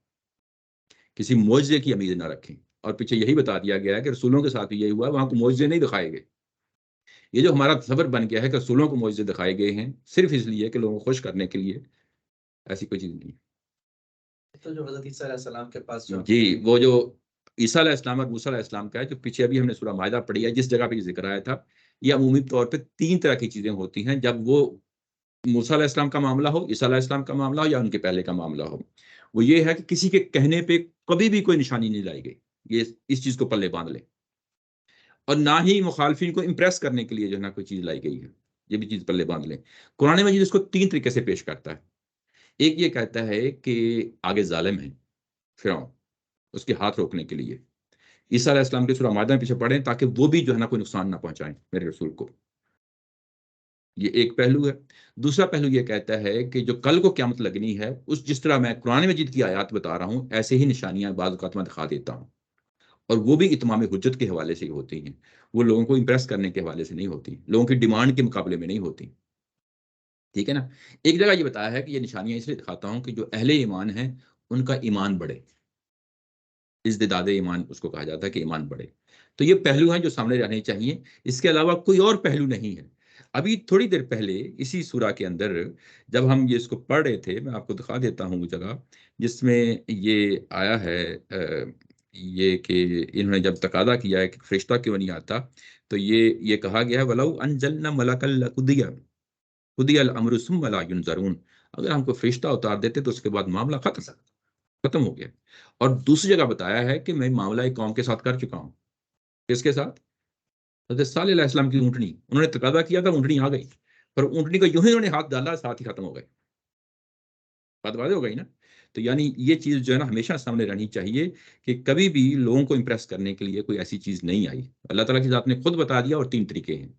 کسی معجزے کی امید نہ رکھیں. اور پیچھے یہی بتا دیا گیا ہے کہ رسولوں کے ساتھ بھی یہی ہوا، وہاں کو معجزے نہیں دکھائے گئے. یہ جو ہمارا تصور بن گیا ہے کہ رسولوں کو معجزے دکھائے گئے ہیں صرف اس لیے کہ لوگوں کو خوش کرنے کے لیے، ایسی کوئی چیز نہیں. تو جو حضرت عیسیٰ علیہ السلام کے پاس جو جی وہ جو عیسیٰ علیہ السلام اور موسیٰ علیہ السلام کا ہے جو پیچھے ابھی ہم نے سورہ مائدہ پڑھی ہے جس جگہ پہ یہ ذکر آیا تھا، یہ عمومی طور پہ 3 طرح کی چیزیں ہوتی ہیں جب وہ موسیٰ علیہ السلام کا معاملہ ہو، عیسیٰ علیہ السلام کا معاملہ ہو یا ان کے پہلے کا معاملہ ہو. وہ یہ ہے کہ کسی کے کہنے پہ کبھی بھی کوئی نشانی نہیں لائی گئی. یہ اس چیز کو پلے باندھ لیں. اور نہ ہی مخالفین کو امپریس کرنے کے لیے جو ہے نا کوئی چیز لائی گئی ہے، یہ بھی چیز پلے باندھ لیں. قرآن مجید اس کو 3 طریقے سے پیش کرتا ہے. ایک یہ کہتا ہے کہ آگے ظالم ہے فرعون، اس کے ہاتھ روکنے کے لیے. عیسیٰ علیہ السلام کے سورہ مائدہ میں پیچھے پڑھیں تاکہ وہ بھی جو ہے نا کوئی نقصان نہ پہنچائیں میرے رسول کو. یہ ایک پہلو ہے. دوسرا پہلو یہ کہتا ہے کہ جو کل کو قیامت لگنی ہے اس جس طرح میں قرآن مجید کی آیات بتا رہا ہوں ایسے ہی نشانیاں بعض اوقات میں دکھا دیتا ہوں، اور وہ بھی اتمام حجت کے حوالے سے ہی ہوتی ہیں. وہ لوگوں کو امپریس کرنے کے حوالے سے نہیں ہوتی، لوگوں کی ڈیمانڈ کے مقابلے میں نہیں ہوتی. ٹھیک ہے نا. ایک جگہ یہ بتایا ہے کہ یہ نشانیاں اس لیے دکھاتا ہوں کہ جو اہل ایمان ہیں ان کا ایمان بڑھے. ازداد ایمان اس کو کہا جاتا ہے کہ ایمان بڑھے. تو یہ پہلو ہیں جو سامنے رہنے چاہیے، اس کے علاوہ کوئی اور پہلو نہیں ہے. ابھی تھوڑی دیر پہلے اسی سورہ کے اندر جب ہم یہ اس کو پڑھ رہے تھے، میں آپ کو دکھا دیتا ہوں وہ جگہ جس میں یہ آیا ہے یہ کہ انہوں نے جب تقاضا کیا ہے کہ فرشتہ کیوں نہیں آتا، تو یہ کہا گیا ہے وَلَوْ أَنزَلْنَا مَلَكًا لَقُضِيَ الْأَمْرُ ثُمَّ لَا يُنظَرُونَ. اگر ہم کو فرشتہ اتار دیتے تو اس کے بعد معاملہ ختم ہو گیا. اور دوسری جگہ بتایا ہے کہ میں معاملہ ایک قوم کے ساتھ کر چکا ہوں. کس کے ساتھ؟ حضرت صالح علیہ السلام کی اونٹنی. انہوں نے تقاضا کیا تھا، اونٹنی آ گئی، پر اونٹنی کو یوں ہی انہوں نے ہاتھ ڈالا ساتھ ہی ختم ہو گئے. بات واضح ہو گئی نا. تو یعنی یہ چیز جو ہے نا ہمیشہ سامنے رہنی چاہیے کہ کبھی بھی لوگوں کو امپریس کرنے کے لیے کوئی ایسی چیز نہیں آئی. اللہ تعالیٰ کی ذات نے خود بتا دیا اور 3 طریقے ہیں،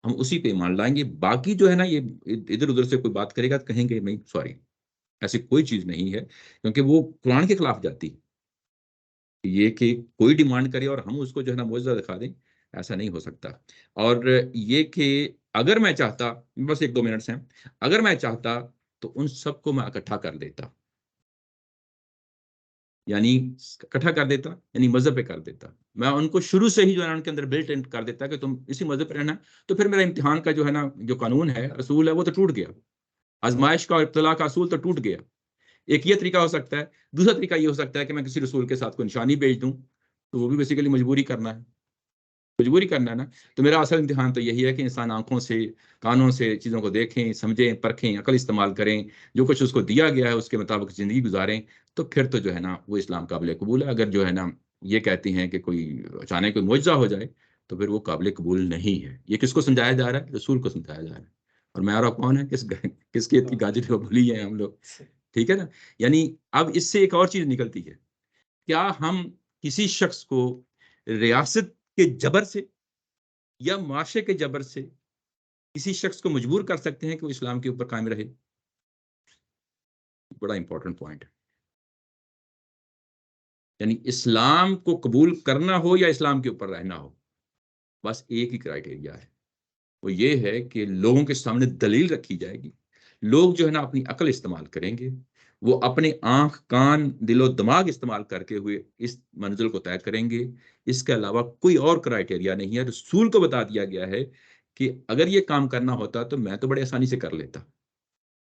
ہم اسی پہ ایمان لائیں گے. باقی جو ہے نا یہ ادھر ادھر سے کوئی بات کرے گا تو کہیں گے نہیں سوری، ایسی کوئی چیز نہیں ہے، کیونکہ وہ قرآن کے خلاف جاتی. یہ کہ کوئی ڈیمانڈ کرے اور ہم اس کو جو ہے نا معجزہ دکھا دیں، ایسا نہیں ہو سکتا. اور یہ کہ اگر میں چاہتا، بس 1-2 منٹس ہیں، اگر میں چاہتا تو ان سب کو میں اکٹھا کر دیتا، یعنی اکٹھا کر دیتا یعنی مذہب پہ کر دیتا. میں ان کو شروع سے ہی جو ہے ان کے اندر بلٹ ان کر دیتا کہ تم اسی مذہب پہ رہنا. تو پھر میرا امتحان کا جو ہے نا جو قانون ہے رسول ہے وہ تو ٹوٹ گیا، آزمائش کا اور ابتلا کا اصول تو ٹوٹ گیا. ایک یہ طریقہ ہو سکتا ہے. دوسرا طریقہ یہ ہو سکتا ہے کہ میں کسی رسول کے ساتھ کوئی نشانی بھیج دوں، تو وہ بھی بیسیکلی مجبوری کرنا ہے نا. تو میرا اصل امتحان تو یہی ہے کہ انسان آنکھوں سے کانوں سے چیزوں کو دیکھیں، سمجھیں، پرکھیں، عقل استعمال کریں، جو کچھ اس کو دیا گیا ہے اس کے مطابق زندگی گزاریں. تو پھر تو جو ہے نا وہ اسلام قابل قبول ہے. اگر جو ہے نا یہ کہتی ہیں کہ کوئی اچانک کوئی معجزہ ہو جائے تو پھر وہ قابل قبول نہیں ہے. یہ کس کو سمجھایا جا رہا ہے؟ رسول کو سمجھایا جا رہا ہے. اور میں اور کون ہے؟ کس کی اتنی گاجر کو بھولی ہے ہم لوگ. ٹھیک ہے نا. یعنی اب اس سے ایک اور چیز نکلتی ہے، کیا ہم کسی شخص کو ریاست کے جبر سے یا معاشرے کے جبر سے کسی شخص کو مجبور کر سکتے ہیں کہ وہ اسلام کے اوپر قائم رہے؟ بڑا امپورٹنٹ پوائنٹ ہے. یعنی اسلام کو قبول کرنا ہو یا اسلام کے اوپر رہنا ہو، بس ایک ہی کرائٹیریا ہے، وہ یہ ہے کہ لوگوں کے سامنے دلیل رکھی جائے گی، لوگ جو ہے نا اپنی عقل استعمال کریں گے، وہ اپنے آنکھ، کان، دل و دماغ استعمال کر کے ہوئے اس منزل کو طے کریں گے. اس کے علاوہ کوئی اور کرائٹیریا نہیں ہے. رسول کو بتا دیا گیا ہے کہ اگر یہ کام کرنا ہوتا تو میں تو بڑے آسانی سے کر لیتا.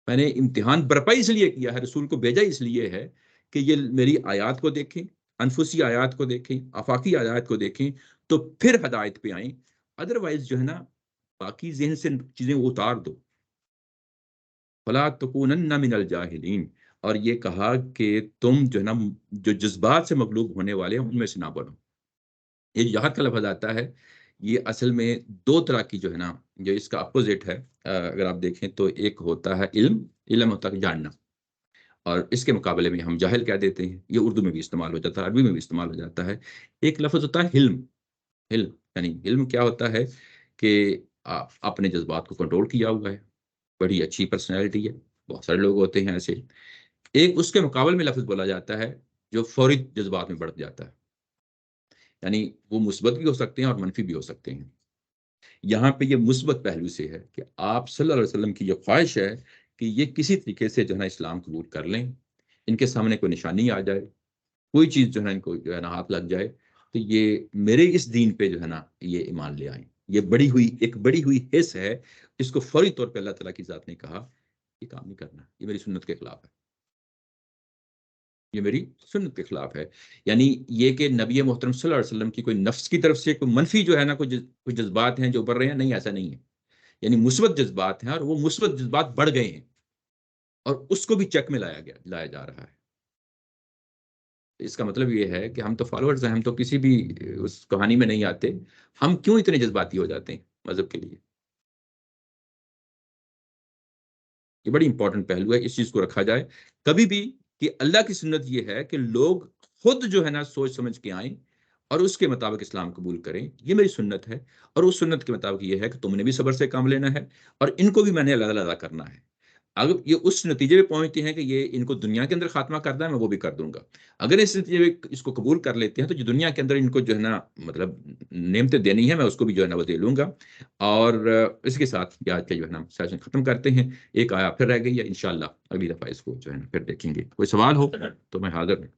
میں نے امتحان برپا اس لیے کیا ہے، رسول کو بھیجا اس لیے ہے کہ یہ میری آیات کو دیکھیں، انفسی آیات کو دیکھیں، آفاقی آیات کو دیکھیں تو پھر ہدایت پہ آئیں، ادروائز جو ہے نا باقی ذہن سے چیزیں اتار دو. فلا تکونن من الجاہلین، اور یہ کہا کہ تم جو ہے نا جو جذبات سے مغلوب ہونے والے ہیں ان میں سے نہ بنو. یہ جہاد کا لفظ آتا ہے، یہ اصل میں دو طرح کی جو ہے نا، جو اس کا اپوزٹ ہے اگر آپ دیکھیں تو ایک ہوتا ہے علم، علم ہوتا ہے جاننا، اور اس کے مقابلے میں ہم جاہل کہہ دیتے ہیں. یہ اردو میں بھی استعمال ہو جاتا ہے، عربی میں بھی استعمال ہو جاتا ہے. ایک لفظ ہوتا ہے علم. علم یعنی علم کیا ہوتا ہے کہ آپ اپنے جذبات کو کنٹرول کیا ہوا ہے، بڑی اچھی پرسنالٹی ہے، بہت سارے لوگ ہوتے ہیں ایسے. ایک اس کے مقابل میں لفظ بولا جاتا ہے جو فوری جذبات میں بڑھ جاتا ہے، یعنی وہ مثبت بھی ہو سکتے ہیں اور منفی بھی ہو سکتے ہیں. یہاں پہ یہ مثبت پہلو سے ہے کہ آپ صلی اللہ علیہ وسلم کی یہ خواہش ہے کہ یہ کسی طریقے سے جو ہے نا اسلام قبول کر لیں، ان کے سامنے کوئی نشانی آ جائے، کوئی چیز جو ہے نا ان کو جو ہے نا ہاتھ لگ جائے تو یہ میرے اس دین پہ جو ہے نا یہ ایمان لے آئیں. یہ ایک بڑی ہوئی حص ہے جس کو فوری طور پہ اللہ تعالیٰ کی ذات نے کہا یہ کام نہیں کرنا، یہ میری سنت کے خلاف ہے، یہ میری سنت کے خلاف ہے. یعنی یہ کہ نبی محترم صلی اللہ علیہ وسلم کی کوئی نفس کی طرف سے کوئی منفی جو ہے نا کوئی جذبات ہیں جو ابھر رہے ہیں، نہیں، ایسا نہیں ہے. یعنی مثبت جذبات ہیں اور وہ مثبت جذبات بڑھ گئے ہیں اور اس کو بھی چیک میں لایا جا رہا ہے. اس کا مطلب یہ ہے کہ ہم تو فالوورز ہیں، ہم تو کسی بھی اس کہانی میں نہیں آتے. ہم کیوں اتنے جذباتی ہو جاتے ہیں مذہب کے لیے؟ یہ بڑی امپورٹنٹ پہلو ہے، اس چیز کو رکھا جائے کبھی بھی کہ اللہ کی سنت یہ ہے کہ لوگ خود جو ہے نا سوچ سمجھ کے آئیں اور اس کے مطابق اسلام قبول کریں. یہ میری سنت ہے، اور اس سنت کے مطابق یہ ہے کہ تم نے بھی صبر سے کام لینا ہے اور ان کو بھی میں نے علیحدہ کرنا ہے. اگر یہ اس نتیجے پہ پہنچتے ہیں کہ یہ ان کو دنیا کے اندر خاتمہ کرنا ہے، میں وہ بھی کر دوں گا. اگر اس نتیجے پہ اس کو قبول کر لیتے ہیں تو جو دنیا کے اندر ان کو جو ہے نا مطلب نعمتیں دینی ہے میں اس کو بھی جو ہے نا وہ دے لوں گا. اور اس کے ساتھ آج کا جو ہے نا سیشن ختم کرتے ہیں. ایک آیا پھر رہ گئی ہے، انشاءاللہ اگلی دفعہ اس کو جو ہے نا پھر دیکھیں گے. کوئی سوال ہو تو میں حاضر ہوں.